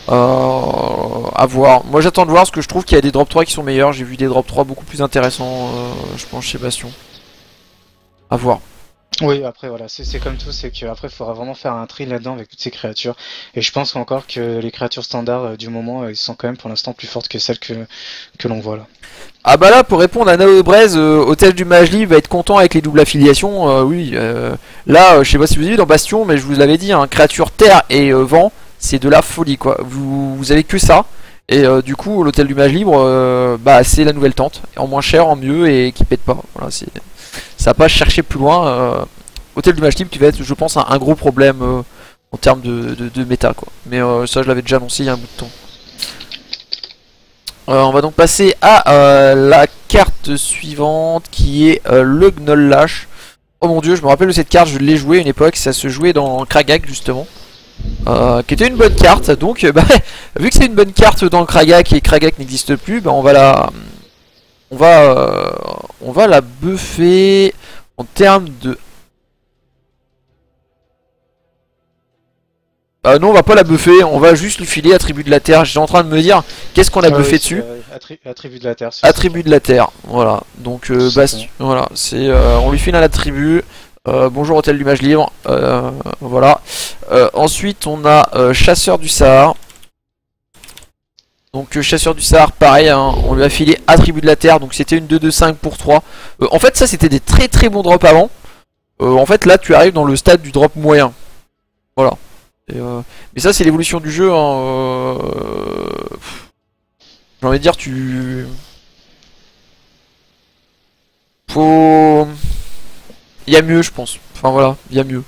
À voir. Moi j'attends de voir parce que je trouve qu'il y a des drop 3 qui sont meilleurs. J'ai vu des drop 3 beaucoup plus intéressants, je pense, chez Bastion. À voir. Oui, après voilà, c'est comme tout, c'est qu'après il faudra vraiment faire un tri là-dedans avec toutes ces créatures. Et je pense encore que les créatures standards du moment, ils sont quand même pour l'instant plus fortes que celles que l'on voit là. Ah bah là, pour répondre à Nao Braise, Hôtel du Mage va être content avec les doubles affiliations. Oui, là, je sais pas si vous avez vu dans Bastion, mais je vous l'avais dit, hein, créature terre et vent, c'est de la folie quoi. Vous avez que ça. Et du coup, l'Hôtel du Mage Libre, bah c'est la nouvelle tente, en moins cher, en mieux et qui pète pas. Voilà, c'est... Ça va pas chercher plus loin. Hôtel du Mage Libre qui va être, je pense, un gros problème en termes de méta quoi. Mais ça, je l'avais déjà annoncé il y a un bout de temps. On va donc passer à la carte suivante qui est le Gnoll-Lâche. Oh mon dieu, je me rappelle de cette carte, je l'ai jouée à une époque, ça se jouait dans Kragak justement. Qui était une bonne carte, donc bah, vu que c'est une bonne carte dans Kragak et Kragak n'existe plus, bah, on va la buffer en termes de... Non, on va pas la buffer, on va juste lui filer attribut de la terre. J'étais en train de me dire, qu'est-ce qu'on a buffé dessus? Attribut de la terre. Attribut de la terre, voilà. Donc, voilà, c'est, on lui file un attribut. Bonjour Hôtel du Mage Libre, voilà. Ensuite, on a Chasseur du Sahara. Donc, Chasseur du Sahara, pareil, hein, on lui a filé attribut de la terre. Donc, c'était une 2-2-5 pour 3. En fait, ça, c'était des très très bons drops avant. En fait, là, tu arrives dans le stade du drop moyen. Voilà. Mais ça c'est l'évolution du jeu hein, j'ai envie de dire faut... Il y a mieux je pense. Enfin voilà, il y a mieux.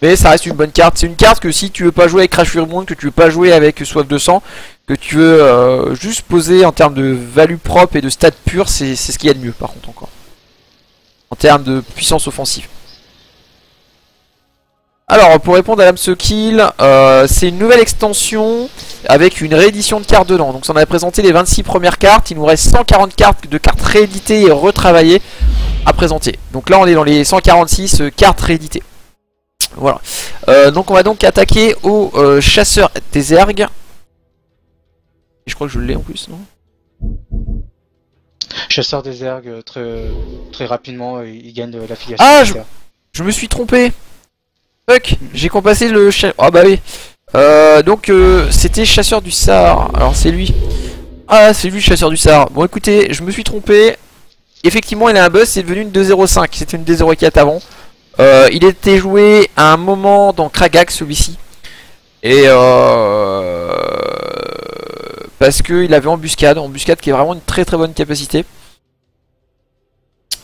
Mais ça reste une bonne carte. C'est une carte que si tu veux pas jouer avec Crash Furibonde, que tu veux pas jouer avec Soif de sang, que tu veux juste poser en termes de value propre et de stats pure, c'est ce qu'il y a de mieux par contre encore. En termes de puissance offensive. Alors pour répondre à l'âme se kill, c'est une nouvelle extension avec une réédition de cartes dedans. Donc ça on avait présenté les 26 premières cartes, il nous reste 140 cartes de cartes rééditées et retravaillées à présenter. Donc là on est dans les 146 cartes rééditées. Voilà. Donc on va donc attaquer au chasseur des ergs. Et je crois que je l'ai en plus, non? Chasseur des ergs, très rapidement, il gagne l'affiliation. Ah, je me suis trompé. Fuck, j'ai compassé le ah bah oui. Donc c'était Chasseur du Sahara. Alors c'est lui. Ah c'est lui Chasseur du Sahara. Bon écoutez, je me suis trompé. Effectivement il a un buzz, c'est devenu une 2-0-5. C'était une 2-0-4 avant. Il était joué à un moment dans Kragak celui-ci. Et parce qu'il avait embuscade qui est vraiment une très très bonne capacité.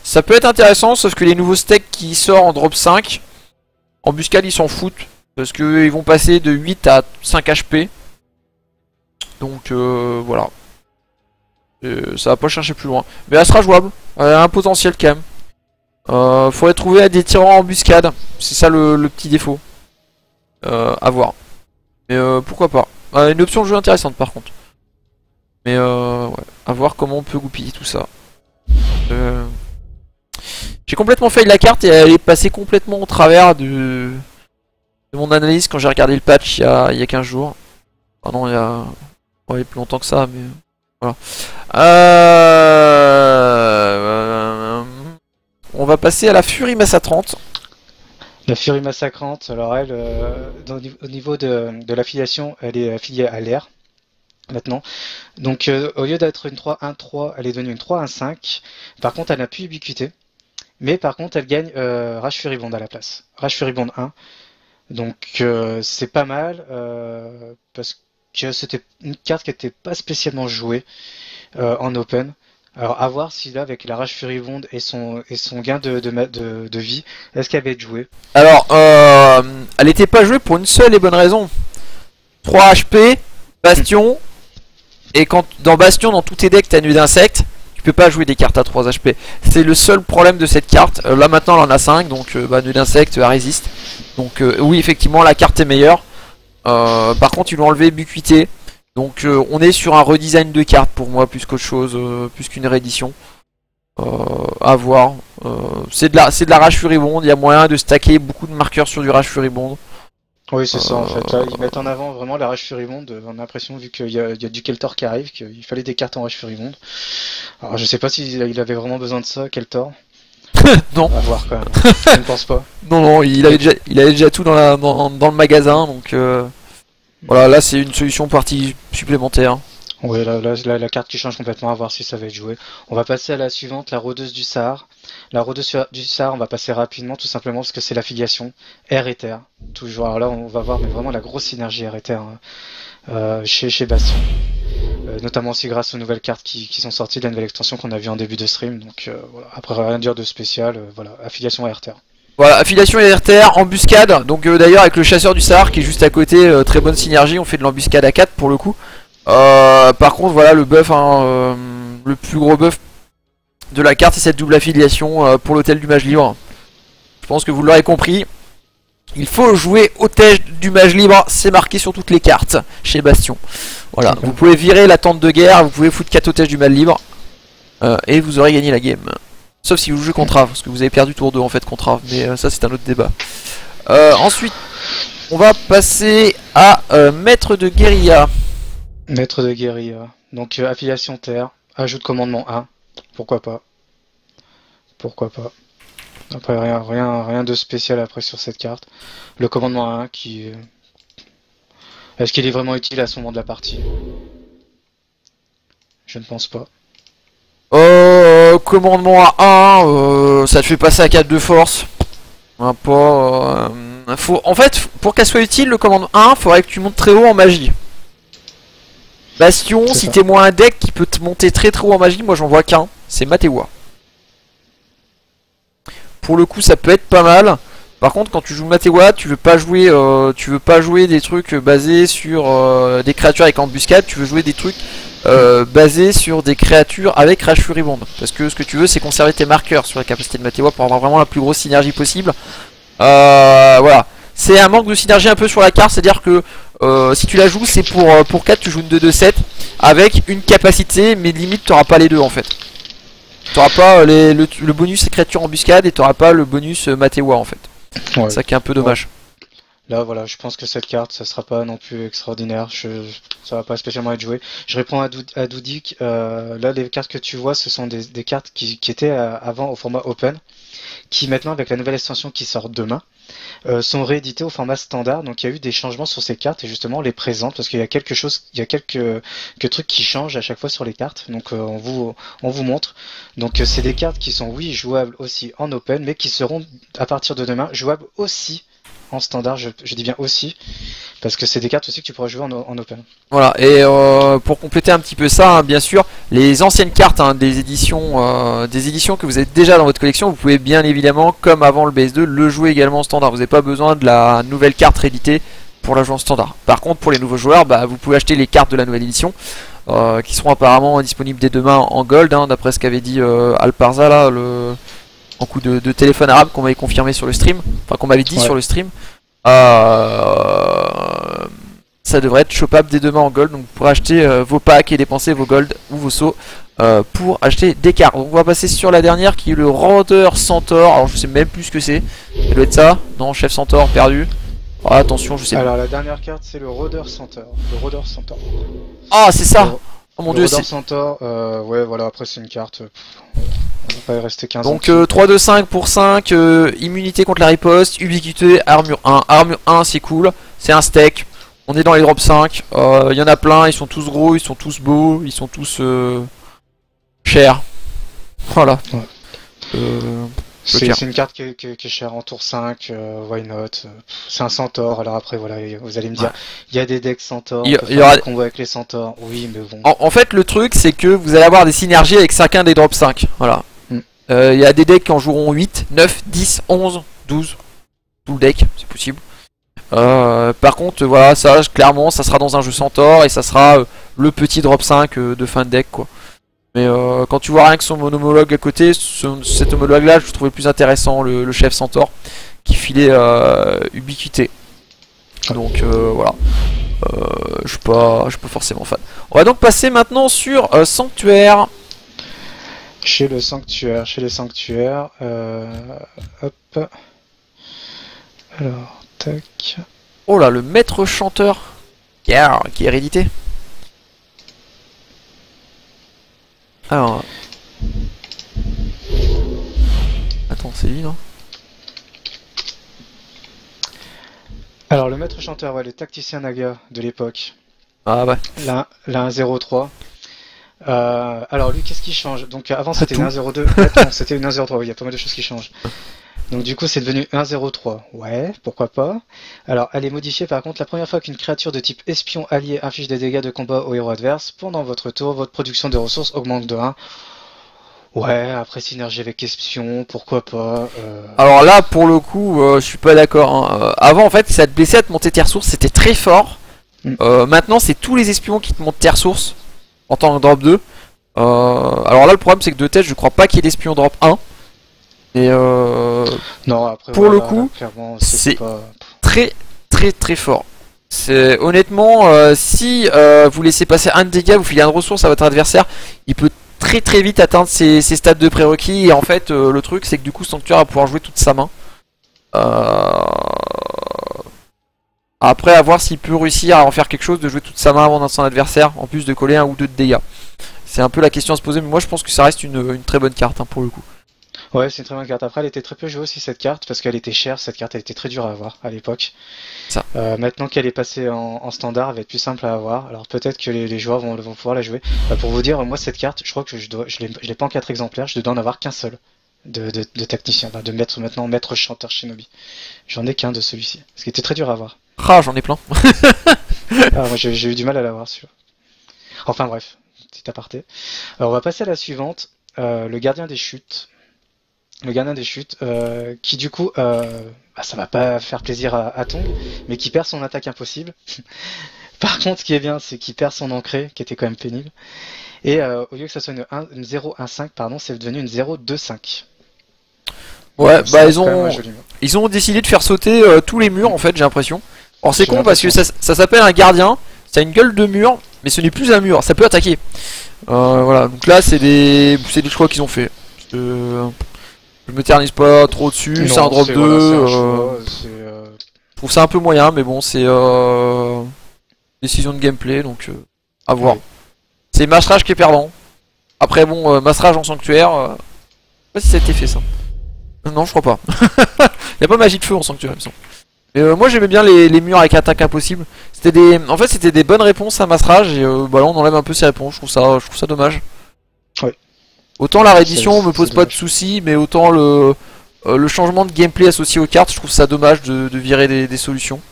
Ça peut être intéressant sauf que les nouveaux stacks qui sortent en drop 5. Embuscade ils s'en foutent parce qu'ils vont passer de 8 à 5 HP. Donc voilà. Ça va pas chercher plus loin. Mais elle sera jouable. Elle a un potentiel quand même. Faudrait trouver des tirants en embuscade. C'est ça le petit défaut. À voir. Mais pourquoi pas. Une option de jeu intéressante par contre. Mais ouais. À voir comment on peut goupiller tout ça. J'ai complètement fail la carte et elle est passée complètement au travers de mon analyse quand j'ai regardé le patch il y a 15 jours. Ah non, il y a plus longtemps que ça, mais Voilà. On va passer à la Fury Massa 30. La Fury Massacrante, alors elle, au niveau de l'affiliation, elle est affiliée à l'air maintenant. Donc au lieu d'être une 3-1-3, elle est devenue une 3-1-5. Par contre, elle n'a plus ubiquité. Mais par contre, elle gagne Rage Furibond à la place. Rage Furibond 1. Donc c'est pas mal, parce que c'était une carte qui n'était pas spécialement jouée en open. Alors à voir si là, avec la Rage Furibonde et son gain de vie, est-ce qu'elle va être jouée? Alors, elle n'était pas jouée pour une seule et bonne raison. 3 HP, Bastion, et quand dans Bastion, dans tous tes decks, t'as nuit d'insectes, tu peux pas jouer des cartes à 3 HP. C'est le seul problème de cette carte. Là maintenant, elle en a 5, donc nuit d'insectes, elle résiste. Donc oui, effectivement, la carte est meilleure. Par contre, ils l'ont enlevé ubiquité. Donc on est sur un redesign de carte pour moi, plus qu'autre chose, plus qu'une réédition. À voir. C'est de la Rage Furibonde, il y a moyen de stacker beaucoup de marqueurs sur du Rage Furibonde. Oui, c'est ça en fait. Là, ils mettent en avant vraiment la Rage Furibonde. On a l'impression, vu qu'il y a du Keltor qui arrive, qu'il fallait des cartes en Rage Furibonde. Alors je sais pas s'il avait vraiment besoin de ça, Keltor. Non. À voir quand même. Je ne pense pas. Non, non, il avait déjà tout dans le magasin, donc voilà, là c'est une solution partie supplémentaire. Oui, là, la carte qui change complètement, à voir si ça va être joué. On va passer à la suivante, la rôdeuse du Sahar. La rôdeuse du Sahar, on va passer rapidement, tout simplement parce que c'est l'affiliation Air et Terre. Toujours. Alors là, on va voir mais vraiment la grosse synergie Air et Terre chez Bastion. Notamment aussi grâce aux nouvelles cartes qui sont sorties de la nouvelle extension qu'on a vu en début de stream. Donc voilà, après rien dire de spécial, voilà, affiliation Air Terre. Voilà, affiliation RTR, embuscade. Donc d'ailleurs avec le chasseur du Sahar qui est juste à côté, très bonne synergie, on fait de l'embuscade à 4 pour le coup. Par contre voilà le buff, le plus gros buff de la carte c'est cette double affiliation pour l'hôtel du mage libre. Je pense que vous l'aurez compris. Il faut jouer hôtel du mage libre, c'est marqué sur toutes les cartes chez Bastion. Voilà, vous pouvez virer la tente de guerre, vous pouvez foutre 4 otages du mage libre et vous aurez gagné la game. Sauf si vous jouez contre Ave, parce que vous avez perdu tour 2 en fait contre Ave, mais ça c'est un autre débat. Ensuite, on va passer à Maître de Guérilla. Maître de Guérilla. Donc affiliation Terre, ajout de commandement 1. Pourquoi pas. Pourquoi pas. Après rien de spécial après sur cette carte. Le commandement 1 qui... Est-ce qu'il est vraiment utile à ce moment de la partie? Je ne pense pas. Commandement à 1, ça te fait passer à 4 de force. En fait, pour qu'elle soit utile, le commandement 1, faudrait que tu montes très haut en magie. Bastion, si t'es moins un deck qui peut te monter très haut en magie, moi j'en vois qu'un, c'est Matewa. Pour le coup, ça peut être pas mal. Par contre, quand tu joues Matewa, tu veux pas jouer des trucs basés sur des créatures avec embuscade, tu veux jouer des trucs basés sur des créatures avec Rage Furibonde. Parce que ce que tu veux, c'est conserver tes marqueurs sur la capacité de Matewa pour avoir vraiment la plus grosse synergie possible. Voilà. C'est un manque de synergie un peu sur la carte, c'est-à-dire que si tu la joues, c'est pour 4, tu joues une 2-2-7 avec une capacité, mais limite, tu n'auras pas les deux en fait. Tu n'auras pas le bonus créature embuscade et tu n'auras pas le bonus Matewa en fait. Ouais. C'est ça qui est un peu dommage. Ouais. Là voilà, je pense que cette carte, ça sera pas non plus extraordinaire, ça va pas spécialement être joué. Je réponds à Doudik, là les cartes que tu vois, ce sont des cartes qui étaient avant au format open, qui maintenant avec la nouvelle extension qui sort demain, sont rééditées au format standard. Donc il y a eu des changements sur ces cartes et justement on les présente parce qu'il y a quelques trucs qui changent à chaque fois sur les cartes. Donc on vous montre. Donc c'est des cartes qui sont oui jouables aussi en open, mais qui seront à partir de demain jouables aussi en standard. Je dis bien aussi parce que c'est des cartes aussi que tu pourras jouer en open. Voilà, et pour compléter un petit peu ça, hein, bien sûr, les anciennes cartes des éditions que vous avez déjà dans votre collection, vous pouvez bien évidemment, comme avant le BS2, le jouer également en standard. Vous n'avez pas besoin de la nouvelle carte rééditée pour la jouer en standard. Par contre, pour les nouveaux joueurs, vous pouvez acheter les cartes de la nouvelle édition, qui seront apparemment disponibles dès demain en gold, hein, d'après ce qu'avait dit Alparza là, en coup de téléphone arabe qu'on m'avait confirmé sur le stream, enfin qu'on m'avait dit sur le stream. Ça devrait être chopable dès demain en gold, donc vous pourrez acheter vos packs et dépenser vos gold ou vos sauts pour acheter des cartes. Donc on va passer sur la dernière qui est le Rôdeur Centaure. Alors je sais même plus ce que c'est. Ça doit être ça. Non, chef Centaure perdu. Oh, attention, je sais pas. Alors la dernière carte c'est le Rôdeur Centaure. Le Rôdeur Centaure. Ah, c'est ça. Oh mon Le dieu, Rodor c'est... Centaure, ouais, voilà, après c'est une carte. On va pas y rester 15 ans. Donc 3-2-5 pour 5, immunité contre la riposte, ubiquité, armure 1. Armure 1 c'est cool, c'est un steak. On est dans les drops 5, il y en a plein, ils sont tous gros, ils sont tous beaux, ils sont tous chers. Voilà. Ouais. Clair. C'est une carte qui est chère en tour 5, why not? C'est un centaure, alors après voilà, vous allez me dire, il y a des decks centaures, Il y on peut faire aura- des combos avec les centaures, oui mais bon. En fait, le truc, c'est que vous allez avoir des synergies avec chacun des drops 5. Voilà. Mm. Il y a des decks qui en joueront 8, 9, 10, 11, 12. Tout le deck, c'est possible. Par contre, voilà, ça, clairement, ça sera dans un jeu centaure et ça sera le petit drop 5 de fin de deck, quoi. Mais quand tu vois rien que son homologue à côté, cet homologue là, je trouvais plus intéressant, le chef centaure, qui filait ubiquité. Donc voilà. Je suis pas forcément fan. On va donc passer maintenant sur Sanctuaire. Chez le sanctuaire, hop. Alors, tac. Oh là, le maître chanteur. Yeah, qui est hérédité. Alors. Attends, c'est lui, non? Alors le maître chanteur, ouais, le tacticien Naga de l'époque, Ah ouais. la 1-0-3. Alors lui, qu'est-ce qui change? Donc avant c'était tout. une 1-0-2, attends, c'était une 1-0-3, oui, il y a pas mal de choses qui changent. Donc du coup c'est devenu 1-0-3, ouais, pourquoi pas. Alors elle est modifiée par contre, la première fois qu'une créature de type espion allié inflige des dégâts de combat au héros adverse, pendant votre tour, votre production de ressources augmente de 1. Ouais, après synergie avec espion, pourquoi pas. Alors là, pour le coup, je suis pas d'accord. Hein. Avant, en fait, ça te blessait à te monter tes ressources, c'était très fort. Maintenant, c'est tous les espions qui te montent tes ressources en tant que drop 2. Alors là, le problème, c'est que de tête, je crois pas qu'il y ait d'espions drop 1. Et Non, après, pour voilà, le coup, là, clairement, c'est pas... très très très fort. C'est honnêtement, si vous laissez passer un de dégâts, vous filez un de ressources à votre adversaire, il peut très très vite atteindre ses stats de prérequis. Et en fait, le truc, c'est que du coup, Sanctuaire va pouvoir jouer toute sa main. Après, à voir s'il peut réussir à en faire quelque chose, de jouer toute sa main avant son adversaire, en plus de coller un ou deux de dégâts. C'est un peu la question à se poser, mais moi je pense que ça reste une très bonne carte hein, pour le coup. Ouais, c'est une très bonne carte. Après, elle était très peu jouée aussi cette carte parce qu'elle était chère. Cette carte, elle était très dure à avoir à l'époque. Ça. Maintenant qu'elle est passée en standard, elle va être plus simple à avoir. Alors peut-être que les joueurs vont pouvoir la jouer. Pour vous dire, moi cette carte, je crois que je l'ai pas en 4 exemplaires. Je dois en avoir qu'un seul de tacticien, de maître chanteur Shinobi. J'en ai qu'un de celui-ci. Ce qui était très dur à avoir. Ah, j'en ai plein. Ah, moi j'ai eu du mal à l'avoir celui-là. Enfin bref, petit aparté. Alors on va passer à la suivante. Le gardien des chutes. Le gardien des chutes, qui du coup, ça va pas faire plaisir à Tong, mais qui perd son attaque impossible. Par contre, ce qui est bien, c'est qu'il perd son ancré, qui était quand même pénible. Et au lieu que ça soit une 0-1-5, pardon, c'est devenu une 0-2-5. Ouais, Donc, bah c'est ils ont décidé de faire sauter tous les murs en fait, j'ai l'impression. Alors c'est J'ai con parce que ça s'appelle un gardien, ça a une gueule de mur, mais ce n'est plus un mur, ça peut attaquer. Voilà, donc là c'est des choix qu'ils ont fait. Je m'éternise pas trop dessus, c'est un drop 2. Je trouve ça un peu moyen, mais bon, c'est décision de gameplay, donc à voir. Oui. C'est Masrage qui est perdant. Après, bon, Masrage en sanctuaire, je sais pas si ça a été fait ça. Non, je crois pas. Y a pas magie de feu en sanctuaire, il me semble. Mais moi j'aimais bien les murs avec attaque impossible. En fait, c'était des bonnes réponses à Masrage et bah là on enlève un peu ses réponses. Je trouve ça dommage. Oui. Autant la réédition me pose pas de dommage. soucis, mais autant le changement de gameplay associé aux cartes, je trouve ça dommage de virer des solutions.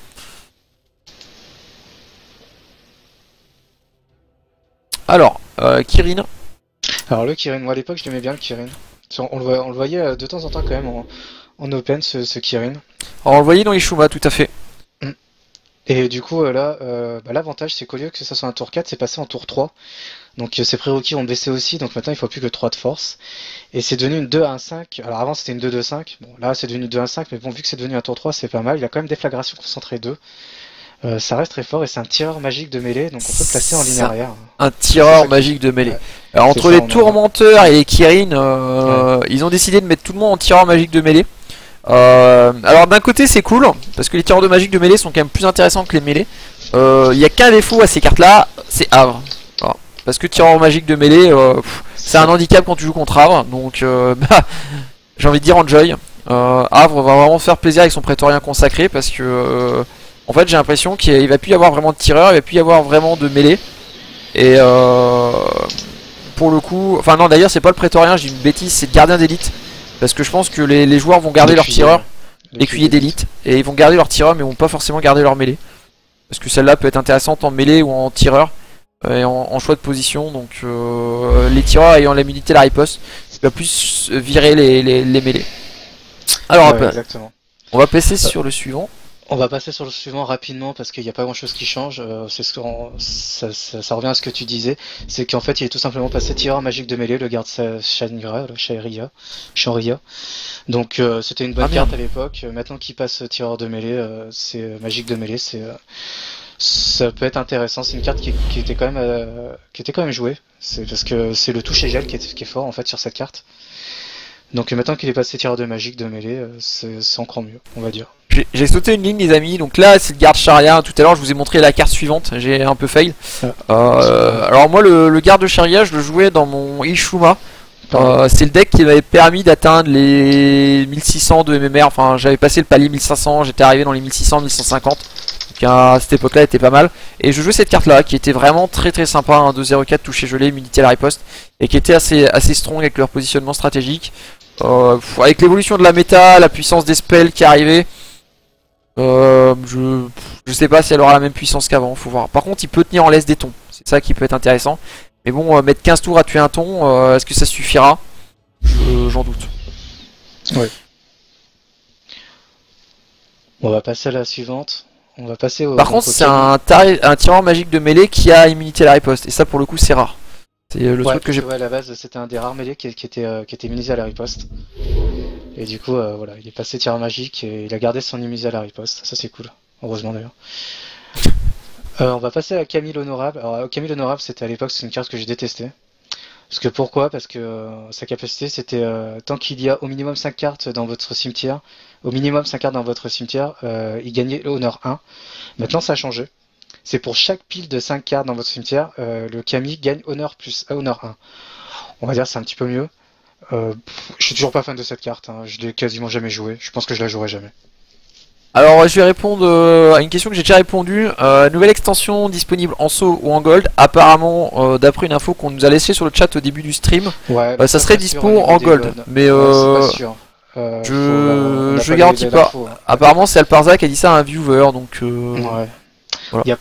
Alors, Kirin. Alors le Kirin, moi à l'époque je l'aimais bien le Kirin. On le voyait de temps en temps quand même en open ce Kirin. Alors, on le voyait dans Ishuma, tout à fait. Et du coup là, l'avantage c'est qu'au lieu que ça soit un tour 4, c'est passé en tour 3. Donc ses prérequis ont baissé aussi, donc maintenant il faut plus que 3 de force. Et c'est devenu une 2-1-5. Alors avant c'était une 2-2-5, bon là c'est devenu 2-1-5, mais bon vu que c'est devenu un tour 3 c'est pas mal. Il a quand même déflagration concentrée 2. Ça reste très fort et c'est un tireur magique de mêlée, donc on peut le placer en ligne arrière. Un tireur magique de mêlée. Ouais. Alors entre ça, les on en tourmenteurs et les Kirin, ils ont décidé de mettre tout le monde en tireur magique de mêlée. Alors d'un côté c'est cool, parce que les tireurs de magique de mêlée sont quand même plus intéressants que les mêlées. Il y a qu'un défaut à ces cartes là, c'est Havre. Alors, parce que tireur magique de mêlée, c'est un handicap quand tu joues contre Avre, donc j'ai envie de dire enjoy. Avre va vraiment faire plaisir avec son prétorien consacré parce que en fait j'ai l'impression qu'il va plus y avoir vraiment de tireur, il va plus y avoir vraiment de mêlée. Et pour le coup, enfin non d'ailleurs c'est pas le prétorien, j'ai une bêtise, c'est le gardien d'élite. Parce que je pense que les joueurs vont garder leur tireur, l'écuyer d'élite, et ils vont garder leur tireur mais ils vont pas forcément garder leur mêlée. Parce que celle-là peut être intéressante en mêlée ou en tireur, et en choix de position. Donc les tireurs ayant l'immunité la riposte, il va plus virer les mêlées. Alors exactement. On va passer sur le suivant. On va passer sur le suivant rapidement parce qu'il n'y a pas grand chose qui change. Ça revient à ce que tu disais. C'est qu'en fait il est tout simplement passé tireur magique de mêlée, le garde Chanria. Donc c'était une bonne carte à l'époque. Maintenant qu'il passe tireur de mêlée, c'est magique de mêlée, ça peut être intéressant. C'est une carte qui était quand même jouée. C'est parce que c'est le toucher gel qui est fort en fait sur cette carte. Donc maintenant qu'il est passé tireur de magique de mêlée, c'est encore mieux, on va dire. J'ai sauté une ligne les amis, donc là c'est le garde Sharia. Tout à l'heure je vous ai montré la carte suivante, j'ai un peu fail. Alors moi le garde Sharia je le jouais dans mon Ishuma. C'est le deck qui m'avait permis d'atteindre les 1600 de MMR, enfin j'avais passé le palier 1500, j'étais arrivé dans les 1600, 1150. Donc à cette époque là était pas mal. Et je jouais cette carte là qui était vraiment très très sympa, un 2-0-4 touché gelé, immunité à la riposte. Et qui était assez strong avec leur positionnement stratégique. Avec l'évolution de la méta, la puissance des spells qui arrivait, je sais pas si elle aura la même puissance qu'avant, faut voir. Par contre il peut tenir en laisse des tons, c'est ça qui peut être intéressant. Mais bon, mettre 15 tours à tuer un ton, est-ce que ça suffira? J'en doute. Ouais. On va passer à la suivante. On va passer au. Par contre c'est un tireur magique de mêlée qui a immunité à la riposte, et ça pour le coup c'est rare. C'est le truc que j'ai. Ouais, à la base, c'était un des rares mêlés qui était immunisé à la riposte. Et du coup, voilà, il est passé tireur magique et il a gardé son immunisé à la riposte. Ça, c'est cool. Heureusement d'ailleurs. On va passer à Camille l'Honorable. Alors, Camille l'Honorable, c'était à l'époque, c'est une carte que j'ai détestée. Pourquoi? Parce que sa capacité, c'était tant qu'il y a au minimum 5 cartes dans votre cimetière, il gagnait l'honneur 1. Maintenant, ça a changé. C'est pour chaque pile de 5 cartes dans votre cimetière, le Camille gagne honneur plus honneur 1. On va dire c'est un petit peu mieux. Je suis toujours pas fan de cette carte, hein. Je l'ai quasiment jamais joué. Je pense que je la jouerai jamais. Alors je vais répondre à une question que j'ai déjà répondu. Nouvelle extension disponible en SO ou en Gold. Apparemment, d'après une info qu'on nous a laissée sur le chat au début du stream, ça serait dispo en Gold. Mais c'est pas sûr. Je garantis pas. Hein. Apparemment c'est Alparza qui a dit ça à un viewer, donc ouais. Voilà. Il n'y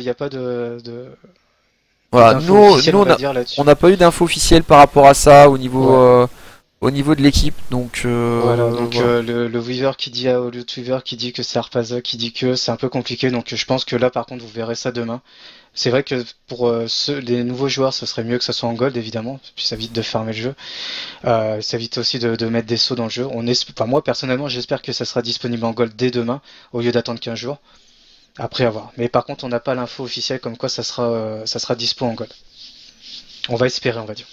a pas de... Voilà, nous on n'a pas eu d'infos officielles par rapport à ça au niveau de l'équipe, donc voilà, donc voilà. Le Weaver qui dit au lieu de Weaver qui dit que c'est Arpaza qui dit que c'est un peu compliqué, donc je pense que là par contre vous verrez ça demain. C'est vrai que pour les nouveaux joueurs ce serait mieux que ça soit en gold évidemment, puis ça évite de farmer le jeu, ça évite aussi de mettre des sauts dans le jeu. Moi personnellement j'espère que ça sera disponible en gold dès demain au lieu d'attendre 15 jours. Après avoir. Mais par contre, on n'a pas l'info officielle comme quoi ça sera dispo en gold. On va espérer, on va dire.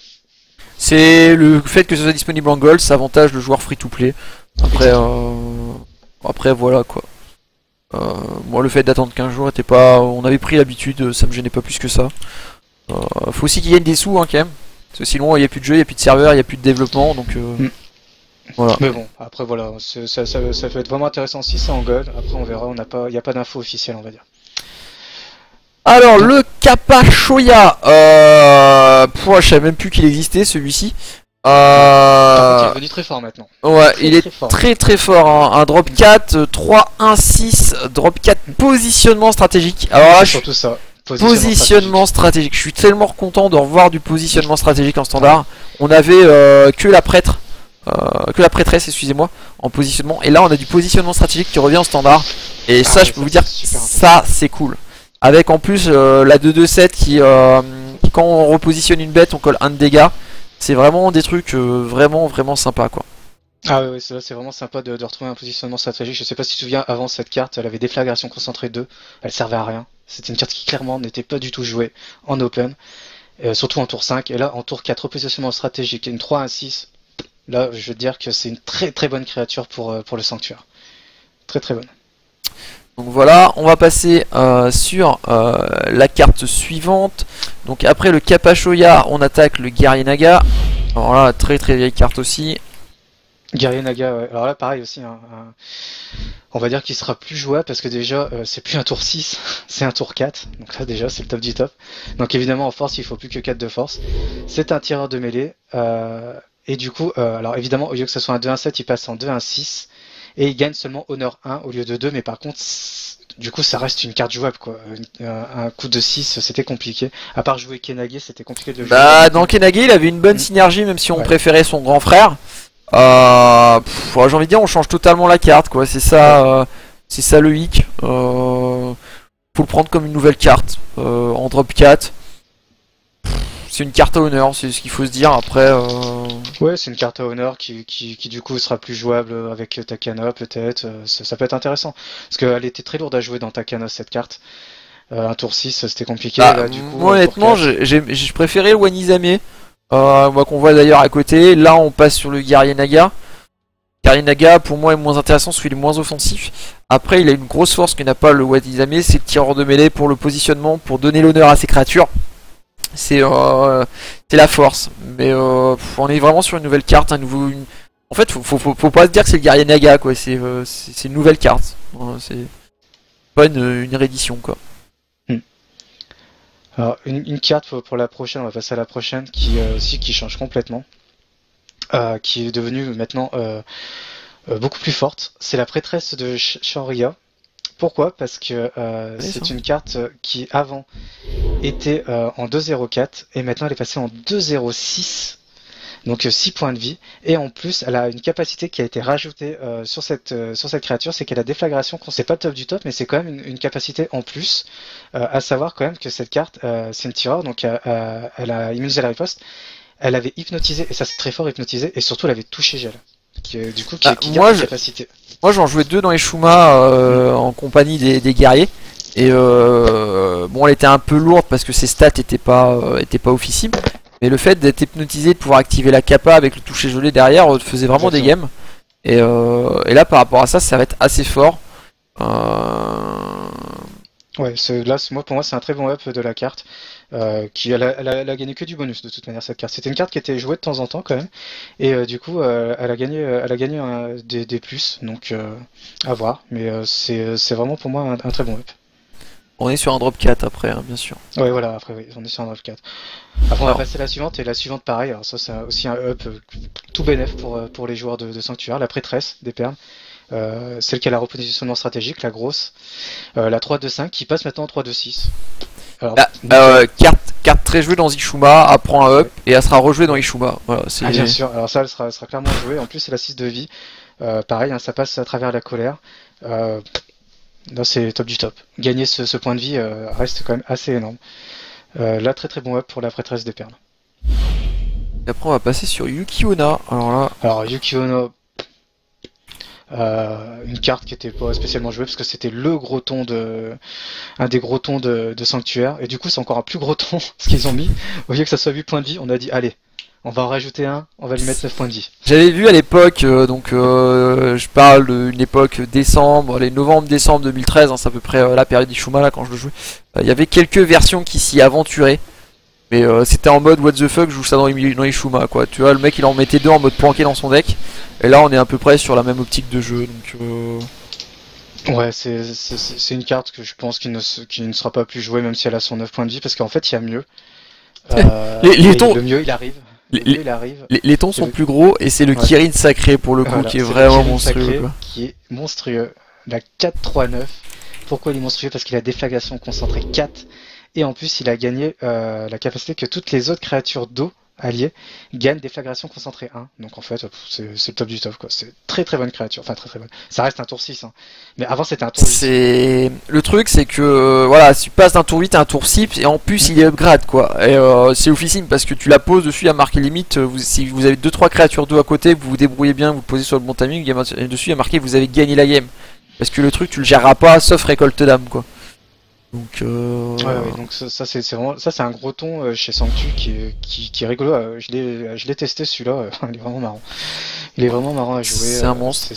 C'est le fait que ce soit disponible en gold, ça avantage le joueur free to play. Après voilà quoi. Moi le fait d'attendre 15 jours était pas. On avait pris l'habitude, ça me gênait pas plus que ça. Faut aussi qu'il gagne des sous hein, quand même. Parce que sinon il n'y a plus de jeu, il n'y a plus de serveur, il n'y a plus de développement donc. Voilà. Mais bon, après voilà, ça peut être vraiment intéressant si c'est en gold. Après on verra, il n'y a pas d'infos officielles on va dire. Alors le Kappa Shoya, je savais même plus qu'il existait celui-ci. Il est devenu très fort maintenant. Ouais, il est très fort. Hein. Un drop 4, 3, 1, 6, drop 4, positionnement stratégique. Alors là, surtout ça. Positionnement stratégique. Je suis tellement content de revoir du positionnement stratégique en standard. On avait que la prêtresse, excusez-moi, en positionnement. Et là, on a du positionnement stratégique qui revient en standard. Et ça, je peux vous dire, ça, c'est cool. Avec en plus la 2-2-7 qui, quand on repositionne une bête, on colle 1 de dégâts. C'est vraiment des trucs vraiment sympa quoi. Ah oui, c'est vraiment sympa de retrouver un positionnement stratégique. Je sais pas si tu te souviens, avant cette carte, elle avait déflagration concentrée 2. Elle servait à rien. C'était une carte qui clairement n'était pas du tout jouée en open. Surtout en tour 5. Et là, en tour 4, repositionnement stratégique, une 3, 1, 6. Là, je veux dire que c'est une très bonne créature pour le sanctuaire. Très bonne. Donc voilà, on va passer sur la carte suivante. Donc après le Kapashoya, on attaque le Guerrier Naga. Alors là, très très vieille carte aussi. Guerrier Naga, ouais. Alors là, pareil aussi, hein, on va dire qu'il sera plus jouable parce que déjà, c'est plus un tour 6, c'est un tour 4. Donc là, déjà, c'est le top du top. Donc évidemment, en force, il faut plus que 4 de force. C'est un tireur de mêlée. Et du coup, alors évidemment, au lieu que ce soit un 2-1-7, il passe en 2-1-6. Et il gagne seulement honneur 1 au lieu de 2. Mais par contre, du coup, ça reste une carte jouable, quoi. Un coup de 6, c'était compliqué. À part jouer Kenage, c'était compliqué de le jouer. Bah, dans Kenage, il avait une bonne synergie, même si on préférait son grand frère. J'ai envie de dire, on change totalement la carte, quoi. C'est ça le hic. Faut le prendre comme une nouvelle carte en drop 4. C'est une carte à honneur, c'est ce qu'il faut se dire. Après, ouais, c'est une carte à honneur qui du coup sera plus jouable avec Takana, peut-être. Ça peut être intéressant. Parce qu'elle était très lourde à jouer dans Takana, cette carte. Un tour 6, c'était compliqué. Là, du coup, moi, honnêtement, j'ai préféré le Wanizame. Qu'on voit d'ailleurs à côté. Là, on passe sur le Guerrier Naga. Guerrier Naga, pour moi, est moins intéressant parce qu'il est moins offensif. Après, il a une grosse force que n'a pas le Wanizame, c'est le tireur de mêlée pour le positionnement, pour donner l'honneur à ses créatures. C'est la force. Mais on est vraiment sur une nouvelle carte, un nouveau. En fait, faut pas se dire que c'est le Guerrier Naga, quoi. C'est une nouvelle carte. C'est pas une réédition, quoi. Alors, une carte pour la prochaine, on va passer à la prochaine, qui aussi qui change complètement, qui est devenue maintenant beaucoup plus forte. C'est la prêtresse de Shoria. Pourquoi? Parce que c'est une carte qui avant était en 2-0-4 et maintenant elle est passée en 2-0-6. Donc 6 points de vie, et en plus elle a une capacité qui a été rajoutée sur cette créature, c'est qu'elle a déflagration, c'est pas le top du top, mais c'est quand même une capacité en plus, à savoir quand même que cette carte, c'est une tireur, donc elle a immunisé la riposte, elle avait hypnotisé, et ça c'est très fort hypnotisé, et surtout elle avait touché gel, qui garde la capacité. Moi j'en jouais 2 dans les Shuma en compagnie des guerriers, et bon elle était un peu lourde parce que ses stats étaient pas officibles. Mais le fait d'être hypnotisé, de pouvoir activer la kappa avec le toucher gelé derrière, faisait vraiment des games. Et là, par rapport à ça, ça va être assez fort. Ouais, pour moi, c'est un très bon up de la carte. Elle a gagné que du bonus de toute manière, cette carte. C'était une carte qui était jouée de temps en temps quand même. Et du coup, elle a gagné des plus. Donc, à voir. Mais c'est vraiment pour moi un très bon up. On est sur un drop 4 après, hein, bien sûr. Ouais, voilà, après, oui, on est sur un drop 4. Après, on va passer à la suivante, et la suivante, pareil. Alors, ça, c'est aussi un up tout bénef pour les joueurs de Sanctuaire. La prêtresse des perles. Celle qui a la repositionnement stratégique, la grosse. La 3-2-5 qui passe maintenant en 3-2-6. Alors, carte très jouée dans Ishuma, elle prend un up et elle sera rejouée dans Ishuma. Voilà, bien sûr, alors ça, elle sera clairement jouée. En plus, c'est la 6 de vie. Pareil, hein, ça passe à travers la colère. Là, c'est top du top. Gagner ce point de vie reste quand même assez énorme. Là, très très bon up pour la prêtresse des perles. Et après, on va passer sur Yuki-Onna. Alors Yuki-Onna, une carte qui était pas spécialement jouée parce que c'était un des gros tons de Sanctuaire. Et du coup, c'est encore un plus gros ton ce qu'ils ont mis. Au lieu que ça soit 8 points de vie, on a dit allez, on va en rajouter un, on va lui mettre 9 points de vie. J'avais vu à l'époque, je parle d'une époque novembre-décembre 2013, hein, c'est à peu près la période d'Ishuma là quand je le jouais. Il y avait quelques versions qui s'y aventuraient, mais c'était en mode what the fuck, je joue ça dans Ishuma quoi. Tu vois, le mec il en mettait 2 en mode planqué dans son deck, et là on est à peu près sur la même optique de jeu. Donc, ouais, c'est une carte que je pense qui ne sera pas plus jouée même si elle a son 9 points de vie, parce qu'en fait il y a mieux. Le mieux il arrive. Les tons sont plus gros et c'est le Kirin sacré pour le coup qui est vraiment monstrueux. Qui est monstrueux. La 4-3-9. Pourquoi il est monstrueux? Parce qu'il a déflagration concentrée 4. Et en plus il a gagné la capacité que toutes les autres créatures d'eau alliées gagnent déflagration concentrée 1. Donc en fait c'est le top du top quoi. C'est très très bonne créature. Enfin très très bonne. Ça reste un tour 6 hein. Mais avant c'était un tour 8. Le truc c'est que voilà, si tu passes d'un tour 8 à un tour 6 et en plus il est upgrade quoi. Et c'est officine parce que tu la poses dessus à marquer limite. Si vous avez 2-3 créatures d'eau à côté, vous vous débrouillez bien, vous le posez sur le bon timing, dessus il y a marqué vous avez gagné la game. Parce que le truc tu le géreras pas sauf récolte d'âme quoi. Donc, ouais, donc ça c'est vraiment ça c'est un gros ton chez Sanctu qui est rigolo. Je l'ai testé celui-là, il est vraiment marrant. Il est vraiment marrant à jouer. C'est un monstre.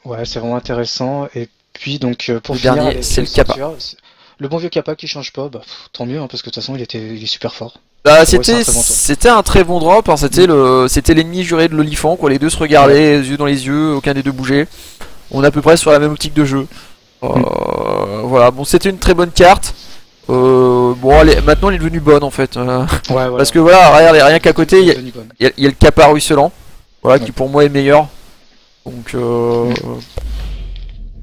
Ouais, c'est vraiment intéressant et Puis donc pour Le finir dernier, avec c'est le Kappa. Sanctuaire, le bon vieux Kappa qui change pas, bah, tant mieux, hein, parce que de toute façon il est super fort. Bah, Pour eux, c'est un très bon tour. c'était un très bon drop, hein, c'était l'ennemi juré de l'Olifant, quoi. Les deux se regardaient, les yeux dans les yeux, aucun des deux bougeait. On est à peu près sur la même optique de jeu. Voilà, bon, c'était une très bonne carte. Bon, maintenant elle est devenue bonne en fait. Ouais, voilà. Parce que voilà, regardez, rien qu'à côté, il y a, Devenue bonne. il y a le Kappa ruisselant. Voilà, Ouais. qui pour moi est meilleur. Donc,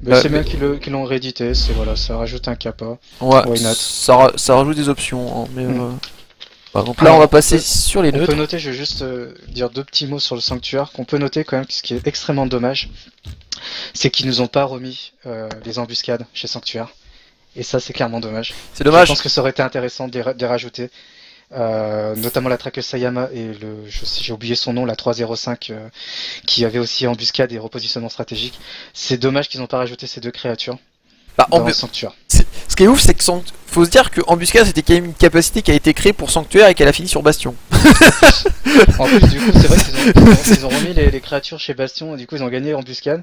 Mais c'est bien qu'ils l'ont réédité, c'est voilà, ça rajoute un Kappa. ouais, Why not. ça rajoute des options. Hein, mais, voilà, donc là, Alors, on va passer sur les On neutres. peut noter, je vais juste dire deux petits mots sur le Sanctuaire, qu'on peut noter quand même, ce qui est extrêmement dommage, c'est qu'ils nous ont pas remis les embuscades chez Sanctuaire. Et ça, c'est clairement dommage. C'est Je dommage. pense que ça aurait été intéressant de les rajouter. Notamment la traqueuse Sayama et j'ai oublié son nom, la 305, qui avait aussi embuscade et repositionnement stratégique. C'est dommage qu'ils n'ont pas rajouté ces deux créatures Bah, dans le Sanctuaire. ce qui est ouf, c'est que faut se dire que Embuscade c'était quand même une capacité qui a été créée pour Sanctuaire et qu'elle a fini sur Bastion. En plus, du coup, c'est vrai qu'ils ont remis les créatures chez Bastion, et du coup, ils ont gagné Embuscade.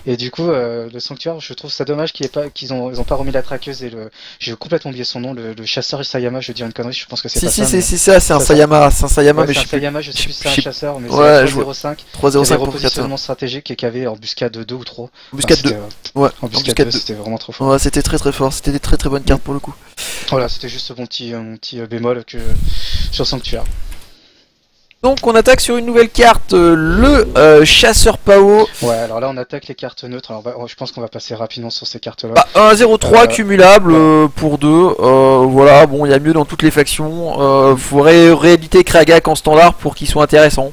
Et du coup, le Sanctuaire, je trouve ça dommage qu'ils ont pas remis la traqueuse et j'ai complètement oublié son nom, le chasseur Isayama, je veux dire une connerie, je pense que c'est Si, pas si, ça. c'est ça, c'est un ça. Sayama, c'est un Sayama, Ouais, mais c'est je un sais plus. Sayama, je sais plus si c'est un je sais- chasseur, mais Ouais, c'est je vois. 305. Qui 305 avait pour 4. repositionnement stratégique et qui avait Embuscade 2 ou 3. Embuscade 2. Ouais, Embuscade Embuscade 2, 2. c'était vraiment trop fort. Ouais, c'était très très fort, c'était des très très bonnes cartes pour le coup. Voilà, c'était juste mon petit bémol sur Sanctuaire. Donc on attaque sur une nouvelle carte, le chasseur Pao. Ouais, alors là on attaque les cartes neutres. Alors je pense qu'on va passer rapidement sur ces cartes-là. Bah, 1-0-3 cumulable voilà. pour 2. Voilà, bon, il y a mieux dans toutes les factions. Faut rééditer Kragak en standard pour qu'il soit intéressant.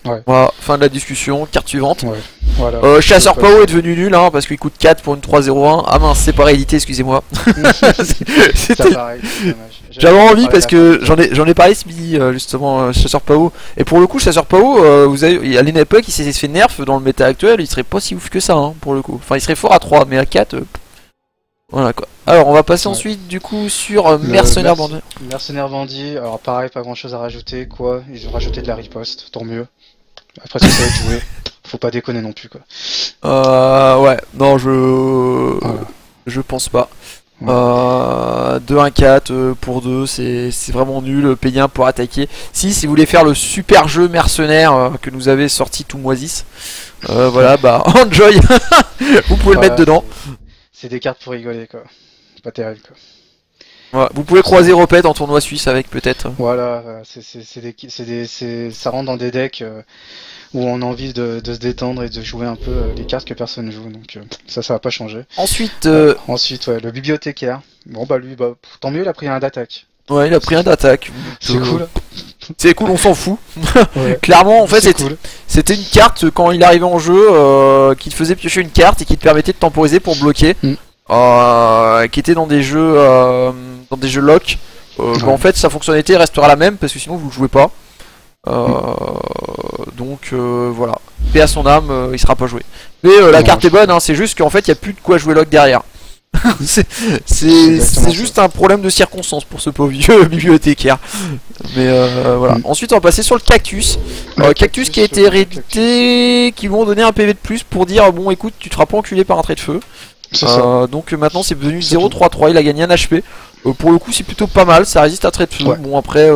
Ouais. Voilà, fin de la discussion, carte suivante. Ouais, voilà. Chasseur Pao est devenu nul, hein, parce qu'il coûte 4 pour une 3-0-1. Ah mince, c'est pas réédité, excusez-moi. Ça pareil, c'est dommage. J'avais envie parlé parce de la que j'en ai parlé ce midi justement Chasseur Pao, et pour le coup Chasseur Pao, vous avez à l'époque il s'est fait nerf dans le méta actuel, il serait pas si ouf que ça hein, pour le coup. Enfin il serait fort à 3 mais à 4 voilà quoi. Alors on va passer Ouais. ensuite du coup sur Mercenaire Bandit. Mercenaire Bandit, alors pareil, pas grand chose à rajouter, quoi. Ils ont rajouté de la riposte, tant mieux. Après ça va être joué, faut pas déconner non plus quoi. Ouais, non Voilà. je pense pas. Ouais. 2-1-4 pour 2, c'est vraiment nul, payer un pour attaquer. Si vous voulez faire le super jeu mercenaire que nous avez sorti tout moisis, voilà, bah enjoy, vous pouvez le mettre dedans. C'est des cartes pour rigoler quoi. Pas terrible quoi. Ouais, vous pouvez croiser Repet en tournoi suisse avec peut-être. Voilà, ça rentre dans des decks où on a envie de se détendre et de jouer un peu les cartes que personne joue, donc ça va pas changer. Ensuite, Ensuite, ouais, le bibliothécaire. Bon bah lui, bah tant mieux, il a pris un d'attaque. ouais, il a pris un d'attaque. C'est cool. C'est cool, on s'en fout. Ouais. Clairement, en fait, C'est cool. c'était une carte quand il arrivait en jeu qui te faisait piocher une carte et qui te permettait de temporiser pour bloquer. Qui était dans des jeux lock. Ouais. Bah, en fait, sa fonctionnalité restera la même parce que sinon vous ne jouez pas. Donc voilà. Paix à son âme, il sera pas joué. Mais la Non, carte est bonne, hein, c'est juste qu'en fait il n'y a plus de quoi jouer lock derrière. c'est exactement juste un problème de circonstance pour ce pauvre vieux bibliothécaire. Mais voilà. Ensuite on va passer sur le cactus. Ouais, Cactus qui a été réédité, qui vont donner un PV de plus pour dire bon écoute tu te feras pas enculer par un trait de feu. C'est ça. Donc maintenant c'est devenu C'est 0-3-3, il a gagné un HP. Pour le coup c'est plutôt pas mal, ça résiste à trait de feu. Ouais. Bon après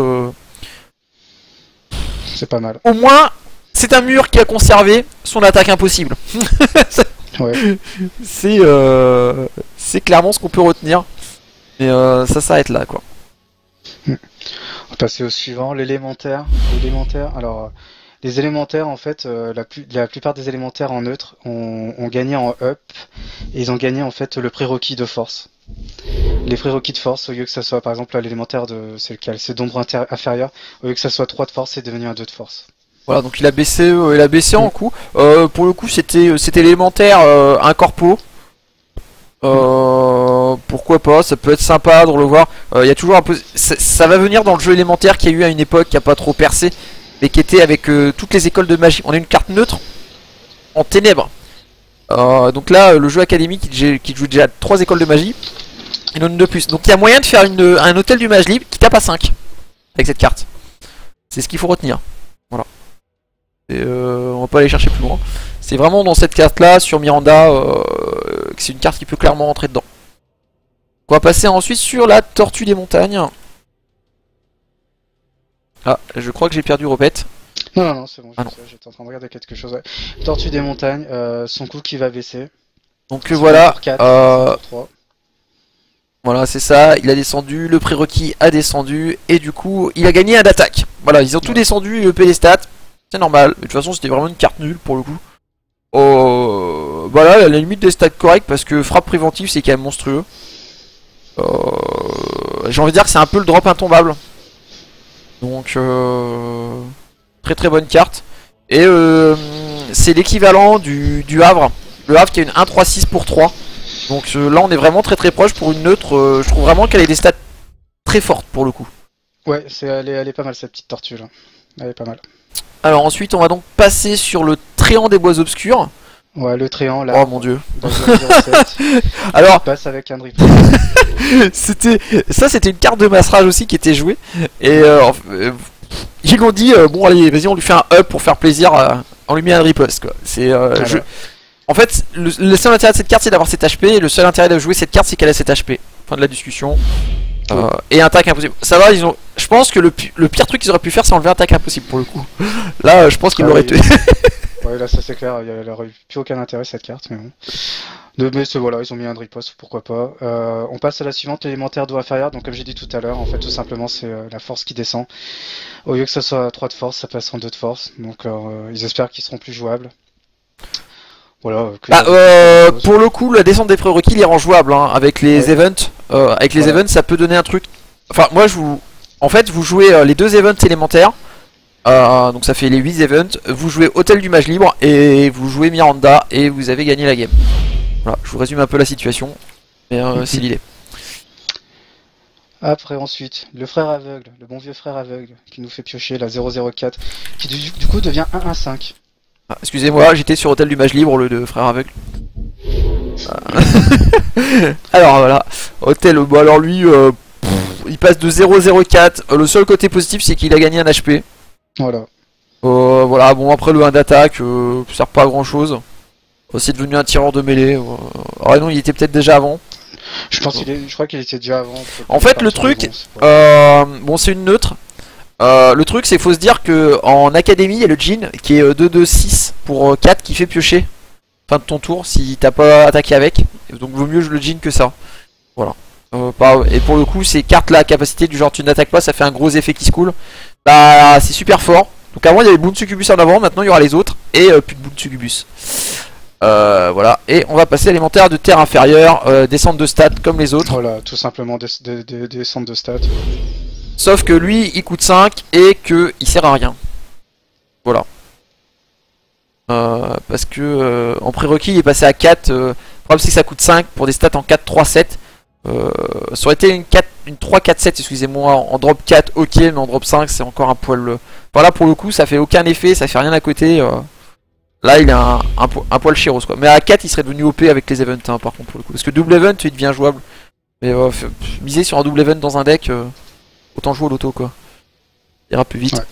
C'est pas mal. au moins c'est un mur qui a conservé son attaque impossible. Ouais. C'est clairement ce qu'on peut retenir. Et ça s'arrête là quoi. On va passer au suivant, l'élémentaire. Alors les élémentaires en fait, la plupart des élémentaires en neutre ont gagné en up et ils ont gagné en fait le prérequis de force. Les prérequis de force, au lieu que ça soit par exemple l'élémentaire c'est lequel, c'est d'ombre inférieure, au lieu que ça soit 3 de force, c'est devenu un 2 de force. Voilà, donc il a baissé en coup. Pour le coup, c'était l'élémentaire un corpo. Pourquoi pas, ça peut être sympa de le voir. Il y a toujours un peu, ça va venir dans le jeu élémentaire qu'il y a eu à une époque qui a pas trop percé, mais qui était avec toutes les écoles de magie. On a une carte neutre en ténèbres. Donc là, le jeu académique qui joue déjà 3 écoles de magie, il en a une de plus. Donc il y a moyen de faire un hôtel du mage libre qui tape à 5 avec cette carte. C'est ce qu'il faut retenir. Voilà. Et on va pas aller chercher plus loin. C'est vraiment dans cette carte là sur Miranda c'est une carte qui peut clairement rentrer dedans. On va passer ensuite sur la Tortue des Montagnes. Ah, je crois que j'ai perdu Repette. Non, c'est bon, Ah non. j'étais en train de regarder quelque chose. Ouais. Tortue des montagnes, son coût qui va baisser. Donc voilà, Pour 4, pour 3. voilà c'est ça, il a descendu, le prérequis a descendu, et du coup il a gagné un d'attaque. Voilà, ils ont tout descendu, le EP des stats, c'est normal, mais de toute façon c'était vraiment une carte nulle pour le coup. Voilà, à la limite des stats corrects, parce que frappe préventive c'est quand même monstrueux. J'ai envie de dire que c'est un peu le drop intombable. Donc très bonne carte. Et c'est l'équivalent du Havre. Le Havre qui a une 1-3-6 pour 3. Donc là on est vraiment très proche pour une neutre. Je trouve vraiment qu'elle a des stats très fortes pour le coup. Ouais, elle est pas mal cette petite tortue là. Elle est pas mal. Alors ensuite on va donc passer sur le Tréant des Bois Obscurs. Ouais, le Tréant là. Oh mon dieu. Dans le 07, Alors passe avec un drip. c'était une carte de massage aussi qui était jouée. Et ils ont dit bon allez vas-y on lui fait un up pour faire plaisir, on lui met un riposte quoi. C'est en fait le seul intérêt de cette carte c'est d'avoir 7 HP et le seul intérêt de jouer cette carte c'est qu'elle a 7 HP. Fin de la discussion. Et un tac impossible. Ça va, je pense que le pire truc qu'ils auraient pu faire c'est enlever un tac impossible pour le coup. Là je pense qu'ils l'auraient tué. Ouais là ça c'est clair, il aurait plus aucun intérêt cette carte mais bon. Mais voilà, ils ont mis un riposte, pourquoi pas. On passe à la suivante, l'élémentaire d'eau inférieure. Donc comme j'ai dit tout à l'heure, en fait tout simplement c'est la force qui descend. Au lieu que ça soit 3 de force, ça passe en 2 de force. Donc ils espèrent qu'ils seront plus jouables. Voilà. Pour le coup, la descente des prérequis il est rend jouable hein, avec les events. Avec les events, ça peut donner un truc. Enfin, moi, en fait, vous jouez les 2 events élémentaires. Donc ça fait les 8 events. Vous jouez Hôtel du Mage Libre et vous jouez Miranda et vous avez gagné la game. Voilà, je vous résume un peu la situation, mais c'est l'idée. Après ensuite, le frère aveugle, le bon vieux frère aveugle, qui nous fait piocher la 004, qui du coup devient 1-1-5. Ah, excusez-moi, j'étais sur Hôtel du Mage Libre, le de frère aveugle. Alors voilà, Hôtel, bon alors lui, il passe de 0-0-4, le seul côté positif c'est qu'il a gagné un HP. Voilà. Voilà, bon après le 1 d'attaque, sert pas à grand chose. C'est devenu un tireur de mêlée. Ah non, il était peut-être déjà avant. Je crois qu'il était déjà avant. En fait, le truc, bon, c'est une neutre. Le truc, c'est qu'il faut se dire que en académie, il y a le Djinn qui est 2-2-6 pour 4 qui fait piocher. Fin de ton tour si t'as pas attaqué avec. Donc, vaut mieux le Djinn que ça. Voilà. Et pour le coup, ces cartes là, capacité du genre tu n'attaques pas, ça fait un gros effet qui se coule. Bah, c'est super fort. Donc, avant, il y avait Boon Succubus en avant, maintenant, il y aura les autres. Et plus de Boon Succubus. Voilà, et on va passer à l'élémentaire de terre inférieure, descente de stats comme les autres. Voilà, tout simplement descente de stats. Sauf que lui, il coûte 5 et que il sert à rien. Voilà. Parce que en prérequis, il est passé à 4. Le problème, c'est que ça coûte 5 pour des stats en 4, 3, 7. Ça aurait été une 3, 4, 7, excusez-moi, en drop 4, ok, mais en drop 5, c'est encore un poil. Voilà, pour le coup, ça fait aucun effet, ça fait rien à côté. Là il a un poil chéros quoi. Mais à 4 il serait devenu OP avec les events hein, par contre pour le coup. Parce que double event il devient jouable. Mais miser sur un double event dans un deck, autant jouer au loto quoi. Il ira plus vite. Ouais.